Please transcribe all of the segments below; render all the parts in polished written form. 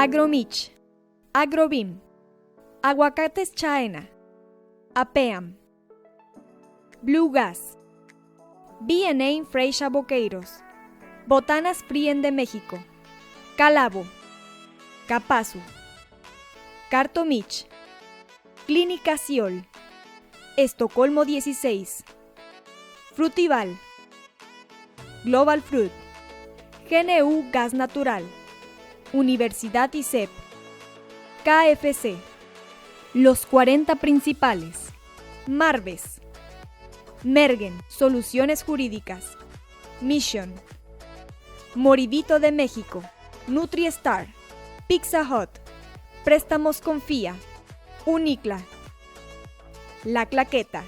Agromich, Agrobim, Aguacates Chaena, APEAM, Blue Gas, B&A Freixa Boqueiros, Botanas Frien de México, Calabo, Capazu, Cartomich, Clínica Ciol, Estocolmo 16, Frutival, Global Fruit, GNU Gas Natural, Universidad ISEP, KFC, Los 40 Principales, Marves, Mergen, Soluciones Jurídicas, Mission, Moribito de México, NutriStar, Pizza Hut, Préstamos Confía, Unicla, La Claqueta.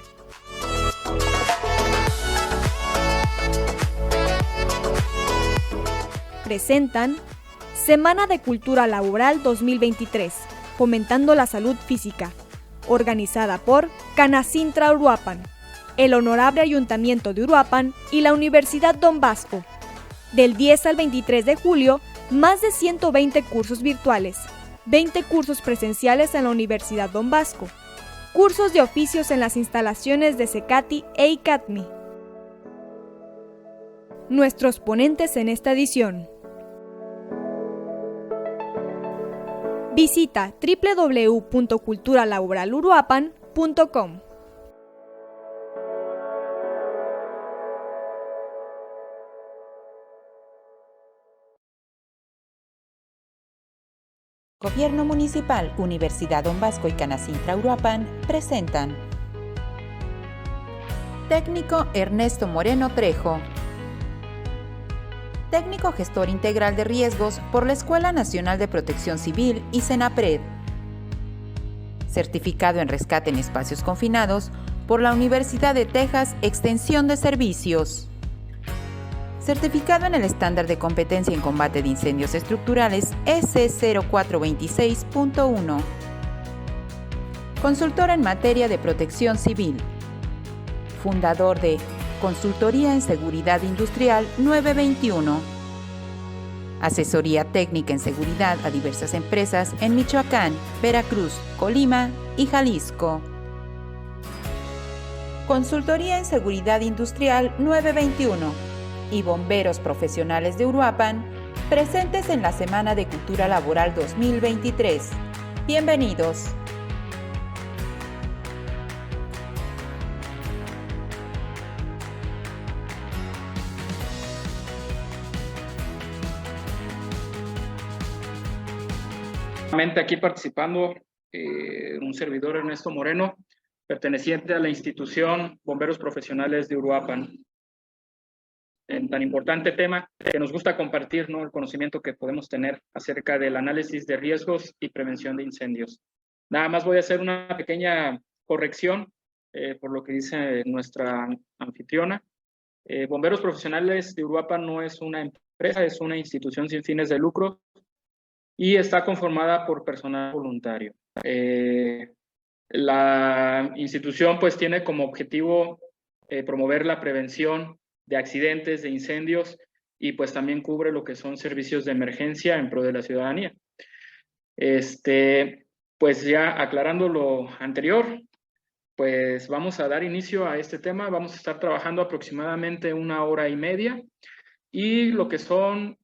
Presentan Semana de Cultura Laboral 2023, fomentando la salud física, organizada por Canacintra Uruapan, el Honorable Ayuntamiento de Uruapan y la Universidad Don Bosco. Del 10 al 23 de julio, más de 120 cursos virtuales, 20 cursos presenciales en la Universidad Don Bosco, cursos de oficios en las instalaciones de CECATI e ICATMI. Nuestros ponentes en esta edición. Visita www.culturalaboraluruapan.com. Gobierno Municipal, Universidad Don Bosco y Canacintra Uruapan presentan Técnico Ernesto Moreno Trejo, Técnico Gestor Integral de Riesgos por la Escuela Nacional de Protección Civil y CENAPRED, Certificado en Rescate en Espacios Confinados por la Universidad de Texas Extensión de Servicios, Certificado en el Estándar de Competencia en Combate de Incendios Estructurales S0426.1, Consultor en materia de protección civil, fundador de Consultoría en Seguridad Industrial 921, Asesoría técnica en seguridad a diversas empresas en Michoacán, Veracruz, Colima y Jalisco. Consultoría en Seguridad Industrial 921 y Bomberos Profesionales de Uruapan, presentes en la Semana de Cultura Laboral 2023. Bienvenidos. Aquí participando un servidor Ernesto Moreno, perteneciente a la institución Bomberos Profesionales de Uruapan. En tan importante tema que nos gusta compartir, ¿no?, el conocimiento que podemos tener acerca del análisis de riesgos y prevención de incendios. Nada más voy a hacer una pequeña corrección por lo que dice nuestra anfitriona. Bomberos Profesionales de Uruapan no es una empresa, es una institución sin fines de lucro y está conformada por personal voluntario. La institución pues tiene como objetivo promover la prevención de accidentes, de incendios, y pues también cubre lo que son servicios de emergencia en pro de la ciudadanía. Pues ya aclarando lo anterior, pues vamos a dar inicio a este tema. Vamos a estar trabajando aproximadamente 1 hora y media, y lo que son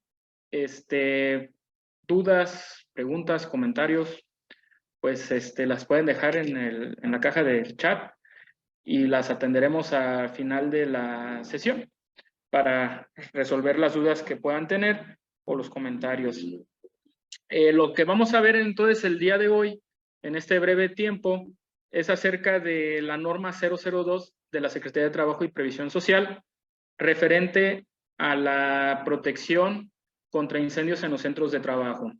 dudas, preguntas, comentarios, pues las pueden dejar en la caja del chat y las atenderemos al final de la sesión para resolver las dudas que puedan tener o los comentarios. Lo que vamos a ver entonces el día de hoy, en este breve tiempo, es acerca de la norma 002 de la Secretaría de Trabajo y Previsión Social, referente a la protección contra incendios en los centros de trabajo.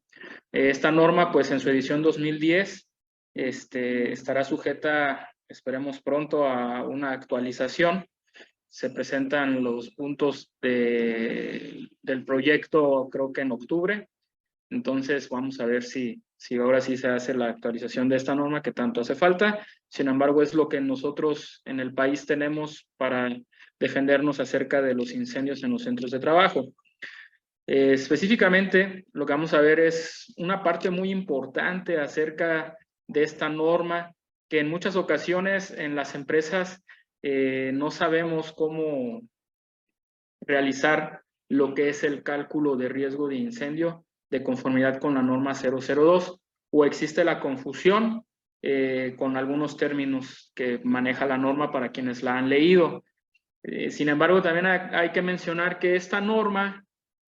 Esta norma, pues en su edición 2010, estará sujeta, esperemos pronto, a una actualización. Se presentan los puntos del proyecto, creo que en octubre. Entonces vamos a ver si ahora sí se hace la actualización de esta norma que tanto hace falta. Sin embargo, es lo que nosotros en el país tenemos para defendernos acerca de los incendios en los centros de trabajo. Específicamente, lo que vamos a ver es una parte muy importante acerca de esta norma, que en muchas ocasiones en las empresas no sabemos cómo realizar lo que es el cálculo de riesgo de incendio de conformidad con la norma 002, o existe la confusión con algunos términos que maneja la norma para quienes la han leído. Sin embargo, también hay que mencionar que esta norma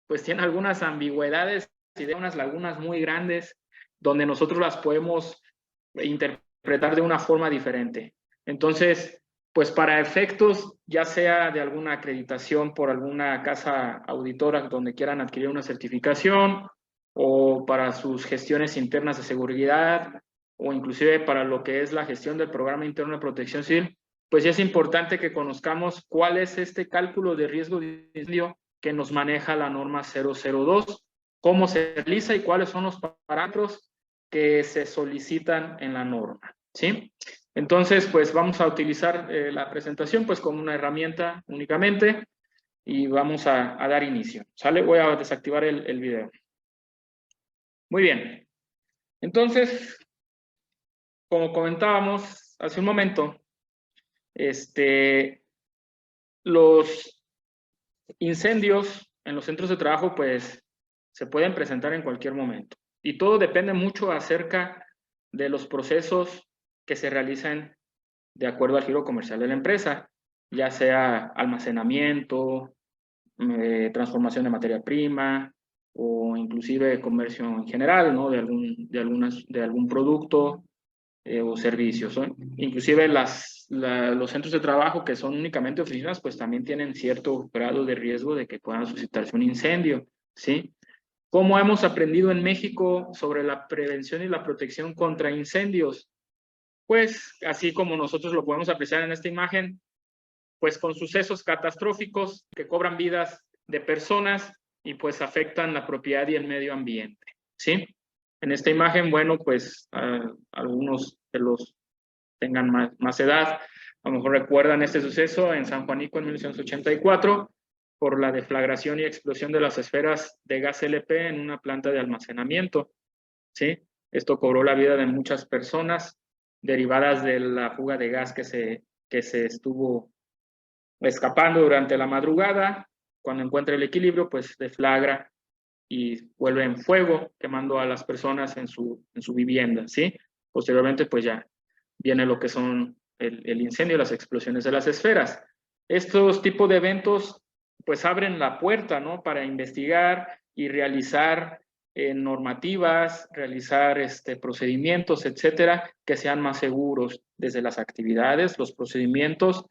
pues tiene algunas ambigüedades y de unas lagunas muy grandes donde nosotros las podemos interpretar de una forma diferente. Entonces, pues para efectos ya sea de alguna acreditación por alguna casa auditora donde quieran adquirir una certificación, o para sus gestiones internas de seguridad, o inclusive para lo que es la gestión del programa interno de protección civil, pues es importante que conozcamos cuál es este cálculo de riesgo de incendio que nos maneja la norma 002, cómo se realiza y cuáles son los parámetros que se solicitan en la norma, ¿sí? Entonces, pues vamos a utilizar la presentación pues como una herramienta únicamente y vamos a dar inicio, ¿sale? Voy a desactivar el video. Muy bien. Entonces, como comentábamos hace un momento, los incendios en los centros de trabajo pues se pueden presentar en cualquier momento y todo depende mucho acerca de los procesos que se realizan de acuerdo al giro comercial de la empresa, ya sea almacenamiento, transformación de materia prima o inclusive comercio en general, ¿no? de algún producto o servicios, ¿no? Inclusive los centros de trabajo que son únicamente oficinas, pues también tienen cierto grado de riesgo de que puedan suscitarse un incendio, ¿sí? ¿Cómo hemos aprendido en México sobre la prevención y la protección contra incendios? Pues así como nosotros lo podemos apreciar en esta imagen, pues con sucesos catastróficos que cobran vidas de personas y pues afectan la propiedad y el medio ambiente, ¿sí? En esta imagen, bueno, pues algunos de los tengan más edad, a lo mejor recuerdan este suceso en San Juanico en 1984 por la deflagración y explosión de las esferas de gas LP en una planta de almacenamiento, ¿sí? Esto cobró la vida de muchas personas derivadas de la fuga de gas que se estuvo escapando durante la madrugada. Cuando encuentra el equilibrio, pues deflagra y vuelve en fuego, quemando a las personas en su vivienda, ¿sí? Posteriormente, pues ya viene lo que son el incendio, las explosiones de las esferas. Estos tipos de eventos, pues abren la puerta, ¿no? Para investigar y realizar normativas, realizar procedimientos, etcétera, que sean más seguros desde las actividades, los procedimientos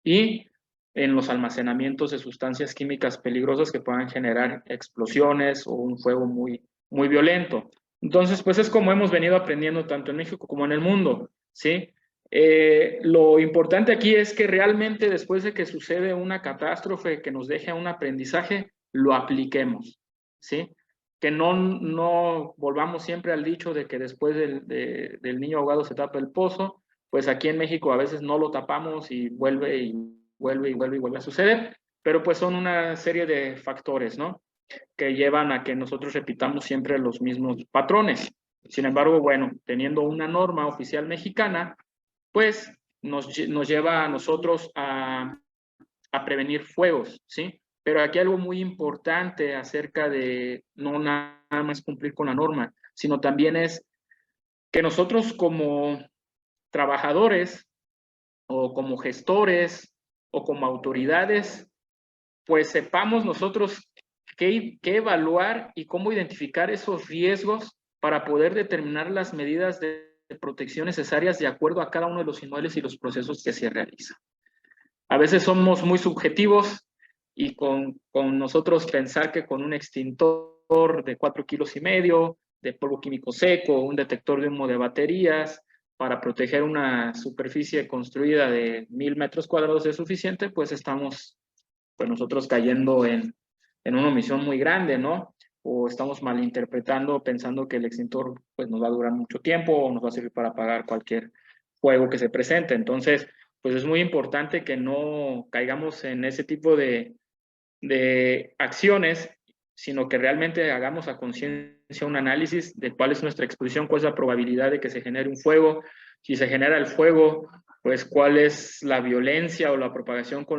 y en los almacenamientos de sustancias químicas peligrosas que puedan generar explosiones o un fuego muy, muy violento. Entonces, pues es como hemos venido aprendiendo tanto en México como en el mundo, ¿sí? Lo importante aquí es que realmente después de que sucede una catástrofe que nos deje un aprendizaje, lo apliquemos, ¿sí? Que no volvamos siempre al dicho de que después del niño ahogado se tapa el pozo. Pues aquí en México a veces no lo tapamos y vuelve a suceder, pero pues son una serie de factores, ¿no? Que llevan a que nosotros repitamos siempre los mismos patrones. Sin embargo, bueno, teniendo una norma oficial mexicana, pues nos lleva a nosotros a prevenir fuegos, ¿sí? Pero aquí algo muy importante acerca de no nada más cumplir con la norma, sino también es que nosotros como trabajadores o como gestores o como autoridades, pues sepamos nosotros qué evaluar y cómo identificar esos riesgos para poder determinar las medidas de protección necesarias de acuerdo a cada uno de los inmuebles y los procesos que se realizan. A veces somos muy subjetivos y con nosotros pensar que con un extintor de 4,5 kilos de polvo químico seco, un detector de humo de baterías, para proteger una superficie construida de 1,000 metros cuadrados es suficiente, pues estamos pues nosotros cayendo en una omisión muy grande, ¿no? O estamos malinterpretando pensando que el extintor pues nos va a durar mucho tiempo o nos va a servir para apagar cualquier fuego que se presente. Entonces, pues es muy importante que no caigamos en ese tipo de acciones sino que realmente hagamos a conciencia un análisis de cuál es nuestra exposición, cuál es la probabilidad de que se genere un fuego, si se genera el fuego, pues cuál es la violencia o la propagación con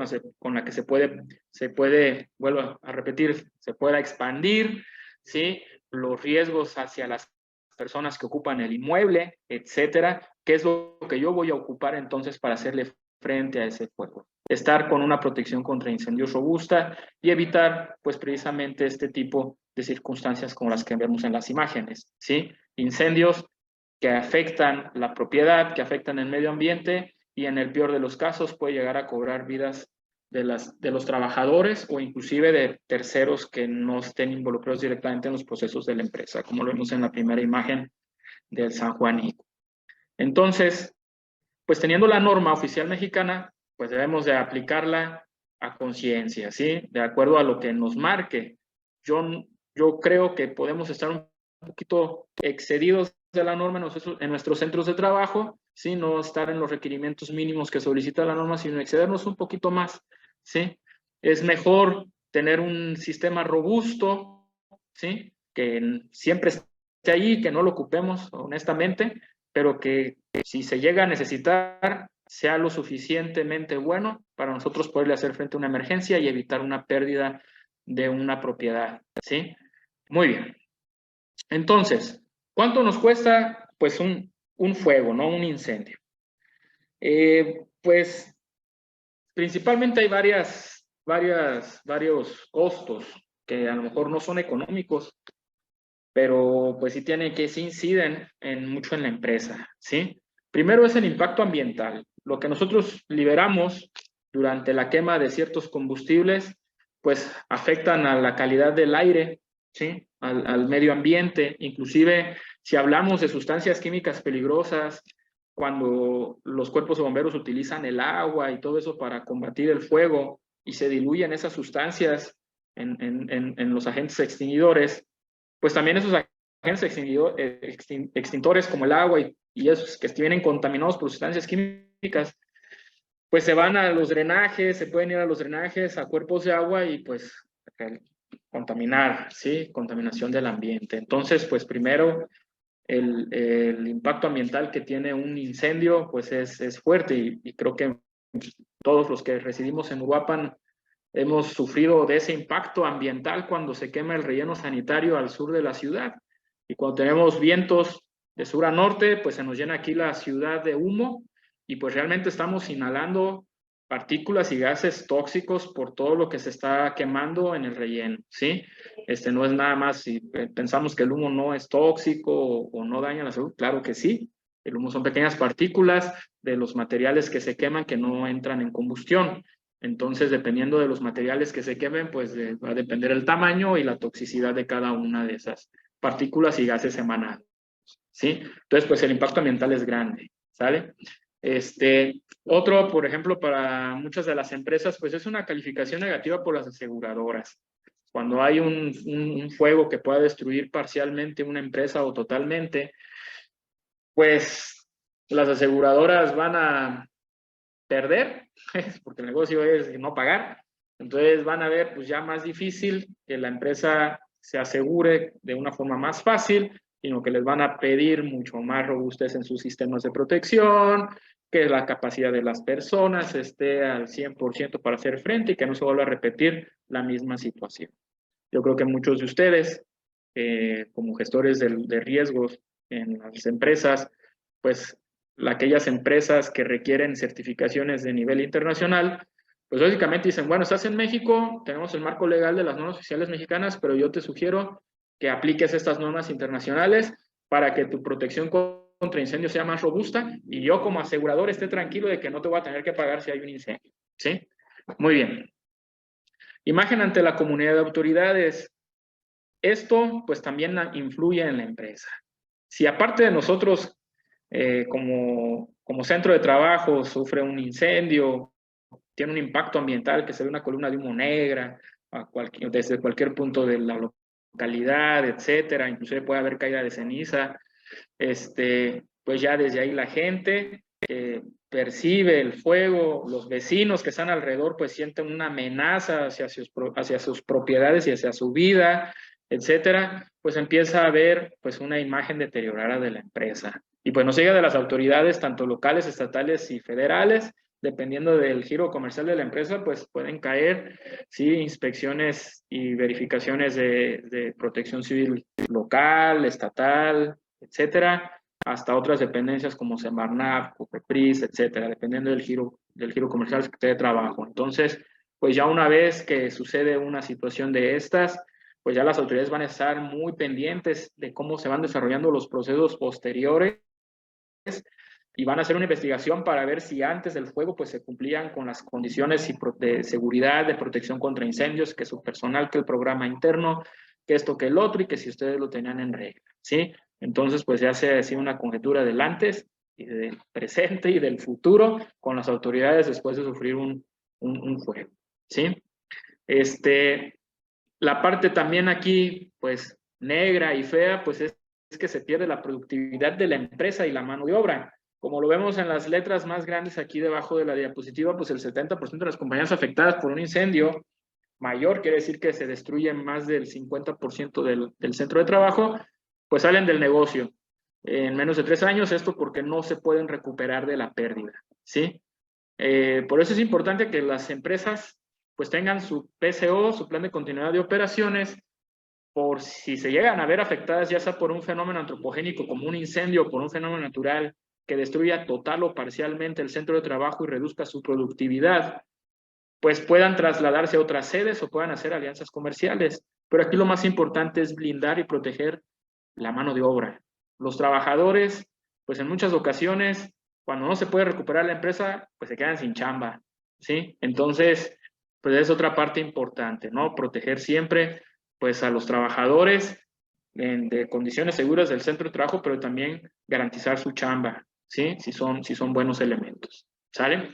la que se puede, vuelvo a repetir, se pueda expandir, ¿sí? Los riesgos hacia las personas que ocupan el inmueble, etcétera. ¿Qué es lo que yo voy a ocupar entonces para hacerle frente a ese fuego? Estar con una protección contra incendios robusta y evitar, pues, precisamente este tipo de circunstancias como las que vemos en las imágenes, ¿sí? Incendios que afectan la propiedad, que afectan el medio ambiente y en el peor de los casos puede llegar a cobrar vidas de los trabajadores o inclusive de terceros que no estén involucrados directamente en los procesos de la empresa, como lo vemos en la primera imagen del San Juanico. Entonces, pues teniendo la norma oficial mexicana, pues debemos de aplicarla a conciencia, ¿sí? De acuerdo a lo que nos marque. Yo creo que podemos estar un poquito excedidos de la norma en nuestros centros de trabajo, ¿sí? No estar en los requerimientos mínimos que solicita la norma, sino excedernos un poquito más, ¿sí? Es mejor tener un sistema robusto, ¿sí? Que siempre esté ahí, que no lo ocupemos honestamente, pero que si se llega a necesitar, sea lo suficientemente bueno para nosotros poderle hacer frente a una emergencia y evitar una pérdida de una propiedad, ¿sí? Muy bien. Entonces, ¿cuánto nos cuesta? Pues un fuego, ¿no? Un incendio. Pues principalmente hay varios costos que a lo mejor no son económicos, pero pues sí inciden mucho en la empresa, ¿sí? Primero es el impacto ambiental. Lo que nosotros liberamos durante la quema de ciertos combustibles, pues afectan a la calidad del aire, ¿sí? Al medio ambiente. Inclusive, si hablamos de sustancias químicas peligrosas, cuando los cuerpos de bomberos utilizan el agua y todo eso para combatir el fuego y se diluyen esas sustancias en los agentes extinguidores, pues también esos agentes extintores como el agua y esos que vienen contaminados por sustancias químicas, pues se van a los drenajes, se pueden ir a los drenajes, a cuerpos de agua y pues contaminar, ¿sí? Contaminación del ambiente. Entonces, pues primero el impacto ambiental que tiene un incendio, pues es fuerte y creo que todos los que residimos en Uruapan hemos sufrido de ese impacto ambiental cuando se quema el relleno sanitario al sur de la ciudad. Y cuando tenemos vientos de sur a norte, pues se nos llena aquí la ciudad de humo y pues realmente estamos inhalando partículas y gases tóxicos por todo lo que se está quemando en el relleno, ¿sí? No es nada más si pensamos que el humo no es tóxico o no daña la salud, claro que sí. El humo son pequeñas partículas de los materiales que se queman que no entran en combustión. Entonces, dependiendo de los materiales que se quemen, pues va a depender el tamaño y la toxicidad de cada una de esas partículas y gases emanados, ¿sí? Entonces, pues el impacto ambiental es grande, ¿sale? Otro, por ejemplo, para muchas de las empresas, pues es una calificación negativa por las aseguradoras. Cuando hay un fuego que pueda destruir parcialmente una empresa o totalmente, pues las aseguradoras van a perder, porque el negocio es no pagar, entonces van a ver pues ya más difícil que la empresa se asegure de una forma más fácil, sino que les van a pedir mucho más robustez en sus sistemas de protección, que la capacidad de las personas esté al 100% para hacer frente y que no se vuelva a repetir la misma situación. Yo creo que muchos de ustedes, como gestores de riesgos en las empresas, pues aquellas empresas que requieren certificaciones de nivel internacional, pues básicamente dicen, bueno, estás en México, tenemos el marco legal de las normas oficiales mexicanas, pero yo te sugiero que apliques estas normas internacionales para que tu protección contra incendios sea más robusta y yo como asegurador esté tranquilo de que no te voy a tener que pagar si hay un incendio, ¿sí? Muy bien. Imagen ante la comunidad de autoridades. Esto pues también influye en la empresa. Si aparte de nosotros como centro de trabajo sufre un incendio, tiene un impacto ambiental que se ve una columna de humo negra desde cualquier punto de la localidad, etcétera, inclusive puede haber caída de ceniza, pues ya desde ahí la gente percibe el fuego, los vecinos que están alrededor pues sienten una amenaza hacia sus propiedades y hacia su vida, etcétera, pues empieza a haber pues una imagen deteriorada de la empresa. Y pues nos llega de las autoridades, tanto locales, estatales y federales, dependiendo del giro comercial de la empresa, pues pueden caer, sí, inspecciones y verificaciones de protección civil local, estatal, etcétera, hasta otras dependencias como Semarnat, Cofepris, etcétera, dependiendo del giro comercial que esté de trabajo. Entonces, pues ya una vez que sucede una situación de estas, pues ya las autoridades van a estar muy pendientes de cómo se van desarrollando los procesos posteriores y van a hacer una investigación para ver si antes del fuego pues se cumplían con las condiciones de seguridad, de protección contra incendios, que su personal, que el programa interno, que esto, que el otro, y que si ustedes lo tenían en regla, ¿sí? Entonces pues ya se ha sido una conjetura del antes y del presente y del futuro con las autoridades después de sufrir un fuego, ¿sí? La parte también aquí pues negra y fea pues es que se pierde la productividad de la empresa y la mano de obra. Como lo vemos en las letras más grandes aquí debajo de la diapositiva, pues el 70% de las compañías afectadas por un incendio mayor, quiere decir que se destruye más del 50% del centro de trabajo, pues salen del negocio en menos de 3 años, esto porque no se pueden recuperar de la pérdida, ¿sí? Por eso es importante que las empresas pues tengan su PCO, su plan de continuidad de operaciones, por si se llegan a ver afectadas, ya sea por un fenómeno antropogénico como un incendio o por un fenómeno natural que destruya total o parcialmente el centro de trabajo y reduzca su productividad, pues puedan trasladarse a otras sedes o puedan hacer alianzas comerciales. Pero aquí lo más importante es blindar y proteger la mano de obra. Los trabajadores, pues en muchas ocasiones, cuando no se puede recuperar la empresa, pues se quedan sin chamba, ¿sí? Entonces, pues es otra parte importante, ¿no? Proteger siempre, pues a los trabajadores de condiciones seguras del centro de trabajo, pero también garantizar su chamba, ¿sí? Si son buenos elementos, ¿sale?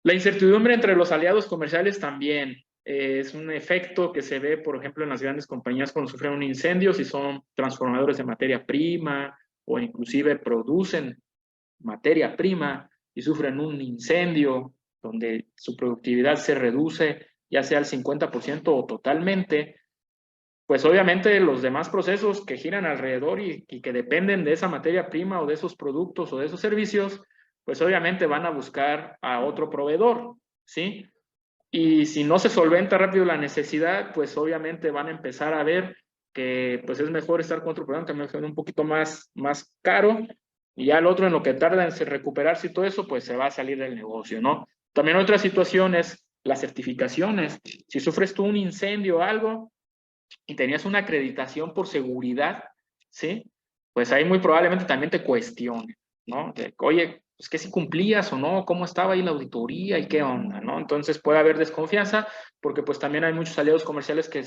La incertidumbre entre los aliados comerciales también es un efecto que se ve, por ejemplo, en las grandes compañías cuando sufren un incendio, si son transformadores de materia prima o inclusive producen materia prima y sufren un incendio donde su productividad se reduce ya sea al 50% o totalmente, pues obviamente los demás procesos que giran alrededor y que dependen de esa materia prima o de esos productos o de esos servicios, pues obviamente van a buscar a otro proveedor, ¿sí? Y si no se solventa rápido la necesidad, pues obviamente van a empezar a ver que pues es mejor estar con otro proveedor, que me un poquito más caro, y ya el otro en lo que tarda en recuperarse y todo eso, pues se va a salir del negocio, ¿no? También otra situación es las certificaciones. Si sufres tú un incendio o algo, y tenías una acreditación por seguridad, ¿sí? Pues ahí muy probablemente también te cuestionen, ¿no? Oye, pues que si cumplías o no, cómo estaba ahí la auditoría y qué onda, ¿no? Entonces puede haber desconfianza porque pues también hay muchos aliados comerciales que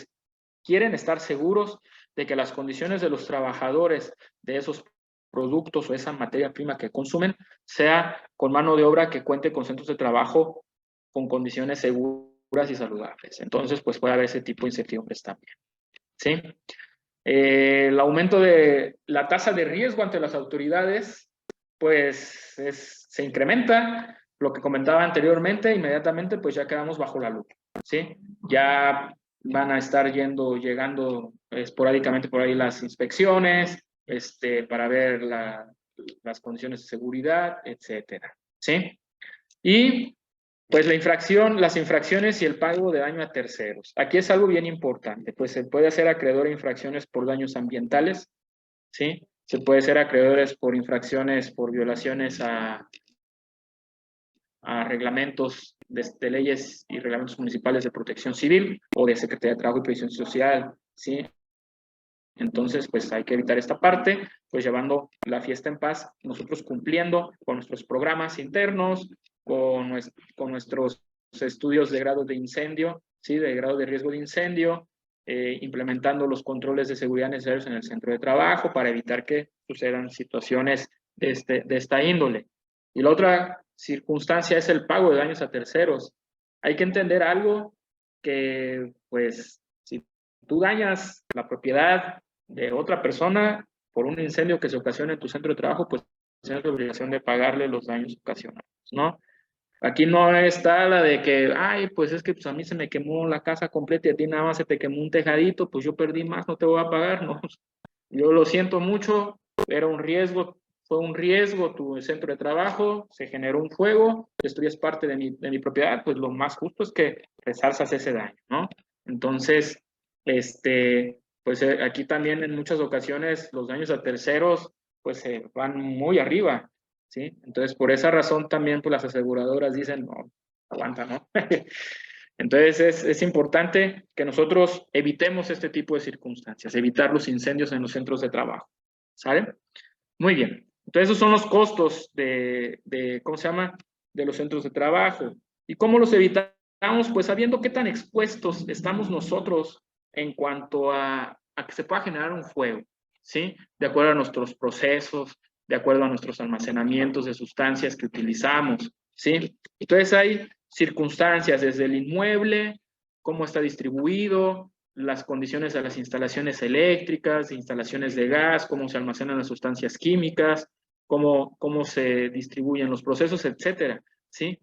quieren estar seguros de que las condiciones de los trabajadores de esos productos o esa materia prima que consumen sea con mano de obra que cuente con centros de trabajo con condiciones seguras y saludables. Entonces, pues puede haber ese tipo de incertidumbres también, ¿sí? El aumento de la tasa de riesgo ante las autoridades, pues se incrementa, lo que comentaba anteriormente, inmediatamente pues ya quedamos bajo la lupa, ¿sí? Ya van a estar llegando esporádicamente por ahí las inspecciones, para ver las condiciones de seguridad, etcétera, ¿sí? Y pues las infracciones y el pago de daño a terceros. Aquí es algo bien importante, pues se puede hacer acreedor a infracciones por daños ambientales, ¿sí? Se puede ser acreedores por infracciones, por violaciones a reglamentos de leyes y reglamentos municipales de protección civil o de Secretaría de Trabajo y Previsión Social, ¿sí? Entonces, pues hay que evitar esta parte, pues llevando la fiesta en paz, nosotros cumpliendo con nuestros programas internos, con nuestros estudios de grado de incendio, ¿sí? De grado de riesgo de incendio, implementando los controles de seguridad necesarios en el centro de trabajo para evitar que sucedan situaciones de esta índole. Y la otra circunstancia es el pago de daños a terceros. Hay que entender algo que, pues, si tú dañas la propiedad de otra persona por un incendio que se ocasiona en tu centro de trabajo, pues tienes la obligación de pagarle los daños ocasionados, ¿no? Aquí no está la de que, ay, pues es que pues, a mí se me quemó la casa completa y a ti nada más se te quemó un tejadito, pues yo perdí más, no te voy a pagar, ¿no? Yo lo siento mucho, era un riesgo, fue un riesgo tu centro de trabajo, se generó un fuego, destruyes parte de mi propiedad, pues lo más justo es que resarzas ese daño, ¿no? Entonces, pues aquí también en muchas ocasiones los daños a terceros pues se van muy arriba, ¿sí? Entonces, por esa razón también pues las aseguradoras dicen, no, aguanta, ¿no? Entonces es importante que nosotros evitemos este tipo de circunstancias, evitar los incendios en los centros de trabajo, ¿sale? Muy bien. Entonces esos son los costos ¿cómo se llama? De los centros de trabajo. ¿Y cómo los evitamos? Pues sabiendo qué tan expuestos estamos nosotros en cuanto a que se pueda generar un fuego, ¿sí? De acuerdo a nuestros procesos, de acuerdo a nuestros almacenamientos de sustancias que utilizamos, ¿sí? Entonces hay circunstancias desde el inmueble, cómo está distribuido, las condiciones de las instalaciones eléctricas, instalaciones de gas, cómo se almacenan las sustancias químicas, cómo se distribuyen los procesos, etcétera, ¿sí?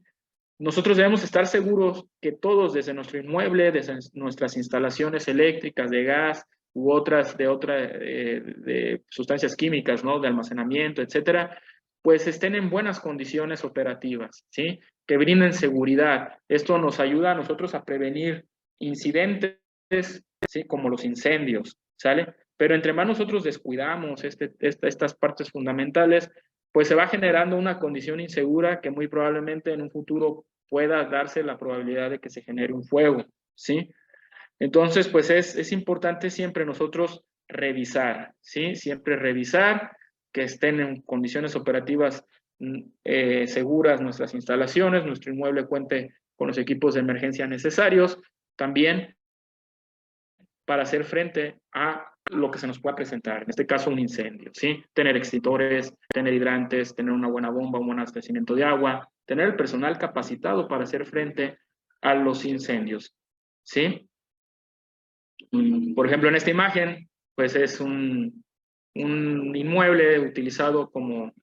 Nosotros debemos estar seguros que todos desde nuestro inmueble, desde nuestras instalaciones eléctricas, de gas u otras de sustancias químicas, ¿no? De almacenamiento, etcétera, pues estén en buenas condiciones operativas, ¿sí? Que brinden seguridad. Esto nos ayuda a nosotros a prevenir incidentes, ¿sí? Como los incendios, ¿sale? Pero entre más nosotros descuidamos estas partes fundamentales, pues se va generando una condición insegura que muy probablemente en un futuro pueda darse la probabilidad de que se genere un fuego, ¿sí? Entonces, pues es importante siempre nosotros revisar, ¿sí? Siempre revisar que estén en condiciones operativas seguras nuestras instalaciones, nuestro inmueble cuente con los equipos de emergencia necesarios, también para hacer frente a lo que se nos pueda presentar, en este caso un incendio, ¿sí? Tener extintores, tener hidrantes, tener una buena bomba, un buen abastecimiento de agua, tener el personal capacitado para hacer frente a los incendios, ¿sí? Por ejemplo, en esta imagen, pues es un inmueble utilizado como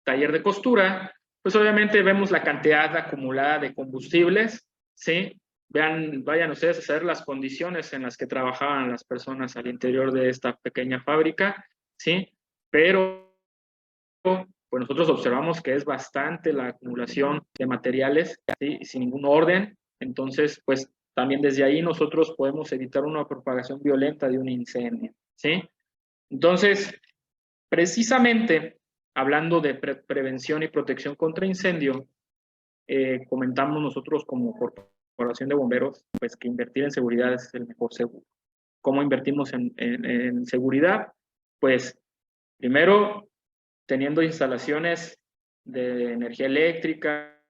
taller de costura, pues obviamente vemos la cantidad acumulada de combustibles, ¿sí? Vayan ustedes a saber las condiciones en las que trabajaban las personas al interior de esta pequeña fábrica, ¿sí? Pero pues nosotros observamos que es bastante la acumulación de materiales, ¿sí? Sin ningún orden. Entonces, pues también desde ahí nosotros podemos evitar una propagación violenta de un incendio, ¿sí? Entonces, precisamente hablando de prevención y protección contra incendio, comentamos nosotros como corporación de bomberos, pues que invertir en seguridad es el mejor seguro. ¿Cómo invertimos en seguridad? Pues primero, teniendo instalaciones de energía eléctrica,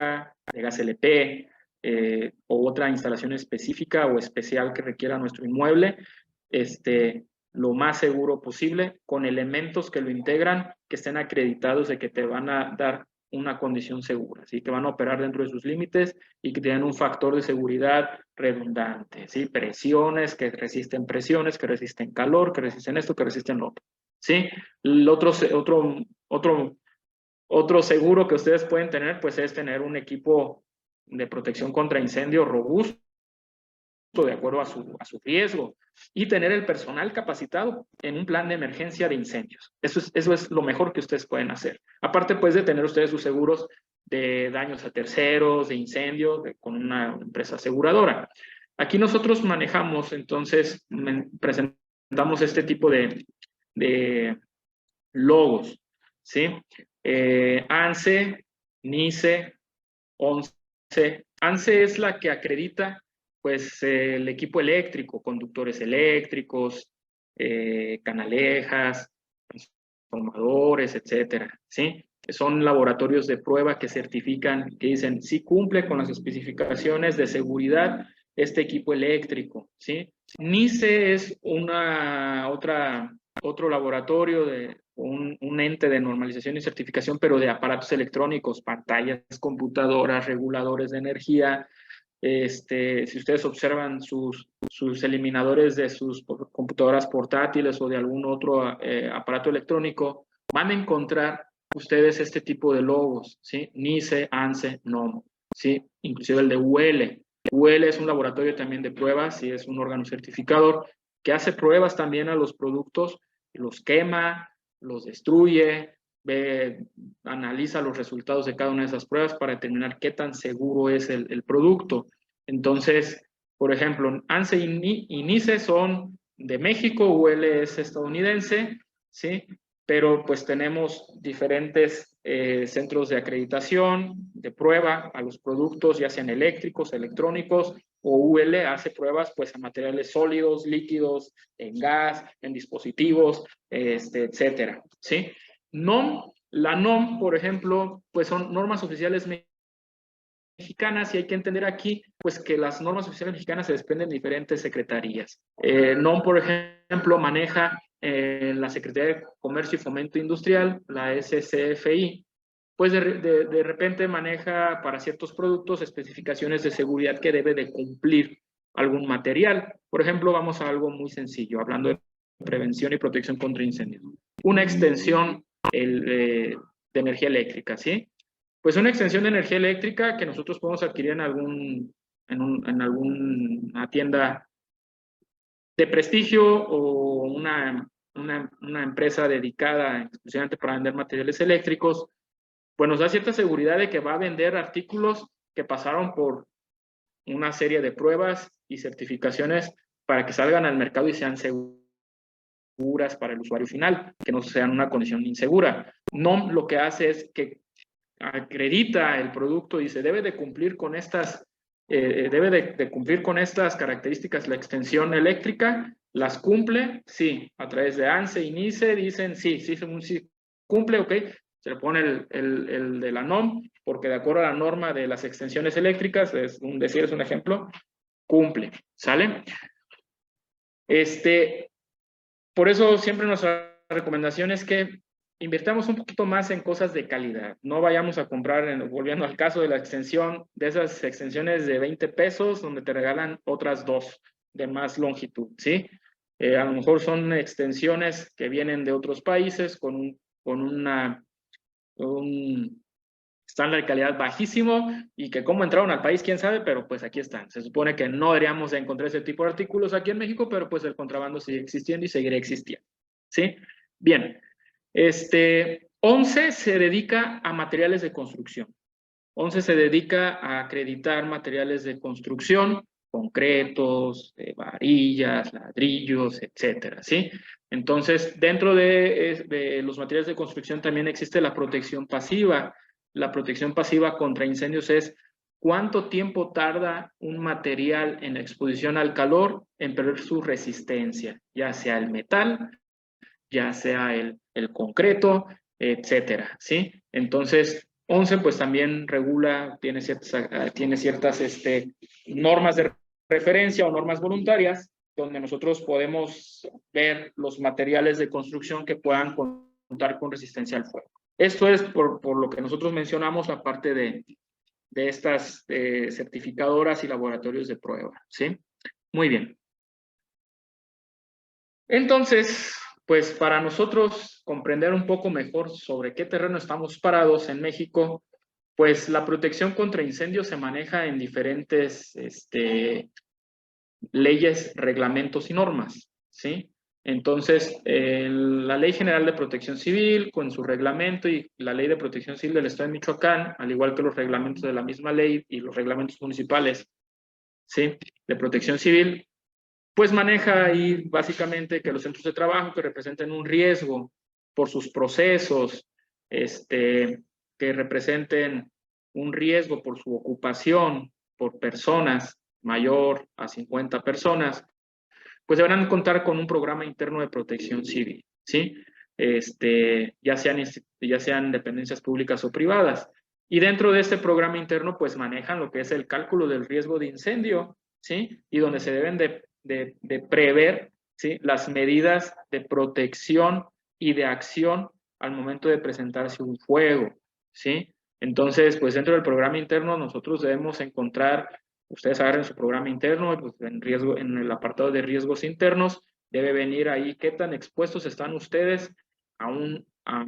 de gas LP, o otra instalación específica o especial que requiera nuestro inmueble, lo más seguro posible, con elementos que lo integran, que estén acreditados de que te van a dar una condición segura, ¿sí? Que van a operar dentro de sus límites y que tienen un factor de seguridad redundante, ¿sí? Presiones, que resisten calor, que resisten esto, que resisten lo otro, ¿sí? El otro seguro que ustedes pueden tener, pues es tener un equipo de protección contra incendio robusto, de acuerdo a su riesgo, y tener el personal capacitado en un plan de emergencia de incendios. Eso es lo mejor que ustedes pueden hacer. Aparte, pues, de tener ustedes sus seguros de daños a terceros, de incendio, con una empresa aseguradora. Aquí nosotros manejamos, entonces, presentamos este tipo de logos, ¿sí? ANSE, NICE, ONCE. ANSE es la que acredita pues el equipo eléctrico, conductores eléctricos, canalejas, transformadores, etcétera, ¿sí? Son laboratorios de prueba que certifican, que dicen, sí cumple con las especificaciones de seguridad este equipo eléctrico, ¿sí? NICE es otro laboratorio un ente de normalización y certificación, pero de aparatos electrónicos, pantallas, computadoras, reguladores de energía. Si ustedes observan sus eliminadores de sus computadoras portátiles o de algún otro aparato electrónico, van a encontrar ustedes este tipo de logos, ¿sí? NICE, ANSE, NOM, ¿sí? Inclusive el de UL. UL es un laboratorio también de pruebas y es un órgano certificador que hace pruebas también a los productos, los quema, los destruye, analiza los resultados de cada una de esas pruebas para determinar qué tan seguro es el producto. Entonces, por ejemplo, ANSE y NICE son de México, UL es estadounidense, ¿sí? Pero pues tenemos diferentes centros de acreditación, de prueba a los productos, ya sean eléctricos, electrónicos, o UL hace pruebas pues a materiales sólidos, líquidos, en gas, en dispositivos, etcétera, ¿sí? NOM, la NOM, por ejemplo, pues son normas oficiales mexicanas, y hay que entender aquí pues que las normas oficiales mexicanas se desprenden de diferentes secretarías. NOM, por ejemplo, maneja la Secretaría de Comercio y Fomento Industrial, la SCFI, pues de repente maneja para ciertos productos especificaciones de seguridad que debe de cumplir algún material. Por ejemplo, vamos a algo muy sencillo, hablando de prevención y protección contra incendios. Una extensión de energía eléctrica, ¿sí? Pues una extensión de energía eléctrica que nosotros podemos adquirir en alguna tienda de prestigio o una empresa dedicada exclusivamente para vender materiales eléctricos, pues nos da cierta seguridad de que va a vender artículos que pasaron por una serie de pruebas y certificaciones para que salgan al mercado y sean seguras para el usuario final, que no sean una condición insegura. NOM lo que hace es que acredita el producto y se debe de cumplir con estas cumplir con estas características. La extensión eléctrica las cumple, sí, a través de ANSE y NICE dicen sí cumple, ok, se le pone el de la NOM, porque de acuerdo a la norma de las extensiones eléctricas, es un ejemplo, cumple, ¿sale? Por eso siempre nuestra recomendación es que invirtamos un poquito más en cosas de calidad. No vayamos a comprar, volviendo al caso de la extensión, de esas extensiones de 20 pesos, donde te regalan otras 2 de más longitud, ¿sí? A lo mejor son extensiones que vienen de otros países con un estándar de calidad bajísimo, y que cómo entraron al país, quién sabe, pero pues aquí están. Se supone que no deberíamos de encontrar ese tipo de artículos aquí en México, pero pues el contrabando sigue existiendo y seguirá existiendo, ¿sí? Bien. 11 se dedica a materiales de construcción. 11 se dedica a acreditar materiales de construcción, concretos, varillas, ladrillos, etcétera, ¿sí? Entonces, dentro de los materiales de construcción también existe la protección pasiva. La protección pasiva contra incendios es cuánto tiempo tarda un material en la exposición al calor en perder su resistencia, ya sea el metal, ya sea el concreto, etcétera, ¿sí? Entonces, 11 pues también regula, tiene ciertas normas de referencia o normas voluntarias, donde nosotros podemos ver los materiales de construcción que puedan contar con resistencia al fuego. Esto es por lo que nosotros mencionamos la parte de estas certificadoras y laboratorios de prueba, ¿sí? Muy bien. Entonces, pues para nosotros comprender un poco mejor sobre qué terreno estamos parados en México, pues la protección contra incendios se maneja en diferentes leyes, reglamentos y normas, ¿sí? Entonces, la Ley General de Protección Civil, con su reglamento, y la Ley de Protección Civil del Estado de Michoacán, al igual que los reglamentos de la misma ley y los reglamentos municipales, ¿sí?, de Protección Civil, pues maneja ahí básicamente que los centros de trabajo que representen un riesgo por sus procesos, que representen un riesgo por su ocupación, por personas mayor a 50 personas, pues deberán contar con un programa interno de protección civil, ¿sí? Ya sean dependencias públicas o privadas. Y dentro de este programa interno, pues manejan lo que es el cálculo del riesgo de incendio, ¿sí? Y donde se deben de prever, ¿sí?, las medidas de protección y de acción al momento de presentarse un fuego, ¿sí? Entonces, pues dentro del programa interno nosotros debemos encontrar, ustedes agarren su programa interno, pues en el apartado de riesgos internos, debe venir ahí qué tan expuestos están ustedes a un a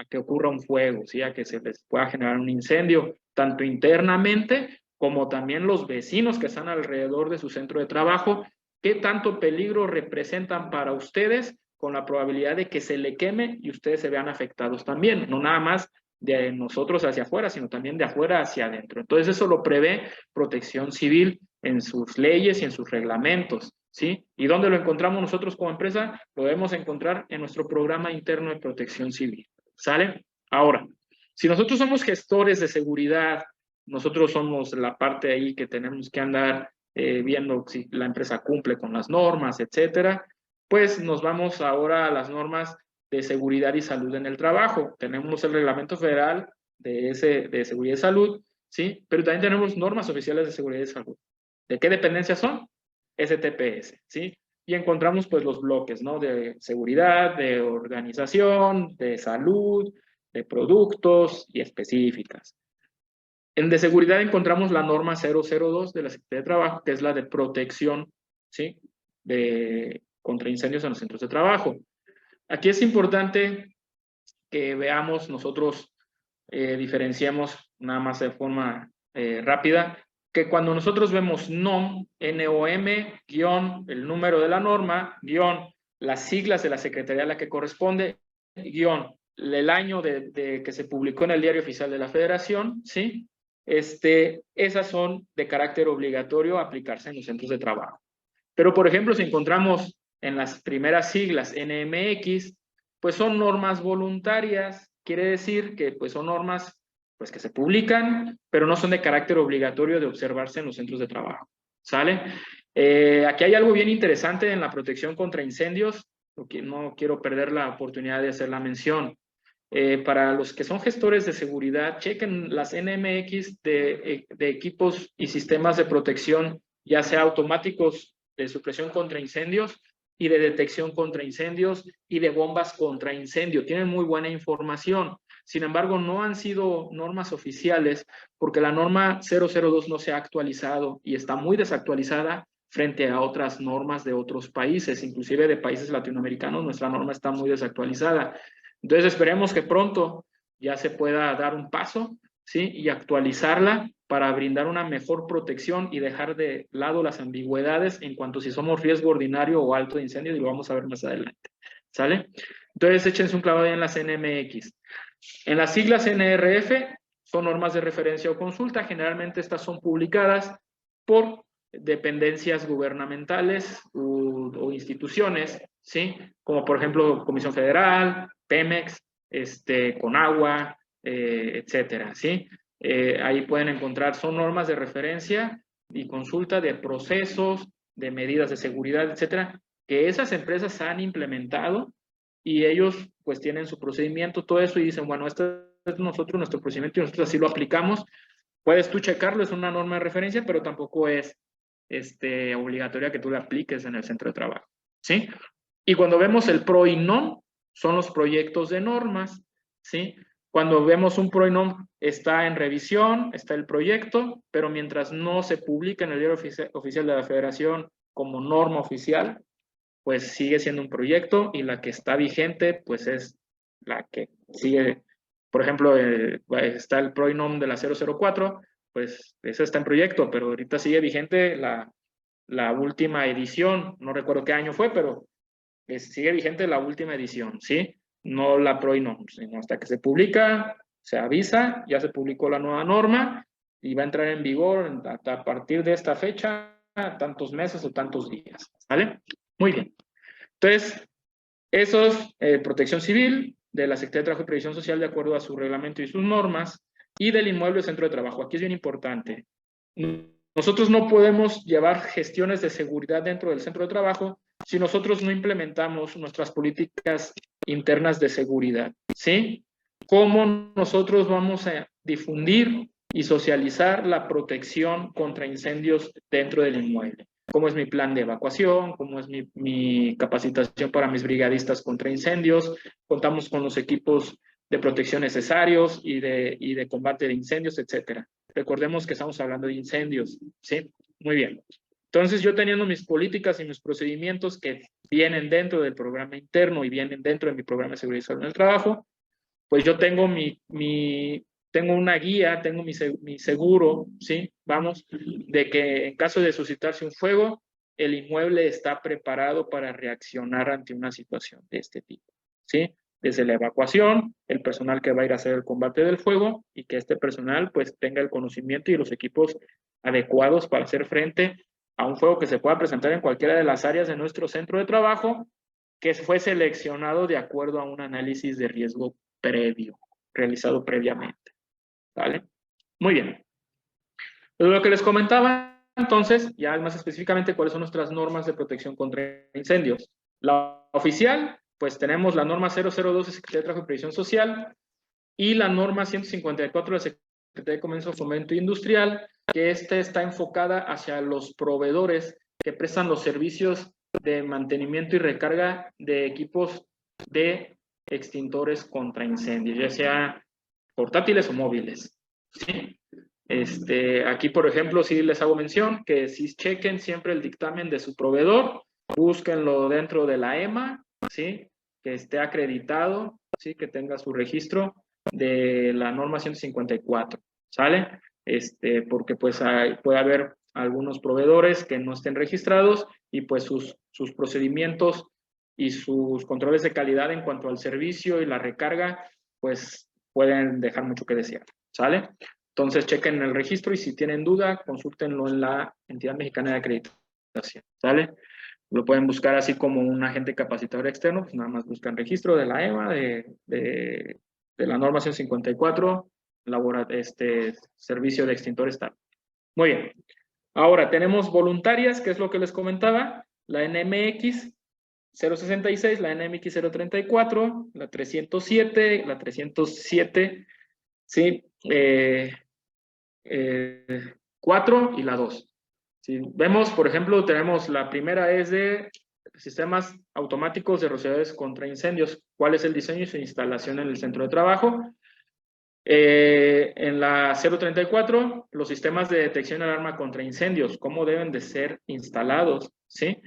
que ocurra un fuego, ¿sí? A que se les pueda generar un incendio, tanto internamente como también los vecinos que están alrededor de su centro de trabajo. ¿Qué tanto peligro representan para ustedes con la probabilidad de que se le queme y ustedes se vean afectados también? No nada más de nosotros hacia afuera, sino también de afuera hacia adentro. Entonces eso lo prevé Protección Civil en sus leyes y en sus reglamentos, ¿sí? ¿Y dónde lo encontramos nosotros como empresa? Lo debemos encontrar en nuestro programa interno de Protección Civil, ¿sale? Ahora, si nosotros somos gestores de seguridad, nosotros somos la parte ahí que tenemos que andar viendo si la empresa cumple con las normas, etcétera, pues nos vamos ahora a las normas de seguridad y salud en el trabajo. Tenemos el reglamento federal de seguridad y salud, ¿sí? Pero también tenemos normas oficiales de seguridad y salud. ¿De qué dependencias son? STPS, ¿sí? Y encontramos pues los bloques, ¿no? De seguridad, de organización, de salud, de productos y específicas. En de seguridad encontramos la norma 002 de la Secretaría de Trabajo, que es la de protección, ¿sí? Contra incendios en los centros de trabajo. Aquí es importante que veamos, nosotros diferenciamos nada más de forma rápida, que cuando nosotros vemos NOM, N-O-M, guión, el número de la norma, guión, las siglas de la Secretaría a la que corresponde, guión, el año de que se publicó en el Diario Oficial de la Federación, ¿sí? Esas son de carácter obligatorio aplicarse en los centros de trabajo. Pero, por ejemplo, si encontramos en las primeras siglas NMX, pues son normas voluntarias, quiere decir que pues son normas pues que se publican, pero no son de carácter obligatorio de observarse en los centros de trabajo, ¿sale? Aquí hay algo bien interesante en la protección contra incendios, porque no quiero perder la oportunidad de hacer la mención. Para los que son gestores de seguridad, chequen las NMX de equipos y sistemas de protección, ya sea automáticos de supresión contra incendios y de detección contra incendios y de bombas contra incendio. Tienen muy buena información. Sin embargo, no han sido normas oficiales porque la norma 002 no se ha actualizado y está muy desactualizada frente a otras normas de otros países, inclusive de países latinoamericanos. Nuestra norma está muy desactualizada. Entonces esperemos que pronto ya se pueda dar un paso, ¿sí? Y actualizarla para brindar una mejor protección y dejar de lado las ambigüedades en cuanto a si somos riesgo ordinario o alto de incendio, y lo vamos a ver más adelante, ¿sale? Entonces échense un clavado en las NMX. En las siglas NRF son normas de referencia o consulta, generalmente estas son publicadas por dependencias gubernamentales o instituciones, ¿sí? Como por ejemplo Comisión Federal, Pemex, Conagua, etcétera, ¿sí? Ahí pueden encontrar, son normas de referencia y consulta de procesos, de medidas de seguridad, etcétera, que esas empresas han implementado y ellos pues tienen su procedimiento, todo eso, y dicen, bueno, esto es nuestro procedimiento y nosotros así lo aplicamos. Puedes tú checarlo, es una norma de referencia, pero tampoco es obligatoria que tú la apliques en el centro de trabajo, ¿sí? Y cuando vemos el pro y non, son los proyectos de normas, ¿sí? Cuando vemos un pro y non, está en revisión, está el proyecto, pero mientras no se publica en el Diario Oficial de la Federación como norma oficial, pues sigue siendo un proyecto, y la que está vigente, pues es la que sigue. Por ejemplo, está el pro y non de la 004, pues esa está en proyecto, pero ahorita sigue vigente la última edición, no recuerdo qué año fue, pero sigue vigente la última edición, ¿sí? No la pro y non, sino hasta que se publica, se avisa, ya se publicó la nueva norma y va a entrar en vigor a partir de esta fecha, tantos meses o tantos días, ¿vale? Muy bien. Entonces, eso es protección civil de la Secretaría de Trabajo y Previsión Social de acuerdo a su reglamento y sus normas, y del inmueble centro de trabajo. Aquí es bien importante. Nosotros no podemos llevar gestiones de seguridad dentro del centro de trabajo si nosotros no implementamos nuestras políticas internas de seguridad, ¿sí? ¿Cómo nosotros vamos a difundir y socializar la protección contra incendios dentro del inmueble? ¿Cómo es mi plan de evacuación? ¿Cómo es mi capacitación para mis brigadistas contra incendios? Contamos con los equipos de protección necesarios y de combate de incendios, etcétera. Recordemos que estamos hablando de incendios, ¿sí? Muy bien. Entonces, yo teniendo mis políticas y mis procedimientos que vienen dentro del programa interno y vienen dentro de mi programa de seguridad y salud en el trabajo, pues yo tengo tengo una guía, tengo mi seguro, ¿sí? Vamos, de que en caso de suscitarse un fuego, el inmueble está preparado para reaccionar ante una situación de este tipo, ¿sí? Desde la evacuación, el personal que va a ir a hacer el combate del fuego y que este personal pues tenga el conocimiento y los equipos adecuados para hacer frente a un fuego que se pueda presentar en cualquiera de las áreas de nuestro centro de trabajo, que fue seleccionado de acuerdo a un análisis de riesgo previo, realizado previamente. ¿Vale? Muy bien. Pero lo que les comentaba entonces, ya más específicamente, cuáles son nuestras normas de protección contra incendios. La oficial, pues tenemos la norma 002 de Secretaría de Trabajo y Previsión Social y la norma 154 de Secretaría de Comercio, Fomento Industrial, que está enfocada hacia los proveedores que prestan los servicios de mantenimiento y recarga de equipos de extintores contra incendios, ya sea portátiles o móviles. ¿Sí? Aquí, por ejemplo, sí les hago mención que si chequen siempre el dictamen de su proveedor, búsquenlo dentro de la EMA, ¿sí? Que esté acreditado, ¿sí? Que tenga su registro de la norma 154, ¿sale? Porque pues puede haber algunos proveedores que no estén registrados y pues sus procedimientos y sus controles de calidad en cuanto al servicio y la recarga, pues pueden dejar mucho que desear, ¿sale? Entonces, chequen el registro y si tienen duda, consúltenlo en la entidad mexicana de acreditación, ¿sale? Lo pueden buscar así como un agente capacitador externo, pues nada más buscan registro de la EMA, de la norma 154, servicio de extintores tal. Muy bien. Ahora, tenemos voluntarias, que es lo que les comentaba, la NMX 066, la NMX 034, la 307, ¿sí? 4 y la 2. Si vemos, por ejemplo, tenemos la primera es de sistemas automáticos de rociadores contra incendios. ¿Cuál es el diseño y su instalación en el centro de trabajo? En la 034, los sistemas de detección de alarma contra incendios, ¿cómo deben de ser instalados? ¿Sí?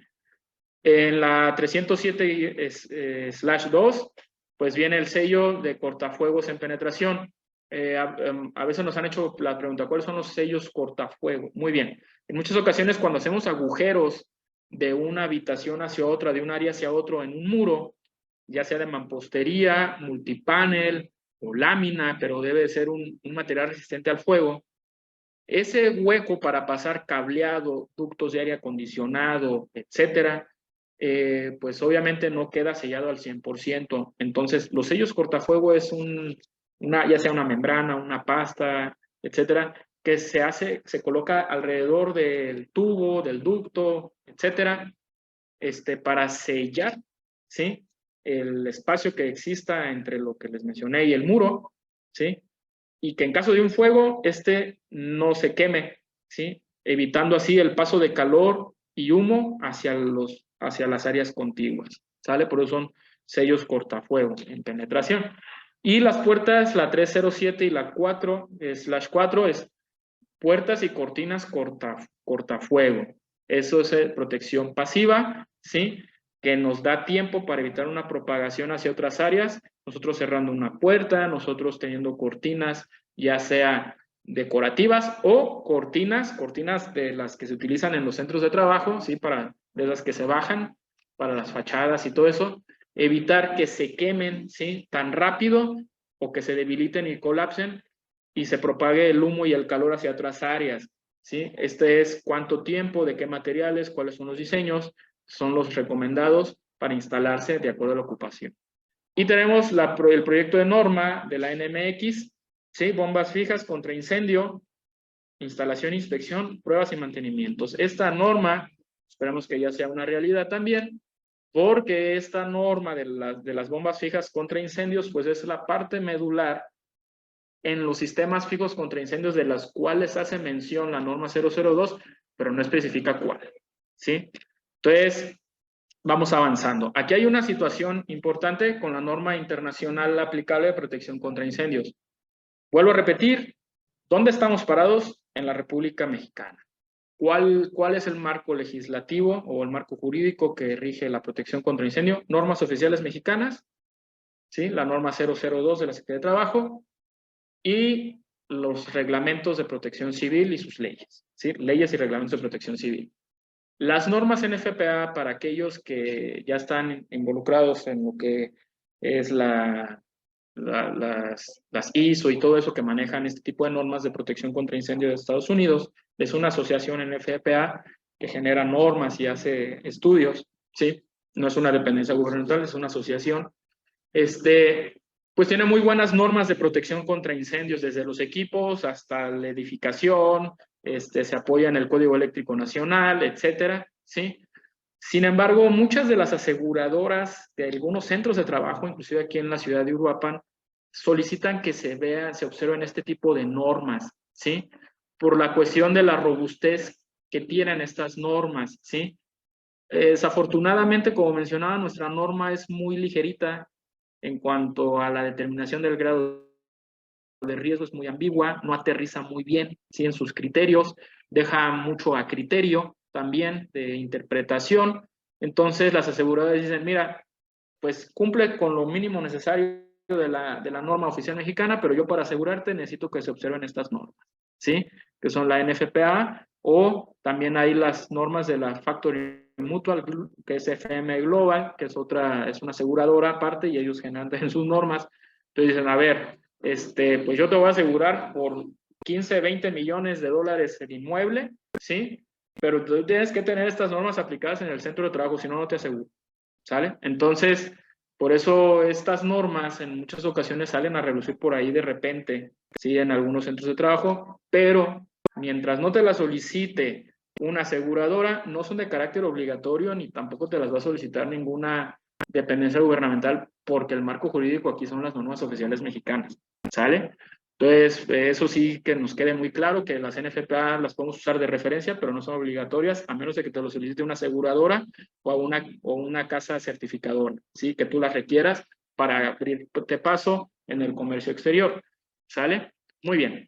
En la 307/2, pues viene el sello de cortafuegos en penetración. A veces nos han hecho la pregunta, ¿cuáles son los sellos cortafuego? Muy bien. En muchas ocasiones cuando hacemos agujeros de una habitación hacia otra, de un área hacia otro en un muro, ya sea de mampostería, multipanel o lámina, pero debe ser un material resistente al fuego, ese hueco para pasar cableado, ductos de aire acondicionado, etcétera, pues obviamente no queda sellado al 100%. Entonces, los sellos cortafuego es ya sea una membrana, una pasta, etcétera, que se coloca alrededor del tubo, del ducto, etcétera, para sellar, ¿sí? El espacio que exista entre lo que les mencioné y el muro, ¿sí? Y que en caso de un fuego, no se queme, ¿sí? Evitando así el paso de calor y humo hacia las áreas contiguas, ¿sale? Por eso son sellos cortafuego en penetración. Y las puertas, la 307 y la 4/4 es puertas y cortinas cortafuego. Eso es protección pasiva, ¿sí? Que nos da tiempo para evitar una propagación hacia otras áreas, nosotros cerrando una puerta, nosotros teniendo cortinas, ya sea decorativas o cortinas de las que se utilizan en los centros de trabajo, ¿sí? De las que se bajan para las fachadas y todo eso, evitar que se quemen, ¿sí? Tan rápido o que se debiliten y colapsen y se propague el humo y el calor hacia otras áreas, ¿sí? Es cuánto tiempo, de qué materiales, cuáles son los diseños, son los recomendados para instalarse de acuerdo a la ocupación. Y tenemos el proyecto de norma de la NMX, ¿sí? Bombas fijas contra incendio, instalación, inspección, pruebas y mantenimientos. Esta norma, esperamos que ya sea una realidad también, porque esta norma de las bombas fijas contra incendios, pues es la parte medular en los sistemas fijos contra incendios de las cuales hace mención la norma 002, pero no especifica cuál, ¿sí? Entonces, vamos avanzando. Aquí hay una situación importante con la norma internacional aplicable de protección contra incendios. Vuelvo a repetir, ¿dónde estamos parados? En la República Mexicana. ¿Cuál es el marco legislativo o el marco jurídico que rige la protección contra incendio? Normas oficiales mexicanas, ¿sí? La norma 002 de la Secretaría de Trabajo y los reglamentos de protección civil y sus leyes, ¿sí? Leyes y reglamentos de protección civil. Las normas NFPA, para aquellos que ya están involucrados en lo que es las ISO y todo eso que manejan este tipo de normas de protección contra incendio de Estados Unidos, es una asociación NFPA que genera normas y hace estudios, ¿sí? No es una dependencia gubernamental, es una asociación. Pues tiene muy buenas normas de protección contra incendios, desde los equipos hasta la edificación, se apoya en el Código Eléctrico Nacional, etcétera, ¿sí? Sin embargo, muchas de las aseguradoras de algunos centros de trabajo, inclusive aquí en la ciudad de Uruapan, solicitan que se observen este tipo de normas, ¿sí? Por la cuestión de la robustez que tienen estas normas, ¿sí? Desafortunadamente, como mencionaba, nuestra norma es muy ligerita en cuanto a la determinación del grado de riesgo, es muy ambigua, no aterriza muy bien, ¿sí? En sus criterios, deja mucho a criterio también de interpretación. Entonces las aseguradoras dicen, mira, pues cumple con lo mínimo necesario de la norma oficial mexicana, pero yo para asegurarte necesito que se observen estas normas, ¿sí? Que son la NFPA, o también hay las normas de la Factory Mutual, que es FM Global, que es una aseguradora aparte, y ellos generan sus normas. Entonces dicen, a ver, pues yo te voy a asegurar por 15, 20 millones de dólares el inmueble, ¿sí? Pero tú tienes que tener estas normas aplicadas en el centro de trabajo, si no, no te aseguro, ¿sale? Entonces, por eso estas normas en muchas ocasiones salen a relucir por ahí de repente, ¿sí? En algunos centros de trabajo, pero mientras no te la solicite una aseguradora, no son de carácter obligatorio ni tampoco te las va a solicitar ninguna dependencia gubernamental, porque el marco jurídico aquí son las normas oficiales mexicanas, ¿sale? Entonces, eso sí que nos quede muy claro que las NFPA las podemos usar de referencia, pero no son obligatorias, a menos de que te lo solicite una aseguradora o una casa certificadora, ¿sí? Que tú las requieras para abrirte paso en el comercio exterior, ¿sale? Muy bien.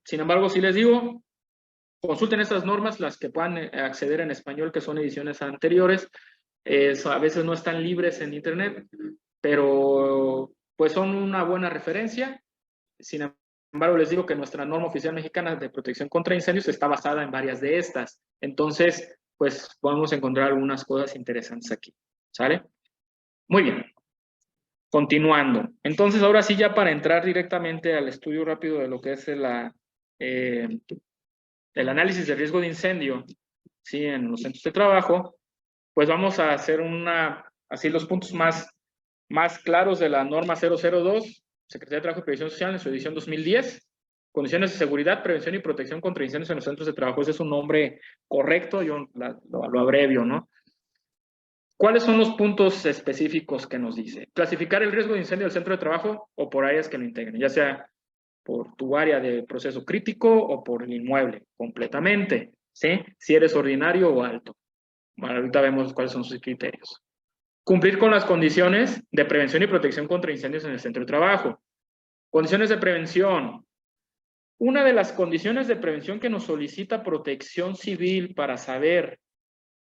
Sin embargo, si les digo, consulten estas normas, las que puedan acceder en español, que son ediciones anteriores. A veces no están libres en internet, pero pues son una buena referencia. Sin embargo, les digo que nuestra norma oficial mexicana de protección contra incendios está basada en varias de estas. Entonces, pues podemos encontrar algunas cosas interesantes aquí, ¿sale? Muy bien. Continuando. Entonces, ahora sí, ya para entrar directamente al estudio rápido de lo que es el análisis de riesgo de incendio, ¿sí? En los centros de trabajo, pues vamos a hacer así los puntos más claros de la norma 002, Secretaría de Trabajo y Previsión Social, en su edición 2010, condiciones de seguridad, prevención y protección contra incendios en los centros de trabajo. Ese es un nombre correcto, yo lo abrevio, ¿no? ¿Cuáles son los puntos específicos que nos dice? Clasificar el riesgo de incendio del centro de trabajo o por áreas que lo integren, ya sea por tu área de proceso crítico o por el inmueble, completamente, ¿sí? Si eres ordinario o alto. Bueno, ahorita vemos cuáles son sus criterios. Cumplir con las condiciones de prevención y protección contra incendios en el centro de trabajo. Condiciones de prevención. Una de las condiciones de prevención que nos solicita Protección Civil para saber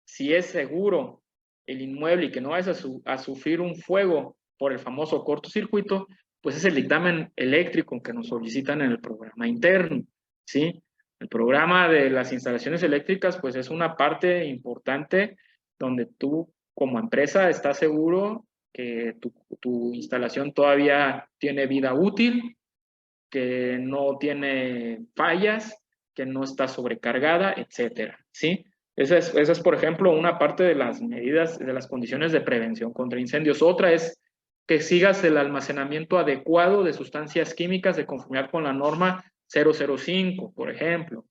si es seguro el inmueble y que no vayas a sufrir un fuego por el famoso cortocircuito, pues es el dictamen eléctrico que nos solicitan en el programa interno, ¿sí? El programa de las instalaciones eléctricas, pues es una parte importante donde tú como empresa estás seguro que tu instalación todavía tiene vida útil, que no tiene fallas, que no está sobrecargada, etcétera, ¿sí? Esa es, por ejemplo, una parte de las medidas, de las condiciones de prevención contra incendios. Otra es que sigas el almacenamiento adecuado de sustancias químicas de conformidad con la norma 005, por ejemplo,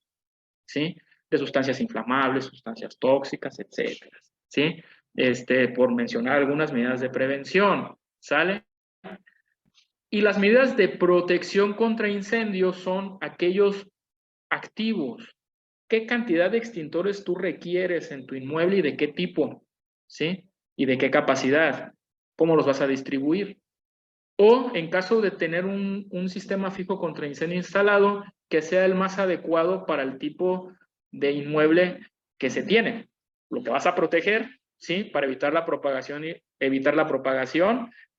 ¿sí? De sustancias inflamables, sustancias tóxicas, etcétera, ¿sí? Por mencionar algunas medidas de prevención, ¿sale? Y las medidas de protección contra incendios son aquellos activos. ¿Qué cantidad de extintores tú requieres en tu inmueble y de qué tipo? ¿Sí? ¿Y de qué capacidad? ¿Cómo los vas a distribuir? O en caso de tener un sistema fijo contra incendio instalado, que sea el más adecuado para el tipo de inmueble que se tiene. Lo que vas a proteger, ¿sí? Para evitar la propagación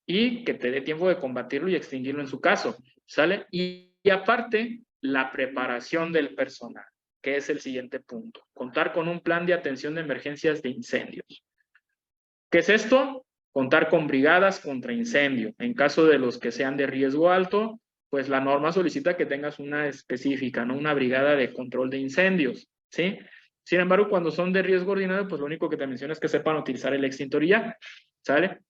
y que te dé tiempo de combatirlo y extinguirlo en su caso, ¿sale? Y aparte, la preparación del personal, que es el siguiente punto. Contar con un plan de atención de emergencias de incendios. ¿Qué es esto? Contar con brigadas contra incendio. En caso de los que sean de riesgo alto, pues la norma solicita que tengas una específica, ¿no? Una brigada de control de incendios, ¿sí? Sin embargo, cuando son de riesgo ordinario, pues lo único que te menciona es que sepan utilizar el extintor y ya, ¿sale?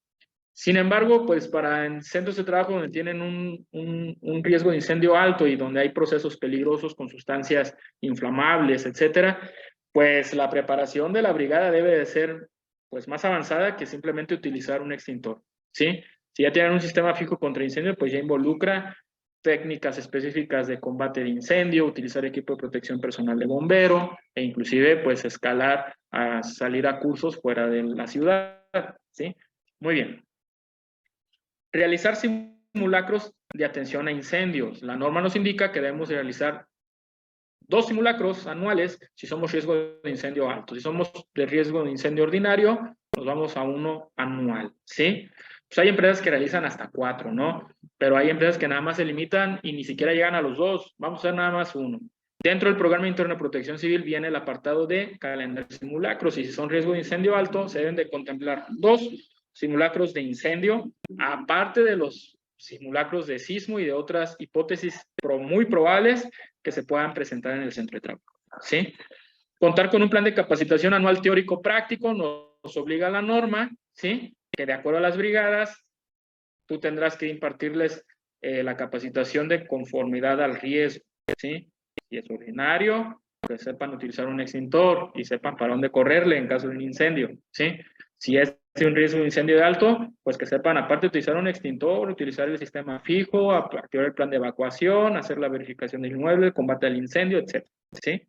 Sin embargo, pues para en centros de trabajo donde tienen un riesgo de incendio alto y donde hay procesos peligrosos con sustancias inflamables, etcétera, pues la preparación de la brigada debe de ser pues más avanzada que simplemente utilizar un extintor, ¿sí? Si ya tienen un sistema fijo contra incendio, pues ya involucra técnicas específicas de combate de incendio, utilizar equipo de protección personal de bombero e inclusive pues escalar a salir a cursos fuera de la ciudad, ¿sí? Muy bien. Realizar simulacros de atención a incendios. La norma nos indica que debemos realizar 2 simulacros anuales si somos riesgo de incendio alto. Si somos de riesgo de incendio ordinario, nos vamos a 1 anual, ¿sí? Pues hay empresas que realizan hasta 4, ¿no? Pero hay empresas que nada más se limitan y ni siquiera llegan a los 2. Vamos a hacer nada más 1. Dentro del Programa Interno de Protección Civil viene el apartado de calendario de simulacros y si son riesgo de incendio alto, se deben de contemplar 2 simulacros de incendio, aparte de los simulacros de sismo y de otras hipótesis muy probables que se puedan presentar en el centro de trabajo, ¿sí? Contar con un plan de capacitación anual teórico práctico nos obliga a la norma, ¿sí? Que de acuerdo a las brigadas, tú tendrás que impartirles la capacitación de conformidad al riesgo, ¿sí? Si es ordinario, que sepan utilizar un extintor y sepan para dónde correrle en caso de un incendio, ¿sí? Si es un riesgo de incendio de alto, pues que sepan, aparte de utilizar un extintor, utilizar el sistema fijo, activar el plan de evacuación, hacer la verificación del inmueble, combate al incendio, etc. ¿Sí?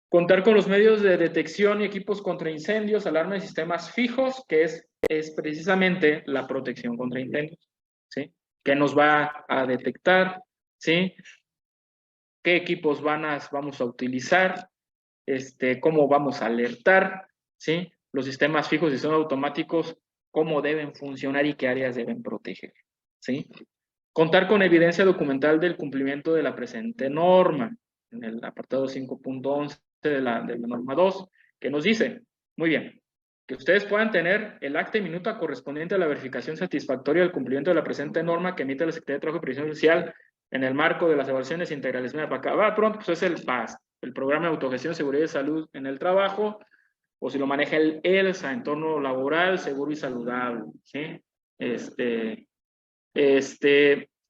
Contar con los medios de detección y equipos contra incendios, alarma de sistemas fijos, que es precisamente la protección contra incendios, ¿sí? ¿Qué nos va a detectar? ¿Sí? ¿Qué equipos vamos a utilizar? ¿Cómo vamos a alertar? ¿Sí? Los sistemas fijos y son automáticos, cómo deben funcionar y qué áreas deben proteger, ¿sí? Contar con evidencia documental del cumplimiento de la presente norma, en el apartado 5.11 de la norma 2, que nos dice, muy bien, que ustedes puedan tener el acta y minuta correspondiente a la verificación satisfactoria del cumplimiento de la presente norma que emite la Secretaría de Trabajo y Previsión Social en el marco de las evaluaciones integrales. Mira, para acá, pronto, pues es el PAS, el Programa de Autogestión, Seguridad y Salud en el Trabajo, o si lo maneja el ELSA, entorno laboral, seguro y saludable, ¿sí?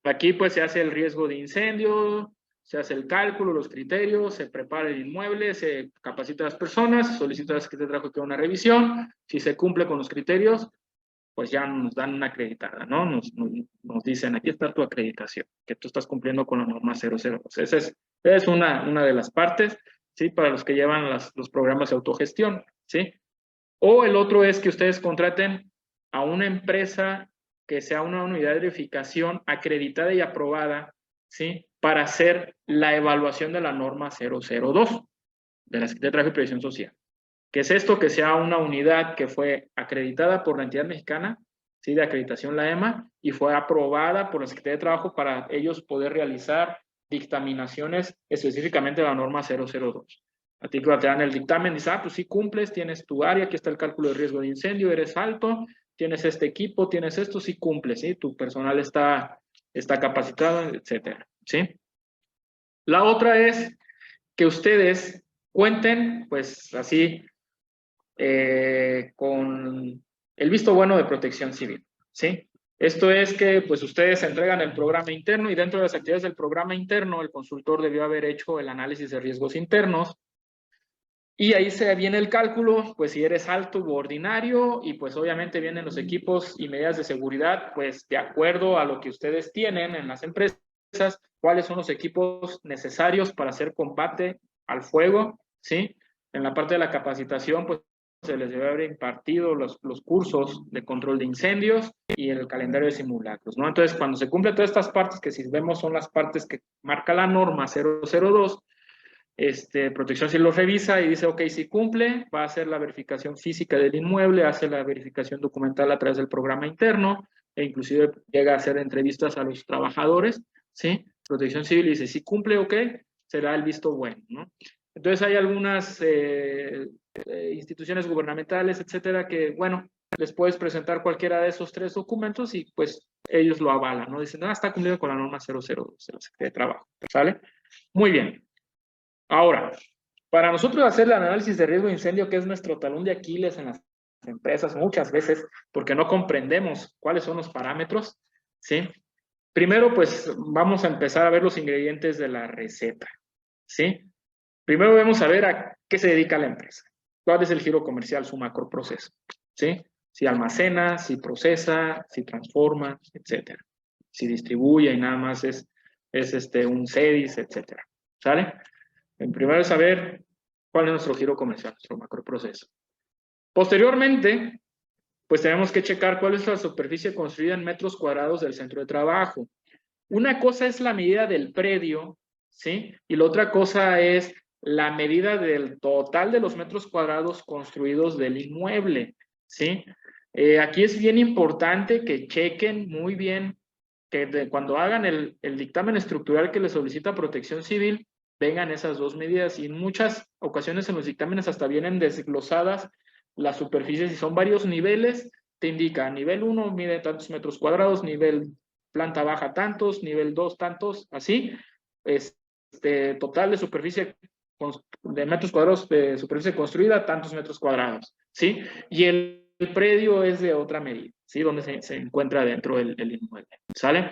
Aquí pues se hace el riesgo de incendio, se hace el cálculo, los criterios, se prepara el inmueble, se capacita a las personas, se solicita a la Secretaría de Trabajo que haga una revisión, si se cumple con los criterios, pues ya nos dan una acreditada, ¿no? Nos dicen, aquí está tu acreditación, que tú estás cumpliendo con la norma 002. Esa es una de las partes, ¿sí? Para los que llevan los programas de autogestión, ¿sí? O el otro es que ustedes contraten a una empresa que sea una unidad de verificación acreditada y aprobada, ¿sí? Para hacer la evaluación de la norma 002 de la Secretaría de Trabajo y Previsión Social. ¿Qué es esto? Que sea una unidad que fue acreditada por la entidad mexicana, ¿sí? De acreditación, la EMA, y fue aprobada por la Secretaría de Trabajo para ellos poder realizar dictaminaciones específicamente de la norma 002. A ti te dan el dictamen, dices, pues sí cumples, tienes tu área, aquí está el cálculo de riesgo de incendio, eres alto, tienes este equipo, tienes esto, sí cumples, ¿sí? Tu personal está capacitado, etcétera, ¿sí? La otra es que ustedes cuenten, pues así, con el visto bueno de Protección Civil, ¿sí? Esto es que pues ustedes entregan el programa interno y dentro de las actividades del programa interno el consultor debió haber hecho el análisis de riesgos internos y ahí se viene el cálculo, pues si eres alto u ordinario y pues obviamente vienen los equipos y medidas de seguridad, pues de acuerdo a lo que ustedes tienen en las empresas, cuáles son los equipos necesarios para hacer combate al fuego, ¿sí? En la parte de la capacitación, pues se les debe haber impartido los cursos de control de incendios y el calendario de simulacros, ¿no? Entonces, cuando se cumplen todas estas partes, que si vemos son las partes que marca la norma 002, Protección Civil lo revisa y dice, ok, si cumple, va a hacer la verificación física del inmueble, hace la verificación documental a través del programa interno, e inclusive llega a hacer entrevistas a los trabajadores, ¿sí? Protección Civil dice, si cumple, ok, será el visto bueno, ¿no? Entonces hay algunas instituciones gubernamentales, etcétera, que, bueno, les puedes presentar cualquiera de esos 3 documentos y pues ellos lo avalan, ¿no? Dicen, está cumplido con la norma 002 de la Secretaría de Trabajo, ¿sale? Muy bien. Ahora, para nosotros hacer el análisis de riesgo de incendio, que es nuestro talón de Aquiles en las empresas muchas veces, porque no comprendemos cuáles son los parámetros, ¿sí? Primero, pues vamos a empezar a ver los ingredientes de la receta, ¿sí? Primero vamos a ver a qué se dedica la empresa, cuál es el giro comercial, su macroproceso, ¿sí? Si almacena, si procesa, si transforma, etcétera. Si distribuye y nada más es un CEDIS, etcétera, ¿sale? En primero es saber cuál es nuestro giro comercial, nuestro macroproceso. Posteriormente, pues tenemos que checar cuál es la superficie construida en metros cuadrados del centro de trabajo. Una cosa es la medida del predio, ¿sí? Y la otra cosa es la medida del total de los metros cuadrados construidos del inmueble, ¿sí? Aquí es bien importante que chequen muy bien que cuando hagan el dictamen estructural que les solicita Protección Civil, vengan esas 2 medidas, y en muchas ocasiones en los dictámenes hasta vienen desglosadas las superficies y son varios niveles, te indica nivel 1 mide tantos metros cuadrados, nivel planta baja tantos, nivel 2 tantos, así, total de superficie de metros cuadrados de superficie construida, tantos metros cuadrados, ¿sí? Y el predio es de otra medida, ¿sí? Donde se encuentra dentro el inmueble, ¿sale?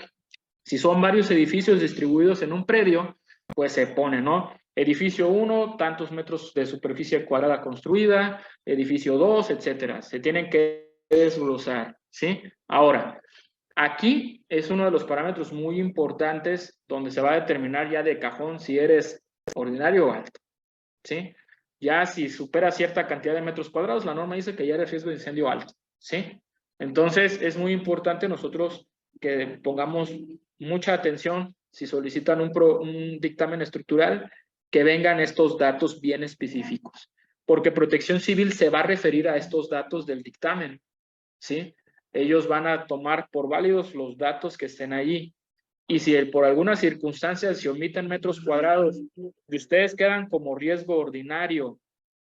Si son varios edificios distribuidos en un predio, pues se pone, ¿no? Edificio 1, tantos metros de superficie cuadrada construida, edificio 2, etcétera. Se tienen que desglosar, ¿sí? Ahora, aquí es uno de los parámetros muy importantes donde se va a determinar ya de cajón si eres ordinario o alto, ¿sí? Ya si supera cierta cantidad de metros cuadrados, la norma dice que ya eres riesgo de incendio alto, ¿sí? Entonces, es muy importante nosotros que pongamos mucha atención si solicitan un dictamen estructural, que vengan estos datos bien específicos, porque Protección Civil se va a referir a estos datos del dictamen, ¿sí? Ellos van a tomar por válidos los datos que estén allí, y si por alguna circunstancia se omiten metros cuadrados y ustedes quedan como riesgo ordinario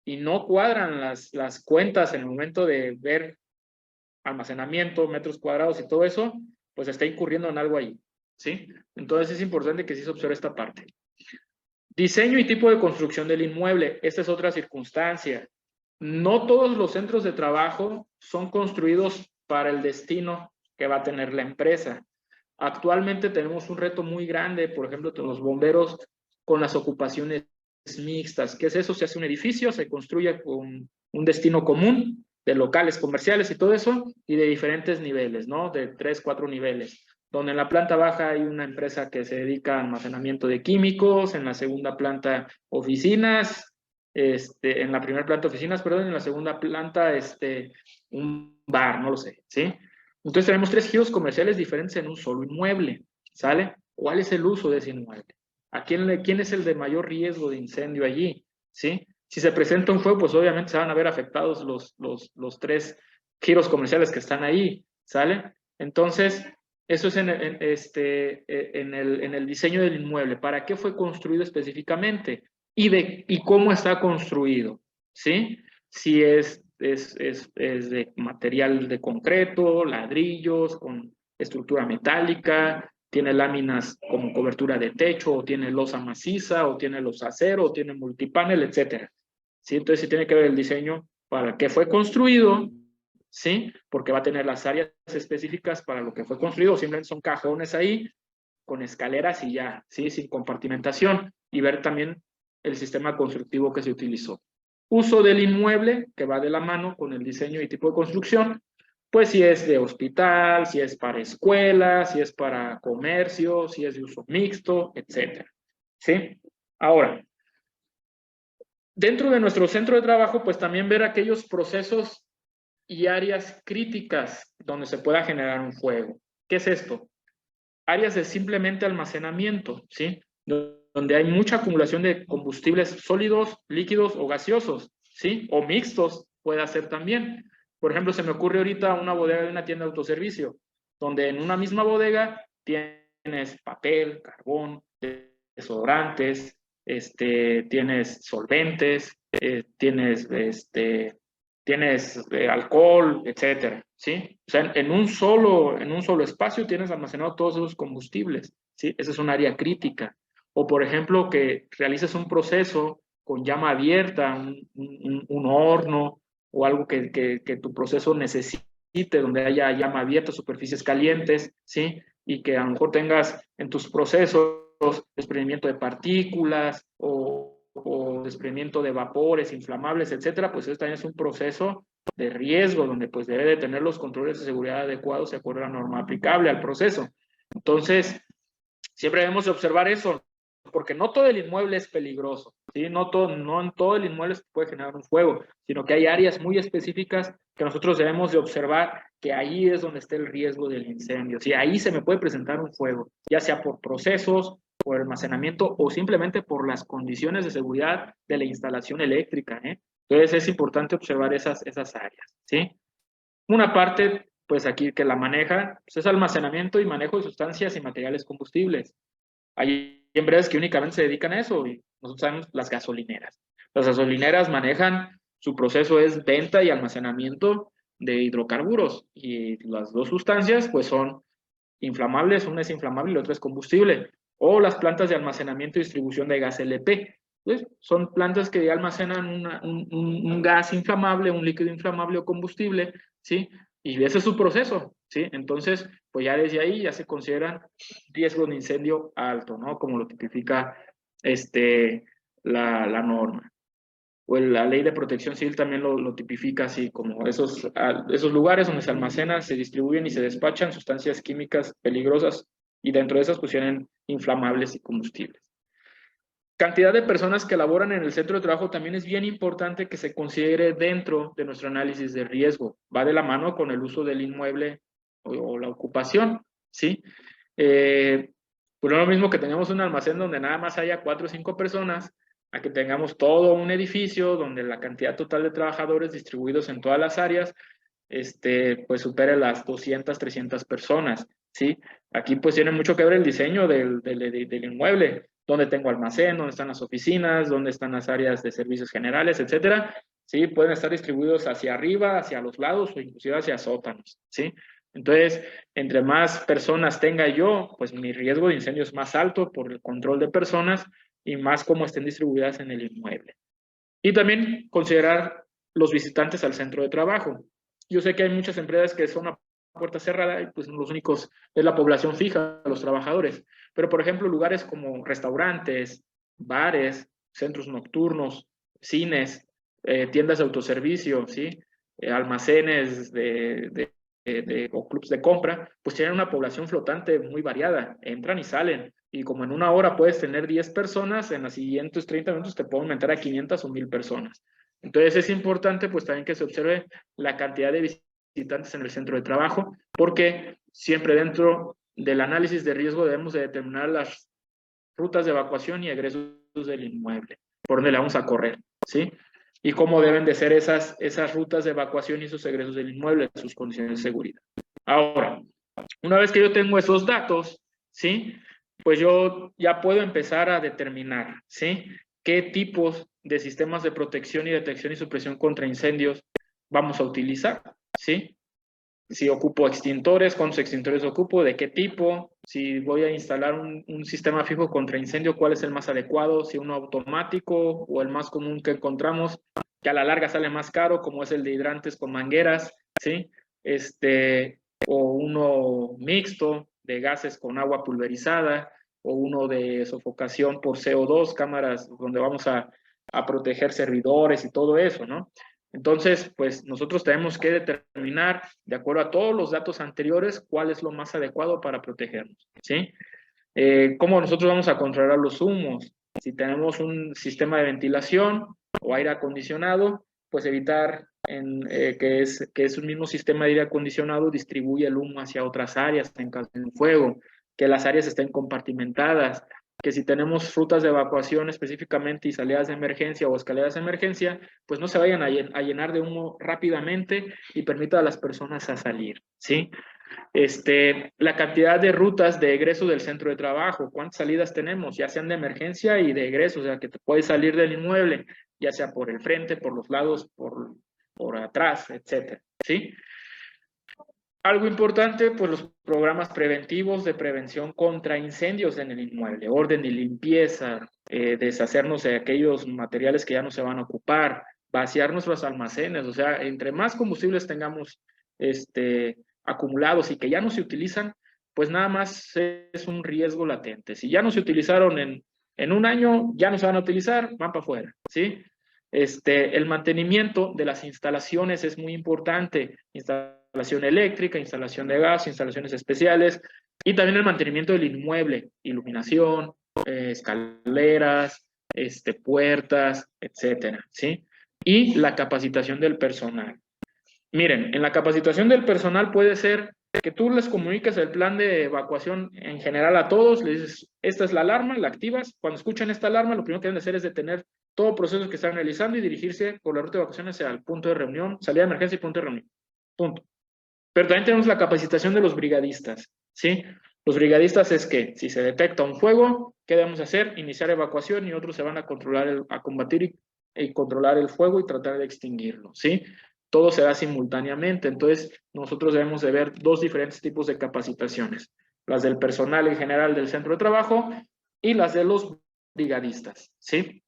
y no cuadran las cuentas en el momento de ver almacenamiento, metros cuadrados y todo eso, pues está incurriendo en algo ahí, ¿sí? Entonces es importante que sí se observe esta parte. Diseño y tipo de construcción del inmueble. Esta es otra circunstancia. No todos los centros de trabajo son construidos para el destino que va a tener la empresa. Actualmente tenemos un reto muy grande, por ejemplo, de los bomberos con las ocupaciones mixtas. ¿Qué es eso? Se hace un edificio, se construye con un destino común de locales comerciales y todo eso, y de diferentes niveles, ¿no? De 3, 4 niveles, donde en la planta baja hay una empresa que se dedica a almacenamiento de químicos, en la segunda planta oficinas, en la primera planta oficinas, perdón, en la segunda planta un bar, no lo sé, ¿sí? Entonces tenemos 3 giros comerciales diferentes en un solo inmueble, ¿sale? ¿Cuál es el uso de ese inmueble? ¿A quién es el de mayor riesgo de incendio allí? ¿Sí? Si se presenta un fuego, pues obviamente se van a ver afectados los 3 giros comerciales que están ahí, ¿sale? Entonces, eso es en el diseño del inmueble. ¿Para qué fue construido específicamente? Y cómo está construido, ¿sí? Si es de material de concreto, ladrillos, con estructura metálica, tiene láminas como cobertura de techo, o tiene losa maciza, o tiene losa acero, o tiene multipanel, etcétera. ¿Sí? Entonces, sí tiene que ver el diseño para qué fue construido, ¿sí? Porque va a tener las áreas específicas para lo que fue construido, simplemente son cajones ahí, con escaleras y ya, ¿sí? Sin compartimentación, y ver también el sistema constructivo que se utilizó. Uso del inmueble, que va de la mano con el diseño y tipo de construcción, pues si es de hospital, si es para escuela, si es para comercio, si es de uso mixto, etcétera, ¿sí? Ahora, dentro de nuestro centro de trabajo, pues también ver aquellos procesos y áreas críticas donde se pueda generar un fuego. ¿Qué es esto? Áreas de simplemente almacenamiento, ¿sí? donde hay mucha acumulación de combustibles sólidos, líquidos o gaseosos, ¿sí? O mixtos puede ser también. Por ejemplo, se me ocurre ahorita una bodega de una tienda de autoservicio, donde en una misma bodega tienes papel, carbón, desodorantes, tienes solventes, tienes alcohol, etcétera, ¿sí? O sea, en un solo espacio tienes almacenado todos esos combustibles, ¿sí? Esa es un área crítica. O, por ejemplo, que realices un proceso con llama abierta, un horno o algo que tu proceso necesite, donde haya llama abierta, superficies calientes, ¿sí? Y que a lo mejor tengas en tus procesos desprendimiento de partículas o desprendimiento de vapores inflamables, etcétera, pues este también es un proceso de riesgo donde pues debe de tener los controles de seguridad adecuados de acuerdo a la norma aplicable al proceso. Entonces, siempre debemos de observar eso, porque no todo el inmueble es peligroso, ¿sí? No en todo el inmueble se puede generar un fuego, sino que hay áreas muy específicas que nosotros debemos de observar que ahí es donde está el riesgo del incendio, ¿sí? Ahí se me puede presentar un fuego, ya sea por procesos, por almacenamiento o simplemente por las condiciones de seguridad de la instalación eléctrica, ¿eh? Entonces es importante observar esas áreas, ¿sí? Una parte, pues aquí que la maneja, pues es almacenamiento y manejo de sustancias y materiales combustibles. Hay empresas que únicamente se dedican a eso y nosotros sabemos las gasolineras. Las gasolineras manejan, su proceso es venta y almacenamiento de hidrocarburos y las dos sustancias pues son inflamables, una es inflamable y la otra es combustible. O las plantas de almacenamiento y distribución de gas LP. Pues son plantas que almacenan un gas inflamable, un líquido inflamable o combustible, ¿sí? Y ese es su proceso, ¿sí? Entonces, pues ya desde ahí ya se consideran riesgo de incendio alto, ¿no? Como lo tipifica la norma. O la ley de protección civil también lo tipifica así, como esos lugares donde se almacenan, se distribuyen y se despachan sustancias químicas peligrosas y dentro de esas pues tienen inflamables y combustibles. Cantidad de personas que laboran en el centro de trabajo también es bien importante que se considere dentro de nuestro análisis de riesgo. Va de la mano con el uso del inmueble o la ocupación, ¿sí? Pues no es lo mismo que tengamos un almacén donde nada más haya 4 o 5 personas, a que tengamos todo un edificio donde la cantidad total de trabajadores distribuidos en todas las áreas, pues supere las 200, 300 personas, ¿sí? Aquí pues tiene mucho que ver el diseño del inmueble, dónde tengo almacén, dónde están las oficinas, dónde están las áreas de servicios generales, etcétera, ¿sí? Pueden estar distribuidos hacia arriba, hacia los lados o inclusive hacia sótanos, ¿sí? Entonces, entre más personas tenga yo, pues mi riesgo de incendio es más alto por el control de personas y más como estén distribuidas en el inmueble. Y también considerar los visitantes al centro de trabajo. Yo sé que hay muchas empresas que son a puerta cerrada y pues los únicos es la población fija, los trabajadores. Pero, por ejemplo, lugares como restaurantes, bares, centros nocturnos, cines, tiendas de autoservicio, ¿sí? Almacenes o clubs de compra, pues tienen una población flotante muy variada, entran y salen, y como en una hora puedes tener 10 personas, en los siguientes 30 minutos te pueden aumentar a 500 o 1000 personas. Entonces es importante pues también que se observe la cantidad de visitantes en el centro de trabajo, porque siempre dentro del análisis de riesgo debemos de determinar las rutas de evacuación y egresos del inmueble, por donde le vamos a correr, ¿sí? Y cómo deben de ser esas rutas de evacuación y esos egresos del inmueble, sus condiciones de seguridad. Ahora, una vez que yo tengo esos datos, ¿sí? Pues yo ya puedo empezar a determinar, ¿sí? ¿Qué tipos de sistemas de protección y detección y supresión contra incendios vamos a utilizar, ¿sí? Si ocupo extintores, cuántos extintores ocupo, de qué tipo, si voy a instalar un sistema fijo contra incendio, cuál es el más adecuado, si uno automático o el más común que encontramos, que a la larga sale más caro, como es el de hidrantes con mangueras, ¿sí? O uno mixto de gases con agua pulverizada, o uno de sofocación por CO2, cámaras donde vamos a proteger servidores y todo eso, ¿no? Entonces, pues nosotros tenemos que determinar, de acuerdo a todos los datos anteriores, cuál es lo más adecuado para protegernos, ¿sí? ¿Cómo nosotros vamos a controlar los humos? Si tenemos un sistema de ventilación o aire acondicionado, pues evitar que es un mismo sistema de aire acondicionado distribuye el humo hacia otras áreas en caso de un fuego, que las áreas estén compartimentadas, que si tenemos rutas de evacuación específicamente y salidas de emergencia o escaleras de emergencia, pues no se vayan a llenar de humo rápidamente y permita a las personas a salir, ¿sí? La cantidad de rutas de egreso del centro de trabajo, cuántas salidas tenemos, ya sean de emergencia y de egreso, o sea, que te puedes salir del inmueble, ya sea por el frente, por los lados, por atrás, etcétera, ¿sí? Algo importante, pues los programas preventivos de prevención contra incendios en el inmueble, orden y limpieza, deshacernos de aquellos materiales que ya no se van a ocupar, vaciar nuestros almacenes, o sea, entre más combustibles tengamos acumulados y que ya no se utilizan, pues nada más es un riesgo latente. Si ya no se utilizaron en un año, ya no se van a utilizar, van para afuera, ¿sí? El mantenimiento de las instalaciones es muy importante, instalación eléctrica, instalación de gas, instalaciones especiales, y también el mantenimiento del inmueble, iluminación, escaleras, puertas, etcétera, ¿sí? Y la capacitación del personal. Miren, en la capacitación del personal puede ser que tú les comuniques el plan de evacuación en general a todos, les dices, esta es la alarma, la activas, cuando escuchan esta alarma, lo primero que deben hacer es detener todo proceso que están realizando y dirigirse por la ruta de evacuación hacia el punto de reunión, salida de emergencia y punto de reunión. Punto. Pero también tenemos la capacitación de los brigadistas, ¿sí? Los brigadistas es que si se detecta un fuego, ¿qué debemos hacer? Iniciar evacuación y otros se van a controlar, a combatir y controlar el fuego y tratar de extinguirlo, ¿sí? Todo se da simultáneamente, entonces nosotros debemos de ver dos diferentes tipos de capacitaciones, las del personal en general del centro de trabajo y las de los brigadistas, ¿sí?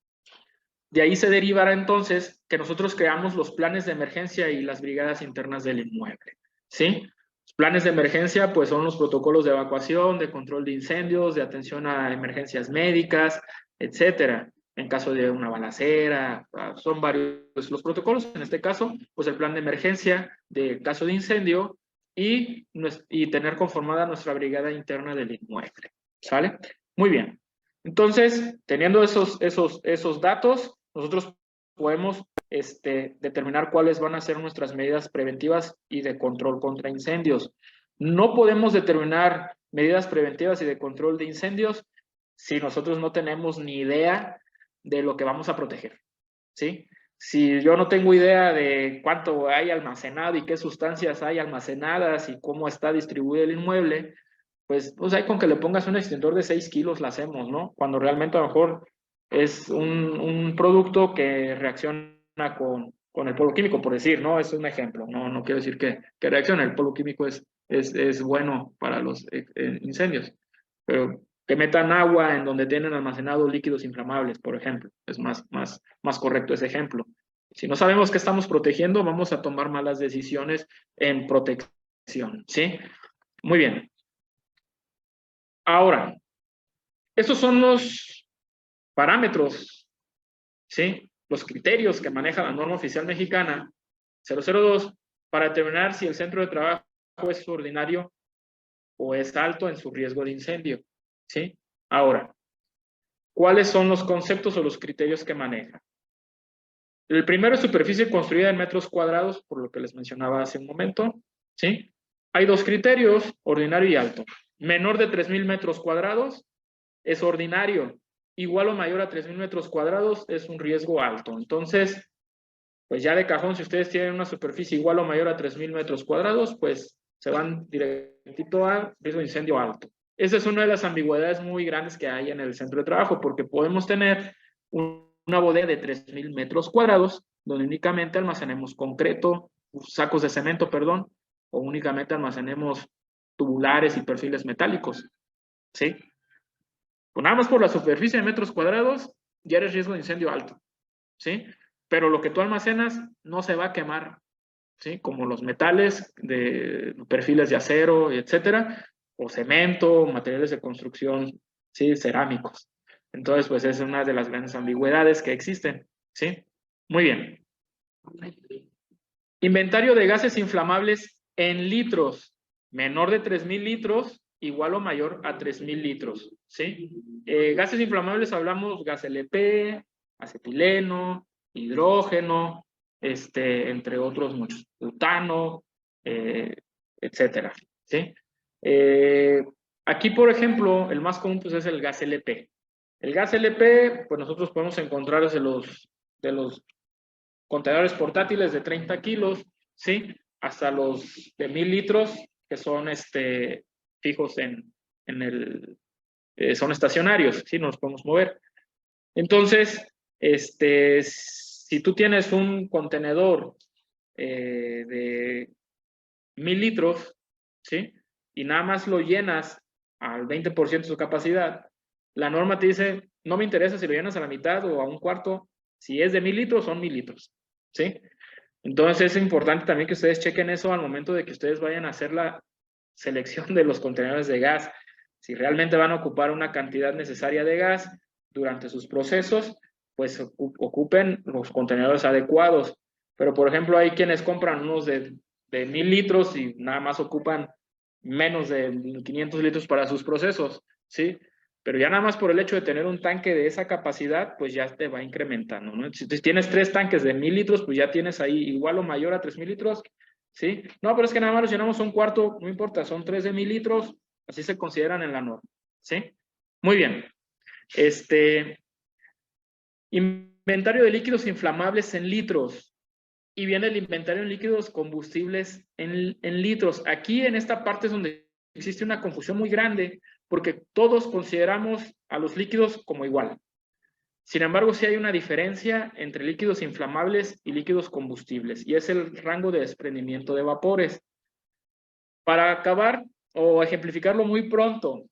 De ahí se derivará entonces que nosotros creamos los planes de emergencia y las brigadas internas del inmueble, ¿sí? Los planes de emergencia pues son los protocolos de evacuación, de control de incendios, de atención a emergencias médicas, etcétera. En caso de una balacera, son varios los protocolos. En este caso, pues el plan de emergencia de caso de incendio y tener conformada nuestra brigada interna del inmueble, ¿sale? Muy bien. Entonces, teniendo esos datos, nosotros podemos determinar cuáles van a ser nuestras medidas preventivas y de control contra incendios. No podemos determinar medidas preventivas y de control de incendios si nosotros no tenemos ni idea de lo que vamos a proteger, ¿sí? Si yo no tengo idea de cuánto hay almacenado y qué sustancias hay almacenadas y cómo está distribuido el inmueble, pues hay con que le pongas un extintor de 6 kilos la hacemos, ¿no? Cuando realmente a lo mejor es un producto que reacciona con el polvo químico, por decir, ¿no? Es un ejemplo, no quiero decir que reaccione, el polvo químico es bueno para los incendios, pero que metan agua en donde tienen almacenados líquidos inflamables, por ejemplo, es más correcto ese ejemplo. Si no sabemos qué estamos protegiendo, vamos a tomar malas decisiones en protección, ¿sí? Muy bien. Ahora, estos son los parámetros, ¿sí? Los criterios que maneja la norma oficial mexicana 002 para determinar si el centro de trabajo es ordinario o es alto en su riesgo de incendio, ¿sí? Ahora, ¿cuáles son los conceptos o los criterios que maneja? El primero es superficie construida en metros cuadrados, por lo que les mencionaba hace un momento, ¿sí? Hay dos criterios, ordinario y alto. Menor de 3,000 metros cuadrados es ordinario, igual o mayor a 3,000 metros cuadrados es un riesgo alto. Entonces, pues ya de cajón, si ustedes tienen una superficie igual o mayor a 3,000 metros cuadrados, pues se van directito a riesgo de incendio alto. Esa es una de las ambigüedades muy grandes que hay en el centro de trabajo, porque podemos tener una bodega de 3,000 metros cuadrados, donde únicamente almacenemos concreto, sacos de cemento, perdón, o únicamente almacenemos tubulares y perfiles metálicos, ¿sí? Pues nada más por la superficie de metros cuadrados, ya eres riesgo de incendio alto, ¿sí? Pero lo que tú almacenas no se va a quemar, ¿sí? Como los metales de perfiles de acero, etcétera, o cemento, materiales de construcción, ¿sí? Cerámicos. Entonces, pues es una de las grandes ambigüedades que existen, ¿sí? Muy bien. Inventario de gases inflamables en litros, menor de 3,000 litros, igual o mayor a 3,000 litros, ¿sí? Gases inflamables hablamos gas LP, acetileno, hidrógeno, entre otros muchos, butano, etcétera, ¿sí? Aquí, por ejemplo, el más común pues, es el gas LP, El gas LP, pues nosotros podemos encontrar de los contenedores portátiles de 30 kilos, ¿sí? Hasta los de 1000 litros, que son fijos son estacionarios, ¿sí? Nos podemos mover. Entonces, si tú tienes un contenedor de 1000 litros, ¿sí? Y nada más lo llenas al 20% de su capacidad, la norma te dice, no me interesa si lo llenas a la mitad o a un cuarto, si es de 1000 litros, son 1000 litros, ¿sí? Entonces es importante también que ustedes chequen eso al momento de que ustedes vayan a hacer la selección de los contenedores de gas. Si realmente van a ocupar una cantidad necesaria de gas durante sus procesos, pues ocupen los contenedores adecuados. Pero, por ejemplo, hay quienes compran unos de 1000 litros y nada más ocupan menos de 500 litros para sus procesos, ¿sí? Pero ya nada más por el hecho de tener un tanque de esa capacidad, pues ya te va incrementando, ¿no? Si tienes 3 tanques de 1000 litros, pues ya tienes ahí igual o mayor a 3000 litros, ¿sí? No, pero es que nada más los llenamos un cuarto, no importa, son 3 de 1000 litros, así se consideran en la norma, ¿sí? Muy bien. Inventario de líquidos inflamables en litros. Y viene el inventario de líquidos combustibles en litros. Aquí en esta parte es donde existe una confusión muy grande, porque todos consideramos a los líquidos como igual. Sin embargo, sí hay una diferencia entre líquidos inflamables y líquidos combustibles, y es el rango de desprendimiento de vapores. Para acabar o ejemplificarlo muy pronto,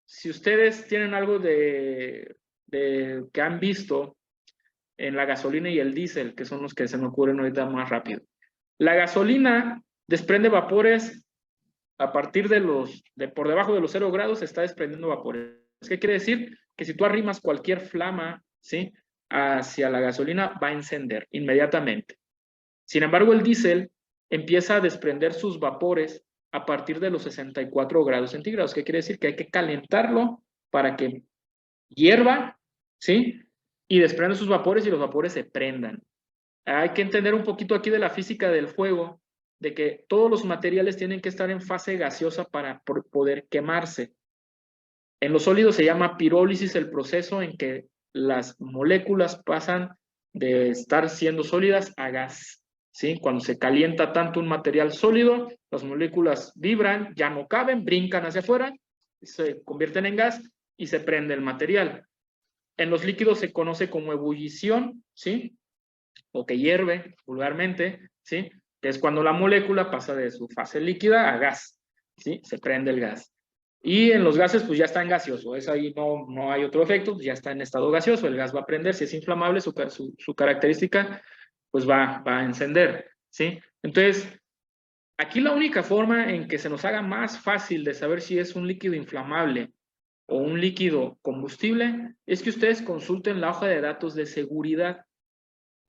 si ustedes tienen algo que han visto en la gasolina y el diésel, que son los que se me ocurren ahorita más rápido. La gasolina desprende vapores a partir por debajo de los 0 grados, está desprendiendo vapores. ¿Qué quiere decir? Que si tú arrimas cualquier flama, ¿sí?, hacia la gasolina, va a encender inmediatamente. Sin embargo, el diésel empieza a desprender sus vapores a partir de los 64 grados centígrados. ¿Qué quiere decir? Que hay que calentarlo para que hierva, ¿sí?, y desprende sus vapores y los vapores se prendan. Hay que entender un poquito aquí de la física del fuego, de que todos los materiales tienen que estar en fase gaseosa para poder quemarse. En los sólidos se llama pirólisis el proceso en que las moléculas pasan de estar siendo sólidas a gas, ¿sí? Cuando se calienta tanto un material sólido, las moléculas vibran, ya no caben, brincan hacia afuera, se convierten en gas y se prende el material. En los líquidos se conoce como ebullición, ¿sí?, o que hierve vulgarmente, ¿sí?, que es cuando la molécula pasa de su fase líquida a gas, ¿sí?, se prende el gas. Y en los gases, pues ya está en gaseoso, es ahí no hay otro efecto, pues ya está en estado gaseoso, el gas va a prender, si es inflamable, su característica, pues va a encender, ¿sí? Entonces, aquí la única forma en que se nos haga más fácil de saber si es un líquido inflamable o un líquido combustible es que ustedes consulten la hoja de datos de seguridad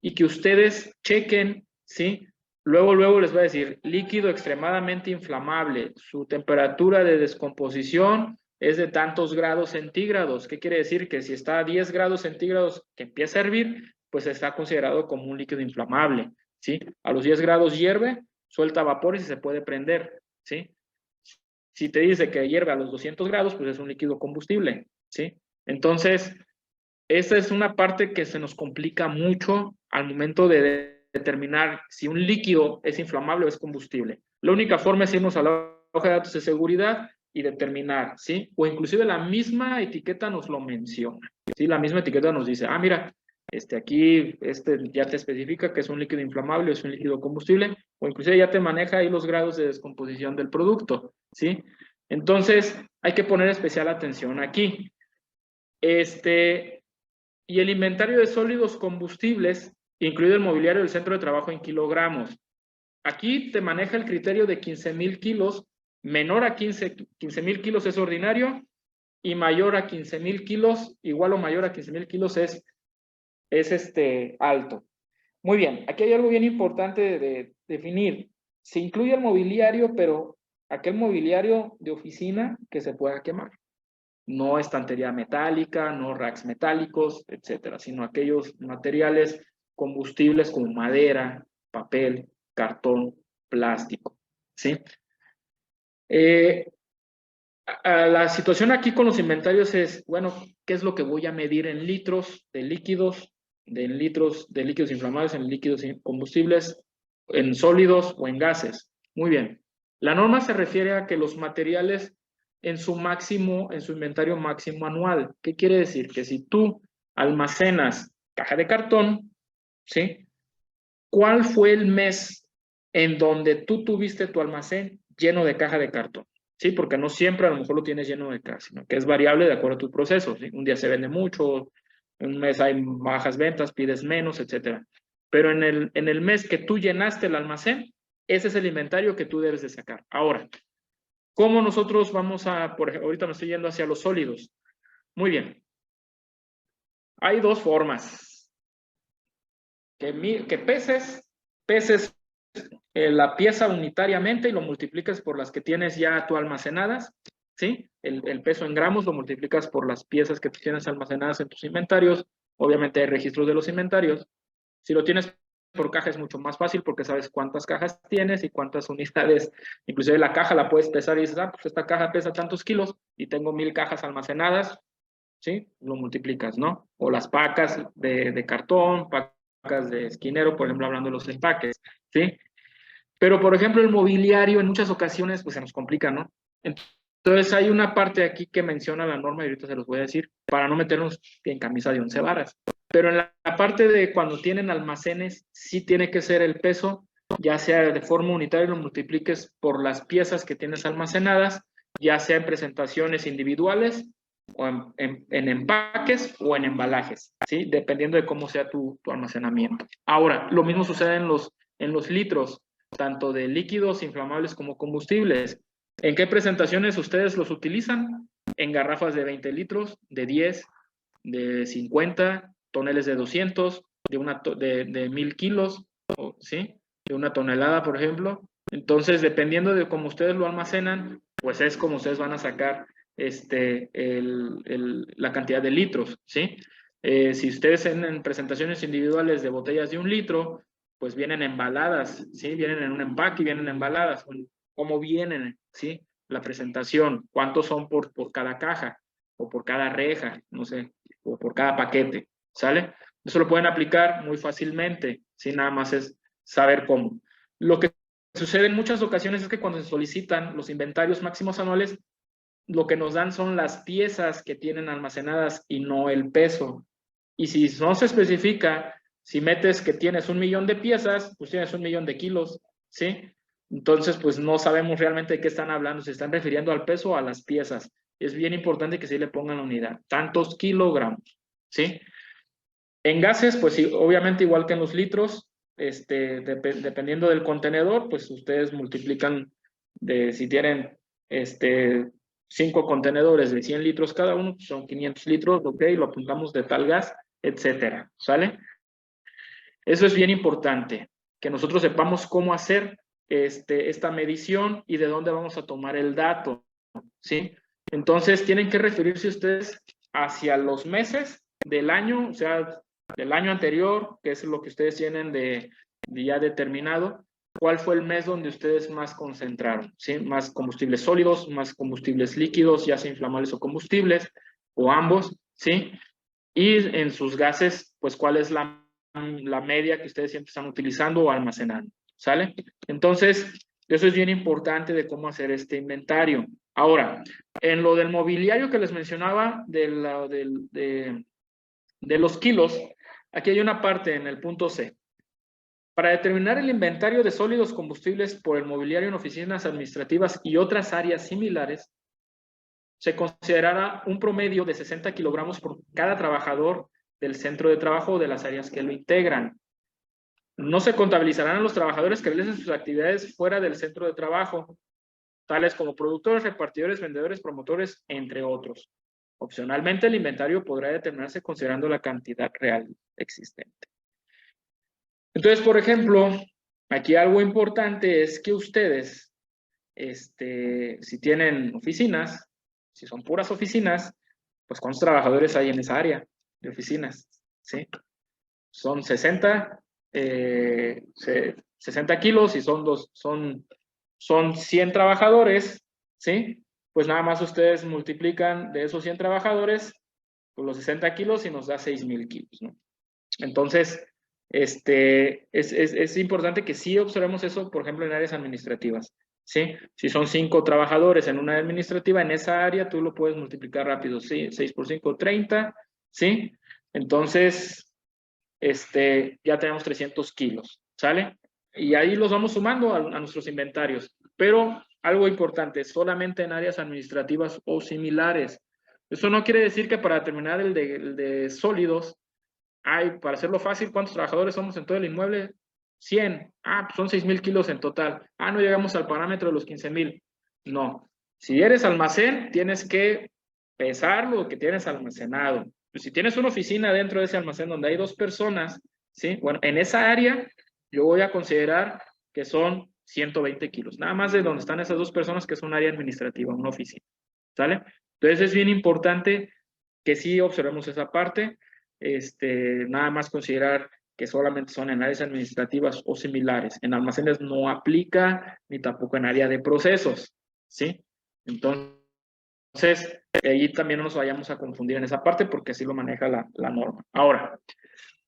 y que ustedes chequen, ¿sí? Luego les va a decir, líquido extremadamente inflamable, su temperatura de descomposición es de tantos grados centígrados. ¿Qué quiere decir? Que si está a 10 grados centígrados que empieza a hervir, pues está considerado como un líquido inflamable, ¿sí? A los 10 grados hierve, suelta vapores y se puede prender, ¿sí? Si te dice que hierve a los 200 grados, pues es un líquido combustible, ¿sí? Entonces, esa es una parte que se nos complica mucho al momento de determinar si un líquido es inflamable o es combustible. La única forma es irnos a la hoja de datos de seguridad y determinar, ¿sí? O inclusive la misma etiqueta nos lo menciona, ¿sí? La misma etiqueta nos dice, mira, aquí ya te especifica que es un líquido inflamable o es un líquido combustible, o inclusive ya te maneja ahí los grados de descomposición del producto, ¿sí? Entonces, hay que poner especial atención aquí. Y el inventario de sólidos combustibles, incluido el mobiliario del centro de trabajo en kilogramos. Aquí te maneja el criterio de 15,000 kilos, menor a 15,000 kilos es ordinario, y mayor a 15,000 kilos, igual o mayor a 15,000 kilos es alto. Muy bien, aquí hay algo bien importante de definir. Se incluye el mobiliario, pero aquel mobiliario de oficina que se pueda quemar. No estantería metálica, no racks metálicos, etcétera, sino aquellos materiales combustibles como madera, papel, cartón, plástico, ¿sí? La situación aquí con los inventarios es, bueno, ¿qué es lo que voy a medir en litros de líquidos, de líquidos inflamables, en líquidos combustibles, en sólidos o en gases? Muy bien. La norma se refiere a que los materiales en su inventario máximo anual. ¿Qué quiere decir? Que si tú almacenas caja de cartón, ¿sí? ¿Cuál fue el mes en donde tú tuviste tu almacén lleno de caja de cartón? Sí, porque no siempre a lo mejor lo tienes lleno de caja, sino que es variable de acuerdo a tu proceso. ¿Sí? Un día se vende mucho, un mes hay bajas ventas, pides menos, etcétera. Pero en el mes que tú llenaste el almacén, ese es el inventario que tú debes de sacar. Ahora, ¿cómo nosotros vamos a, por ejemplo, ahorita me estoy yendo hacia los sólidos? Muy bien. Hay dos formas. Que peses la pieza unitariamente y lo multiplicas por las que tienes ya tú almacenadas, ¿sí? El peso en gramos lo multiplicas por las piezas que tú tienes almacenadas en tus inventarios. Obviamente hay registros de los inventarios. Si lo tienes por caja es mucho más fácil porque sabes cuántas cajas tienes y cuántas unidades. Inclusive la caja la puedes pesar y dices, pues esta caja pesa tantos kilos y tengo 1000 cajas almacenadas, ¿sí? Lo multiplicas, ¿no? O las pacas de cartón, pacas de esquinero, por ejemplo, hablando de los empaques, ¿sí? Pero, por ejemplo, el mobiliario en muchas ocasiones pues se nos complica, ¿no? Entonces hay una parte aquí que menciona la norma y ahorita se los voy a decir para no meternos en camisa de 11 varas. Pero en la parte de cuando tienen almacenes, sí tiene que ser el peso, ya sea de forma unitaria, lo multipliques por las piezas que tienes almacenadas, ya sea en presentaciones individuales o en empaques o en embalajes, ¿sí? Dependiendo de cómo sea tu almacenamiento. Ahora, lo mismo sucede en los litros, tanto de líquidos inflamables como combustibles. ¿En qué presentaciones ustedes los utilizan? En garrafas de 20 litros, de 10, de 50, toneles de 200, de 1000 kilos, ¿sí? De una tonelada, por ejemplo. Entonces, dependiendo de cómo ustedes lo almacenan, pues es como ustedes van a sacar la cantidad de litros, ¿sí? Si ustedes en presentaciones individuales de botellas de 1 litro, pues vienen embaladas, ¿sí? Vienen en un empaque y vienen embaladas. ¿Cómo vienen, sí? La presentación, cuántos son por cada caja o por cada reja, no sé, o por cada paquete, ¿sale? Eso lo pueden aplicar muy fácilmente, ¿sí? Nada más es saber cómo. Lo que sucede en muchas ocasiones es que cuando se solicitan los inventarios máximos anuales, lo que nos dan son las piezas que tienen almacenadas y no el peso. Y si no se especifica, si metes que tienes 1.000.000 de piezas, pues tienes 1.000.000 de kilos, ¿sí? Entonces, pues no sabemos realmente de qué están hablando, se están refiriendo al peso o a las piezas. Es bien importante que sí le pongan la unidad, tantos kilogramos, ¿sí? En gases, pues sí, obviamente igual que en los litros, dependiendo del contenedor, pues ustedes multiplican si tienen 5 contenedores de 100 litros cada uno, pues son 500 litros, ok, lo apuntamos de tal gas, etcétera, ¿sale? Eso es bien importante, que nosotros sepamos cómo hacer esta medición y de dónde vamos a tomar el dato, ¿sí? Entonces, tienen que referirse ustedes hacia los meses del año, o sea, del año anterior, que es lo que ustedes tienen de ya determinado, cuál fue el mes donde ustedes más concentraron, ¿sí? Más combustibles sólidos, más combustibles líquidos, ya sea inflamables o combustibles, o ambos, ¿sí? Y en sus gases, pues cuál es la media que ustedes siempre están utilizando o almacenando, ¿sale? Entonces, eso es bien importante de cómo hacer este inventario. Ahora, en lo del mobiliario que les mencionaba, de los kilos, aquí hay una parte en el punto C. Para determinar el inventario de sólidos combustibles por el mobiliario en oficinas administrativas y otras áreas similares, se considerará un promedio de 60 kilogramos por cada trabajador del centro de trabajo o de las áreas que lo integran. No se contabilizarán a los trabajadores que realicen sus actividades fuera del centro de trabajo, tales como productores, repartidores, vendedores, promotores, entre otros. Opcionalmente, el inventario podrá determinarse considerando la cantidad real existente. Entonces, por ejemplo, aquí algo importante es que ustedes, si tienen oficinas, si son puras oficinas, pues ¿cuántos trabajadores hay en esa área de oficinas? ¿Sí? Son 60 kilos y son 100 trabajadores, ¿sí? pues nada más ustedes multiplican de esos 100 trabajadores por los 60 kilos y nos da 6,000 kilos, ¿no? Entonces, es importante que sí observemos eso, por ejemplo, en áreas administrativas, ¿sí? Si son 5 trabajadores en una área administrativa, en esa área tú lo puedes multiplicar rápido, ¿sí? 6 por 5, 30, ¿sí? Entonces, ya tenemos 300 kilos, ¿sale? Y ahí los vamos sumando a nuestros inventarios. Pero algo importante, solamente en áreas administrativas o similares. Eso no quiere decir que para determinar el de sólidos, para hacerlo fácil, ¿cuántos trabajadores somos en todo el inmueble? 100. Pues son 6,000 kilos en total. No llegamos al parámetro de los 15,000. No. Si eres almacén, tienes que pesar lo que tienes almacenado. Pues si tienes una oficina dentro de ese almacén donde hay 2 personas, ¿sí? Bueno, en esa área yo voy a considerar que son 120 kilos. Nada más de donde están esas 2 personas, que es un área administrativa, una oficina. ¿Sale? Entonces es bien importante que sí observemos esa parte. Nada más considerar que solamente son en áreas administrativas o similares. En almacenes no aplica, ni tampoco en área de procesos, ¿sí? Entonces, ahí también no nos vayamos a confundir en esa parte porque así lo maneja la norma. Ahora,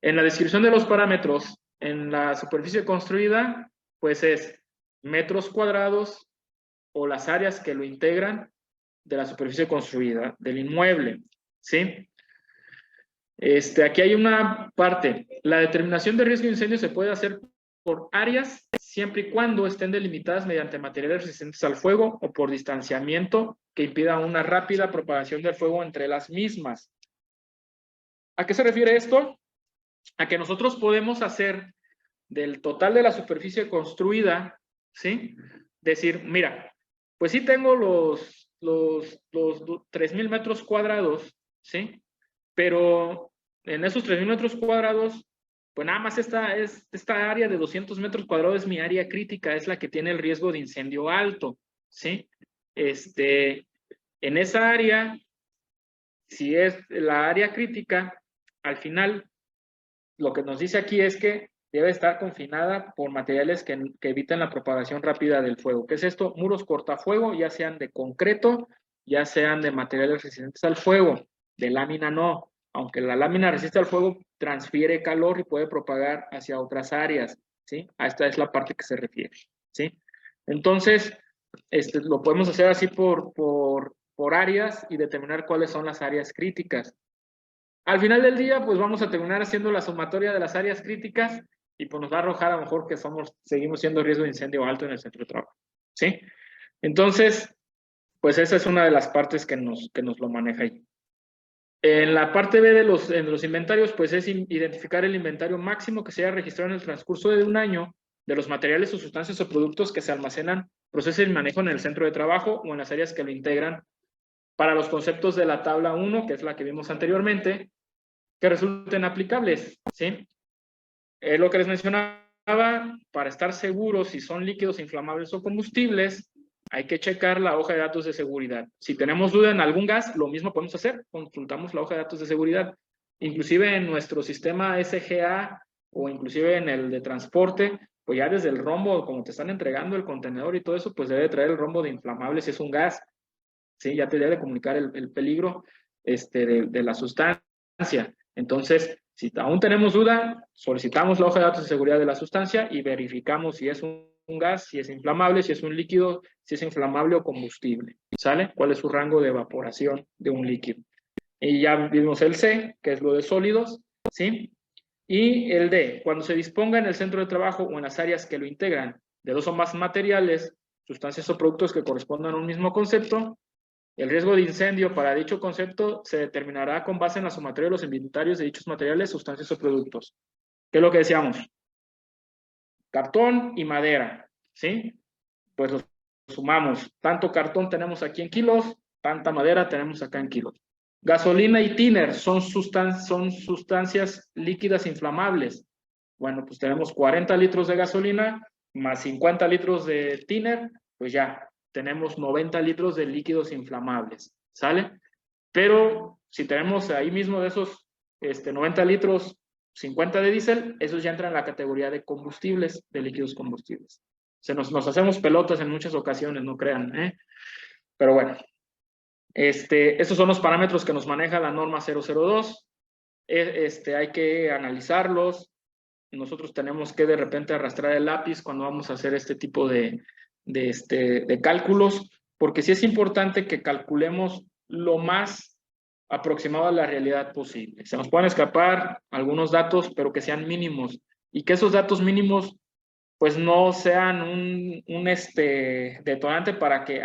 en la descripción de los parámetros, en la superficie construida, pues es metros cuadrados o las áreas que lo integran de la superficie construida, del inmueble, ¿sí? Aquí hay una parte. La determinación de riesgo de incendio se puede hacer por áreas siempre y cuando estén delimitadas mediante materiales resistentes al fuego o por distanciamiento que impida una rápida propagación del fuego entre las mismas. ¿A qué se refiere esto? A que nosotros podemos hacer del total de la superficie construida, ¿sí? Decir, mira, pues sí tengo los 3,000 metros cuadrados, ¿sí? Pero en esos 3,000 metros cuadrados, pues nada más esta área de 200 metros cuadrados es mi área crítica, es la que tiene el riesgo de incendio alto, ¿sí? En esa área, si es la área crítica, al final, lo que nos dice aquí es que debe estar confinada por materiales que eviten la propagación rápida del fuego. ¿Qué es esto? Muros cortafuego, ya sean de concreto, ya sean de materiales resistentes al fuego, de lámina no. Aunque la lámina resiste al fuego, transfiere calor y puede propagar hacia otras áreas, ¿sí? A esta es la parte que se refiere, ¿sí? Entonces, lo podemos hacer así por áreas y determinar cuáles son las áreas críticas. Al final del día, pues vamos a terminar haciendo la sumatoria de las áreas críticas y pues nos va a arrojar a lo mejor que seguimos siendo riesgo de incendio alto en el centro de trabajo, ¿sí? Entonces, pues esa es una de las partes que nos lo maneja ahí. En la parte B en los inventarios, pues es identificar el inventario máximo que se haya registrado en el transcurso de un año de los materiales o sustancias o productos que se almacenan, procesan y manejan en el centro de trabajo o en las áreas que lo integran para los conceptos de la tabla 1, que es la que vimos anteriormente, que resulten aplicables, ¿sí? Lo que les mencionaba, para estar seguros si son líquidos inflamables o combustibles, hay que checar la hoja de datos de seguridad. Si tenemos duda en algún gas, lo mismo podemos hacer, consultamos la hoja de datos de seguridad. Inclusive en nuestro sistema SGA o inclusive en el de transporte, pues ya desde el rombo, como te están entregando el contenedor y todo eso, pues debe traer el rombo de inflamable si es un gas, ¿sí? Ya te debe comunicar el peligro de la sustancia. Entonces, si aún tenemos duda, solicitamos la hoja de datos de seguridad de la sustancia y verificamos si es un gas, si es inflamable, si es un líquido, si es inflamable o combustible, ¿sale? ¿Cuál es su rango de evaporación de un líquido? Y ya vimos el C, que es lo de sólidos, ¿sí? Y el D, cuando se disponga en el centro de trabajo o en las áreas que lo integran de 2 o más materiales, sustancias o productos que correspondan a un mismo concepto, el riesgo de incendio para dicho concepto se determinará con base en la sumatoria de los inventarios de dichos materiales, sustancias o productos. ¿Qué es lo que decíamos? Cartón y madera, ¿sí? Pues los sumamos. Tanto cartón tenemos aquí en kilos, tanta madera tenemos acá en kilos. Gasolina y thinner son sustancias líquidas inflamables. Bueno, pues tenemos 40 litros de gasolina más 50 litros de thinner, pues ya tenemos 90 litros de líquidos inflamables, ¿sale? Pero si tenemos ahí mismo de esos 90 litros, 50 de diésel, esos ya entran en la categoría de combustibles, de líquidos combustibles. Nos hacemos pelotas en muchas ocasiones, no crean, ¿eh? Pero bueno, esos son los parámetros que nos maneja la norma 002. Hay que analizarlos. Nosotros tenemos que de repente arrastrar el lápiz cuando vamos a hacer este tipo de cálculos, porque sí es importante que calculemos lo más aproximado a la realidad posible. Se nos pueden escapar algunos datos, pero que sean mínimos, y que esos datos mínimos pues no sean un detonante para que,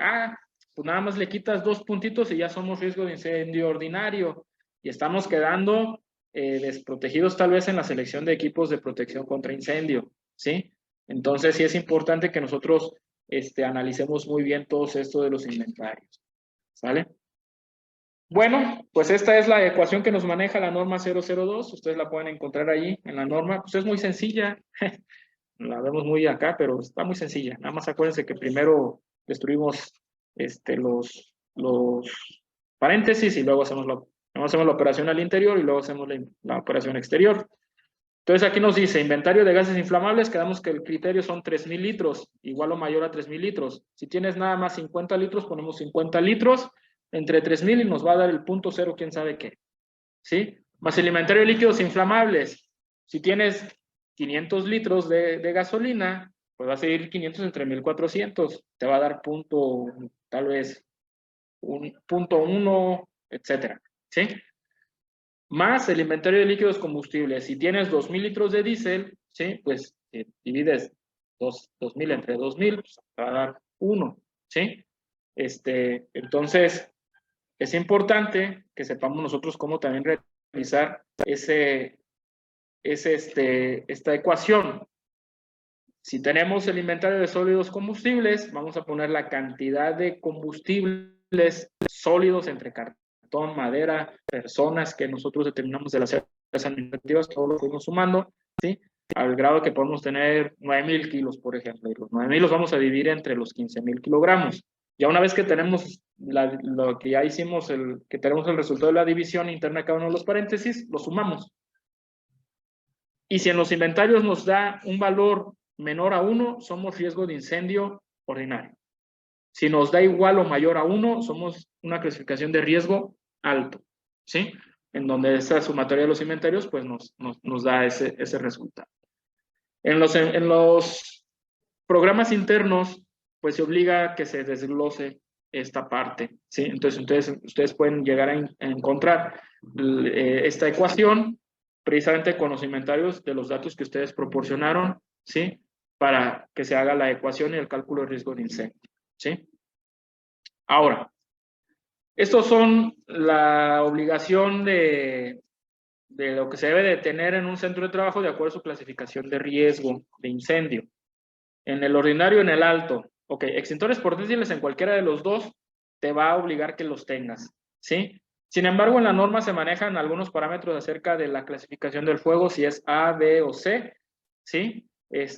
pues nada más le quitas 2 puntitos y ya somos riesgo de incendio ordinario, y estamos quedando desprotegidos tal vez en la selección de equipos de protección contra incendio, ¿sí? Entonces sí es importante que nosotros analicemos muy bien todos esto de los inventarios, ¿sale? Bueno, pues esta es la ecuación que nos maneja la norma 002, ustedes la pueden encontrar ahí en la norma, pues es muy sencilla, la vemos muy acá, pero está muy sencilla, nada más acuérdense que primero destruimos los paréntesis y luego hacemos la operación al interior y luego hacemos la operación exterior. Entonces aquí nos dice, inventario de gases inflamables, quedamos que el criterio son 3,000 litros, igual o mayor a 3,000 litros. Si tienes nada más 50 litros, ponemos 50 litros entre 3,000 y nos va a dar el punto cero, quién sabe qué. ¿Sí? Más el inventario de líquidos inflamables. Si tienes 500 litros de gasolina, pues va a seguir 500 entre 1400. Te va a dar punto, tal vez, punto 1, etcétera. ¿Sí? Más el inventario de líquidos combustibles. Si tienes 2,000 litros de diésel, ¿sí? Pues divides 2,000 entre 2,000, pues te va a dar 1, ¿sí? Entonces, es importante que sepamos nosotros cómo también realizar esta ecuación. Si tenemos el inventario de sólidos combustibles, vamos a poner la cantidad de combustibles sólidos entre cartón, madera, personas que nosotros determinamos de las áreas administrativas, todo lo fuimos sumando, ¿sí? Al grado que podemos tener 9,000 kilos, por ejemplo, y los 9,000 los vamos a dividir entre los 15,000 kilogramos. Ya una vez que tenemos lo que ya hicimos, que tenemos el resultado de la división interna de cada uno de los paréntesis, lo sumamos. Y si en los inventarios nos da un valor menor a 1, somos riesgo de incendio ordinario. Si nos da igual o mayor a 1, somos una clasificación de riesgo alto, ¿sí? En donde esa sumatoria de los inventarios pues nos da ese resultado. En los programas internos pues se obliga a que se desglose esta parte, ¿sí? Entonces ustedes pueden llegar a encontrar esta ecuación precisamente con los inventarios de los datos que ustedes proporcionaron, ¿sí? Para que se haga la ecuación y el cálculo de riesgo de incendio, ¿sí? Ahora, estos son la obligación de lo que se debe de tener en un centro de trabajo de acuerdo a su clasificación de riesgo de incendio. En el ordinario, en el alto. Ok, extintores portátiles en cualquiera de los dos te va a obligar que los tengas, ¿sí? Sin embargo, en la norma se manejan algunos parámetros acerca de la clasificación del fuego, si es A, B o C, ¿sí?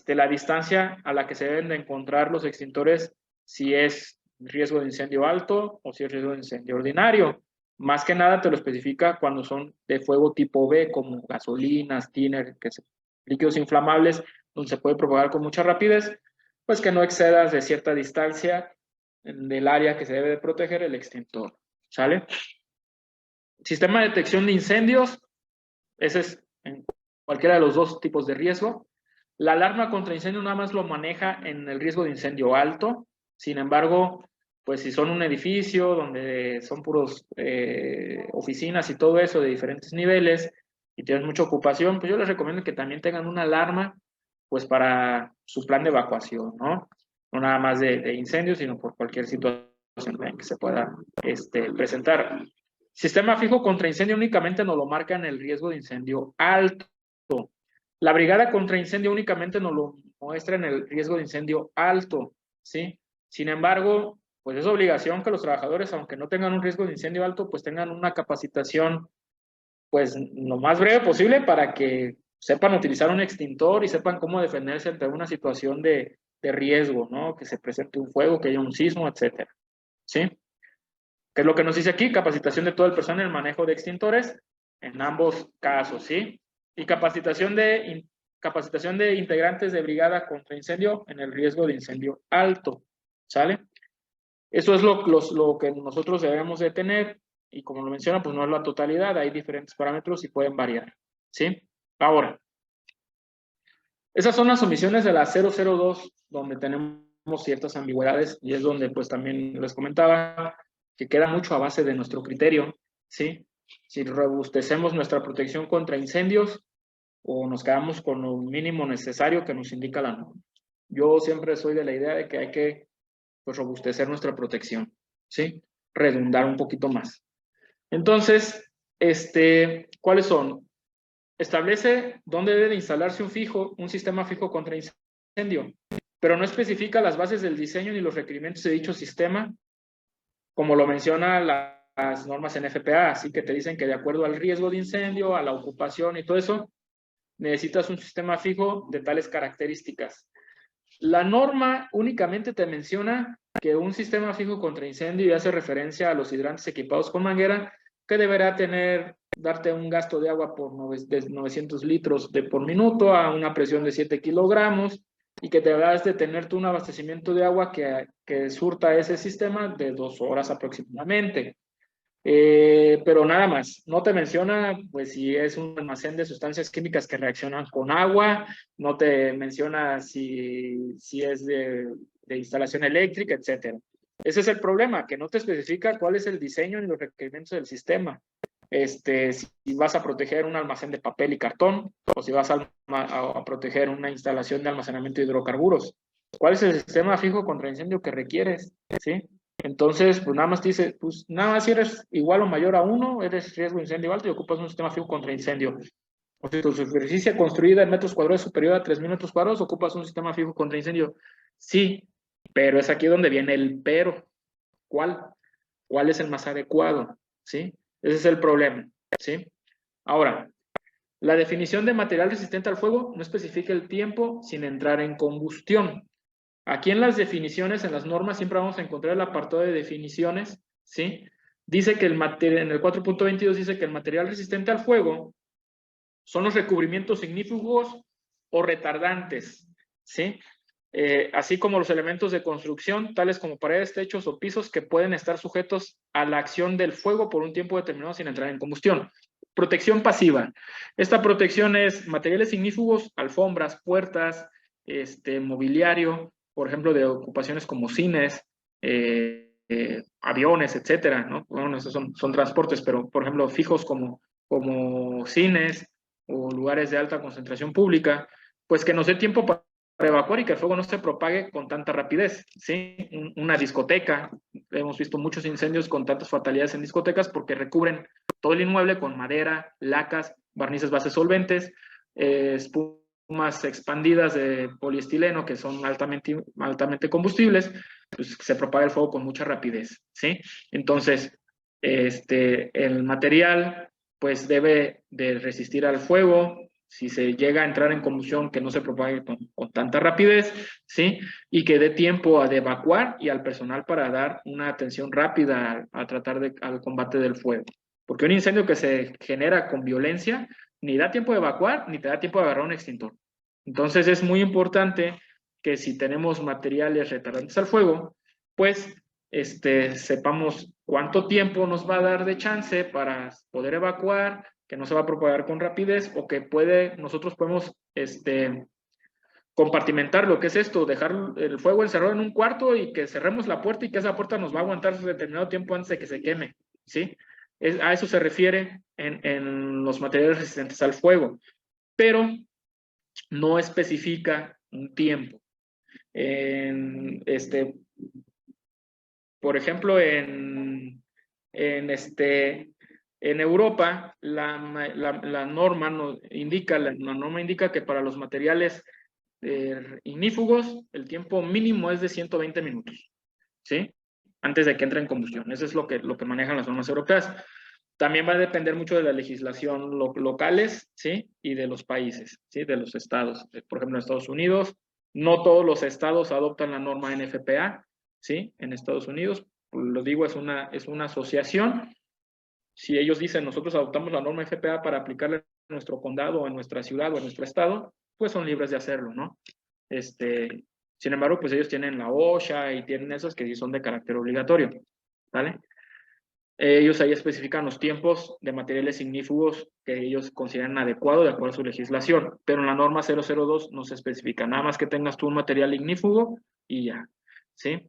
La distancia a la que se deben de encontrar los extintores, si es riesgo de incendio alto o si es riesgo de incendio ordinario. Más que nada te lo especifica cuando son de fuego tipo B, como gasolinas, tiner, líquidos inflamables, donde se puede propagar con mucha rapidez, pues que no excedas de cierta distancia del área que se debe de proteger el extintor, ¿sale? Sistema de detección de incendios, ese es en cualquiera de los dos tipos de riesgo. La alarma contra incendio nada más lo maneja en el riesgo de incendio alto. Sin embargo, pues si son un edificio donde son puros oficinas y todo eso de diferentes niveles y tienen mucha ocupación, pues yo les recomiendo que también tengan una alarma pues para su plan de evacuación, ¿no? No nada más de incendios, sino por cualquier situación que se pueda presentar. Sistema fijo contra incendio únicamente nos lo marca en el riesgo de incendio alto. La brigada contra incendio únicamente nos lo muestra en el riesgo de incendio alto, ¿sí? Sin embargo, pues es obligación que los trabajadores, aunque no tengan un riesgo de incendio alto, pues tengan una capacitación, pues lo más breve posible para que sepan utilizar un extintor y sepan cómo defenderse ante una situación de riesgo, ¿no? Que se presente un fuego, que haya un sismo, etcétera, ¿sí? ¿Qué es lo que nos dice aquí? Capacitación de todo el personal en el manejo de extintores en ambos casos, ¿sí? Y capacitación de integrantes de brigada contra incendio en el riesgo de incendio alto, ¿sale? Eso es lo que nosotros debemos de tener, y como lo menciona, pues no es la totalidad, hay diferentes parámetros y pueden variar, ¿sí? Ahora, esas son las omisiones de la 002, donde tenemos ciertas ambigüedades, y es donde pues también les comentaba que queda mucho a base de nuestro criterio, ¿sí? Si robustecemos nuestra protección contra incendios o nos quedamos con lo mínimo necesario que nos indica la norma. Yo siempre soy de la idea de que hay que pues, robustecer nuestra protección, ¿sí? Redundar un poquito más. Entonces, ¿cuáles son? Establece dónde debe instalarse un sistema fijo contra incendio, pero no especifica las bases del diseño ni los requerimientos de dicho sistema, como lo menciona las normas en FPA, así que te dicen que de acuerdo al riesgo de incendio, a la ocupación y todo eso, necesitas un sistema fijo de tales características. La norma únicamente te menciona que un sistema fijo contra incendio y hace referencia a los hidrantes equipados con manguera, que deberá darte un gasto de agua de 900 litros por minuto a una presión de 7 kilogramos y que deberás de tener tú un abastecimiento de agua que surta ese sistema de 2 horas aproximadamente. Pero nada más, no te menciona pues si es un almacén de sustancias químicas que reaccionan con agua, no te menciona si es de instalación eléctrica, etcétera. Ese es el problema, que no te especifica cuál es el diseño ni los requerimientos del sistema. Si vas a proteger un almacén de papel y cartón o si vas a proteger una instalación de almacenamiento de hidrocarburos. ¿Cuál es el sistema fijo contra incendio que requieres? ¿Sí? Entonces, pues nada más te dice, pues nada más si eres igual o mayor a 1, eres riesgo de incendio alto y ocupas un sistema fijo contra incendio. O si tu superficie construida en metros cuadrados es superior a 3,000 metros cuadrados, ocupas un sistema fijo contra incendio. Sí, pero es aquí donde viene el pero. ¿Cuál? ¿Cuál es el más adecuado? ¿Sí? Ese es el problema. ¿Sí? Ahora, la definición de material resistente al fuego no especifica el tiempo sin entrar en combustión. Aquí en las definiciones, en las normas, siempre vamos a encontrar el apartado de definiciones, ¿sí? Dice que en el 4.22 dice que el material resistente al fuego son los recubrimientos ignífugos o retardantes, ¿sí? Así como los elementos de construcción, tales como paredes, techos o pisos que pueden estar sujetos a la acción del fuego por un tiempo determinado sin entrar en combustión. Protección pasiva. Esta protección es materiales ignífugos, alfombras, puertas, mobiliario, por ejemplo, de ocupaciones como cines, aviones, etcétera, ¿no? Bueno, esos son transportes, pero, por ejemplo, fijos como cines o lugares de alta concentración pública, pues que nos dé tiempo para evacuar y que el fuego no se propague con tanta rapidez, ¿sí? Una discoteca, hemos visto muchos incendios con tantas fatalidades en discotecas porque recubren todo el inmueble con madera, lacas, barnices bases solventes, espumas expandidas de poliestileno que son altamente combustibles, pues se propaga el fuego con mucha rapidez, ¿sí? Entonces, el material pues debe de resistir al fuego, si se llega a entrar en combustión, que no se propague con tanta rapidez, ¿sí? Y que dé tiempo a evacuar y al personal para dar una atención rápida a tratar al combate del fuego. Porque un incendio que se genera con violencia, ni da tiempo de evacuar, ni te da tiempo de agarrar un extintor. Entonces es muy importante que si tenemos materiales retardantes al fuego, pues sepamos cuánto tiempo nos va a dar de chance para poder evacuar, que no se va a propagar con rapidez o que nosotros podemos compartimentar lo que es esto, dejar el fuego encerrado en un cuarto y que cerremos la puerta y que esa puerta nos va a aguantar determinado tiempo antes de que se queme, ¿sí? A eso se refiere en los materiales resistentes al fuego, pero no especifica un tiempo. Por ejemplo, en Europa, la norma indica que para los materiales ignífugos el tiempo mínimo es de 120 minutos, ¿sí? Antes de que entre en combustión. Eso es lo que manejan las normas europeas. También va a depender mucho de la legislación locales, ¿sí? Y de los países, ¿sí? De los estados. Por ejemplo, en Estados Unidos, no todos los estados adoptan la norma NFPA, ¿sí? En Estados Unidos, lo digo, es una asociación. Si ellos dicen, nosotros adoptamos la norma FPA para aplicarla en nuestro condado, en nuestra ciudad o en nuestro estado, pues son libres de hacerlo, ¿no? Sin embargo, pues ellos tienen la OSHA y tienen esas que sí son de carácter obligatorio, ¿vale? Ellos ahí especifican los tiempos de materiales ignífugos que ellos consideran adecuados de acuerdo a su legislación, pero en la norma 002 no se especifica, nada más que tengas tú un material ignífugo y ya, ¿sí?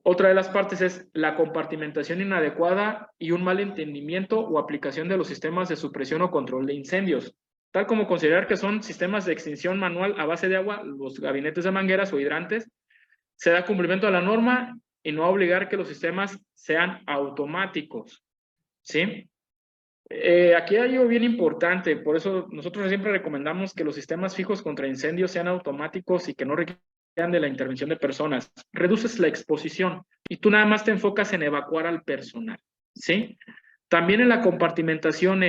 Otra de las partes es la compartimentación inadecuada y un mal entendimiento o aplicación de los sistemas de supresión o control de incendios, tal como considerar que son sistemas de extinción manual a base de agua, los gabinetes de mangueras o hidrantes. Se da cumplimiento a la norma y no obligar que los sistemas sean automáticos, ¿sí? Aquí hay algo bien importante, por eso nosotros siempre recomendamos que los sistemas fijos contra incendios sean automáticos y que no requieran de la intervención de personas. Reduces la exposición y tú nada más te enfocas en evacuar al personal, ¿sí? También en la compartimentación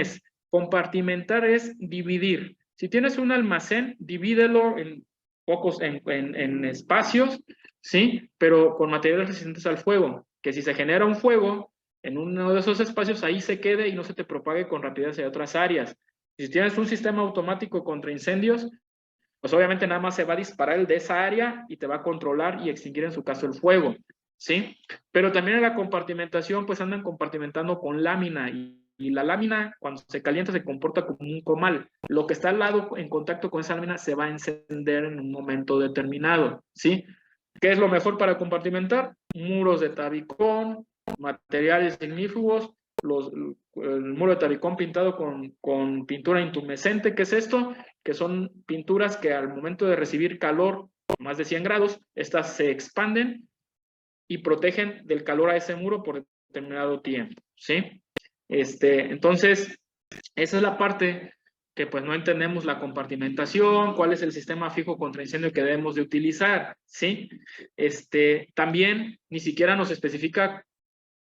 compartimentar es dividir. Si tienes un almacén, divídelo en pocos, en espacios, ¿sí? Pero con materiales resistentes al fuego, que si se genera un fuego en uno de esos espacios, ahí se quede y no se te propague con rapidez hacia otras áreas. Si tienes un sistema automático contra incendios, pues obviamente nada más se va a disparar el de esa área y te va a controlar y extinguir en su caso el fuego, ¿sí? Pero también en la compartimentación, pues andan compartimentando con lámina y la lámina cuando se calienta se comporta como un comal. Lo que está al lado en contacto con esa lámina se va a encender en un momento determinado, ¿sí? ¿Qué es lo mejor para compartimentar? Muros de tabicón, materiales ignífugos, el muro de tabicón pintado con pintura intumescente. ¿Qué es esto? Que son pinturas que al momento de recibir calor, más de 100 grados, estas se expanden y protegen del calor a ese muro por determinado tiempo, ¿sí? Entonces, esa es la parte que pues no entendemos la compartimentación, cuál es el sistema fijo contra incendio que debemos de utilizar, ¿sí? También ni siquiera nos especifica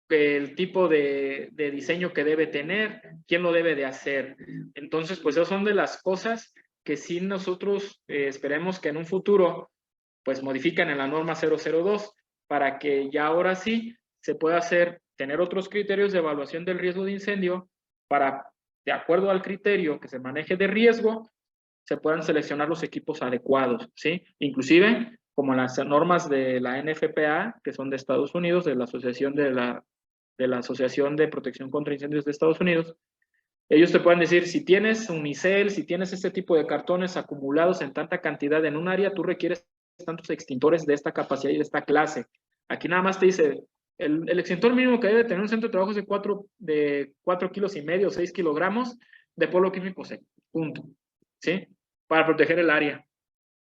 el tipo de diseño que debe tener, quién lo debe de hacer. Entonces, pues esas son de las cosas que sí nosotros esperemos que en un futuro pues modifiquen en la norma 002 para que ya ahora sí se pueda tener otros criterios de evaluación del riesgo de incendio para, de acuerdo al criterio que se maneje de riesgo, se puedan seleccionar los equipos adecuados, ¿sí? Inclusive, como las normas de la NFPA, que son de Estados Unidos, de la Asociación de la Asociación de Protección contra Incendios de Estados Unidos, ellos te pueden decir, si tienes unicel, si tienes este tipo de cartones acumulados en tanta cantidad en un área, tú requieres tantos extintores de esta capacidad y de esta clase. Aquí nada más te dice, el extintor mínimo que debe tener un centro de trabajo es de 4 kilos y medio, 6 kilogramos de polvo químico seco, punto, ¿sí? Para proteger el área.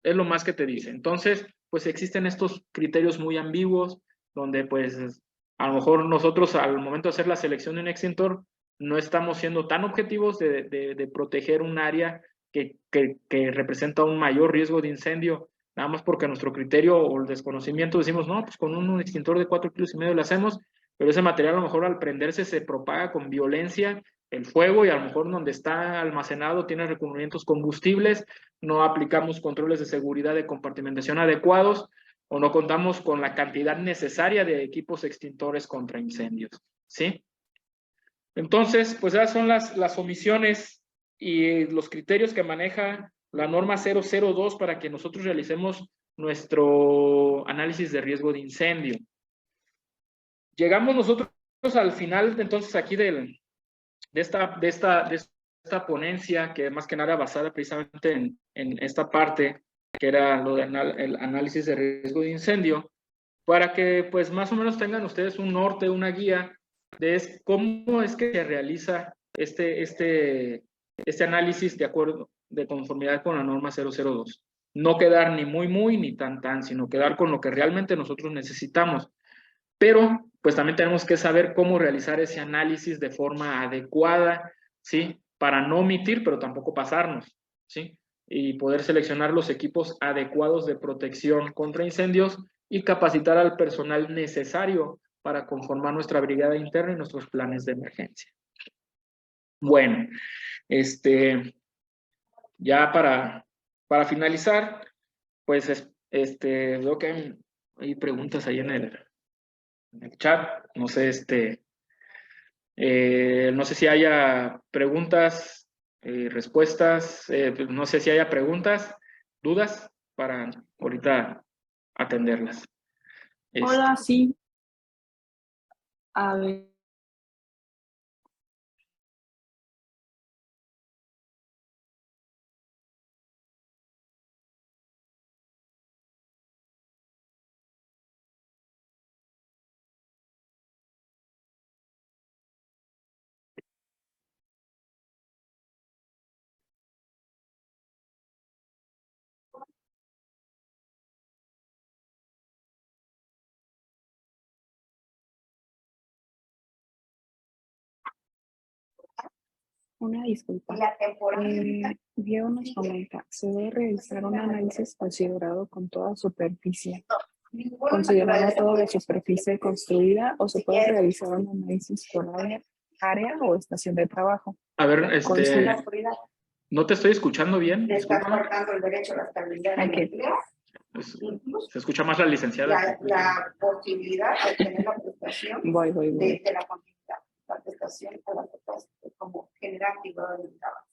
Es lo más que te dice. Entonces, pues existen estos criterios muy ambiguos, donde pues a lo mejor nosotros al momento de hacer la selección de un extintor, no estamos siendo tan objetivos de proteger un área que representa un mayor riesgo de incendio, nada más porque nuestro criterio o el desconocimiento decimos, no, pues con un extintor de 4 kilos y medio lo hacemos, pero ese material a lo mejor al prenderse se propaga con violencia el fuego y a lo mejor donde está almacenado tiene recubrimientos combustibles, no aplicamos controles de seguridad de compartimentación adecuados o no contamos con la cantidad necesaria de equipos extintores contra incendios, ¿sí? Entonces, pues esas son las omisiones y los criterios que maneja la norma 002 para que nosotros realicemos nuestro análisis de riesgo de incendio. Llegamos nosotros al final, entonces, aquí de esta ponencia, que más que nada basada precisamente en esta parte, que era lo del análisis de riesgo de incendio, para que pues más o menos tengan ustedes un norte, una guía de cómo es que se realiza este análisis de acuerdo, de conformidad con la norma 002. No quedar ni muy, ni tan, sino quedar con lo que realmente nosotros necesitamos. Pero pues también tenemos que saber cómo realizar ese análisis de forma adecuada, ¿sí? Para no omitir, pero tampoco pasarnos, ¿sí? Y poder seleccionar los equipos adecuados de protección contra incendios y capacitar al personal necesario para conformar nuestra brigada interna y nuestros planes de emergencia. Bueno, ya para finalizar, pues veo que hay preguntas ahí en el chat. No sé, no sé si haya preguntas, respuestas, no sé si haya preguntas, dudas para ahorita atenderlas. Hola, sí. A ver. Una disculpa. Diego nos comenta, se debe realizar un análisis considerado con toda superficie, considerando toda la superficie construida, o se puede realizar un análisis por área o estación de trabajo. A ver, Considera- no te estoy escuchando bien. Disculpa. el derecho a la estabilidad Ok. empleo, Se escucha más la licenciada. la posibilidad de tener la prestación Voy. de la continuidad, la prestación a la como general activado del trabajo.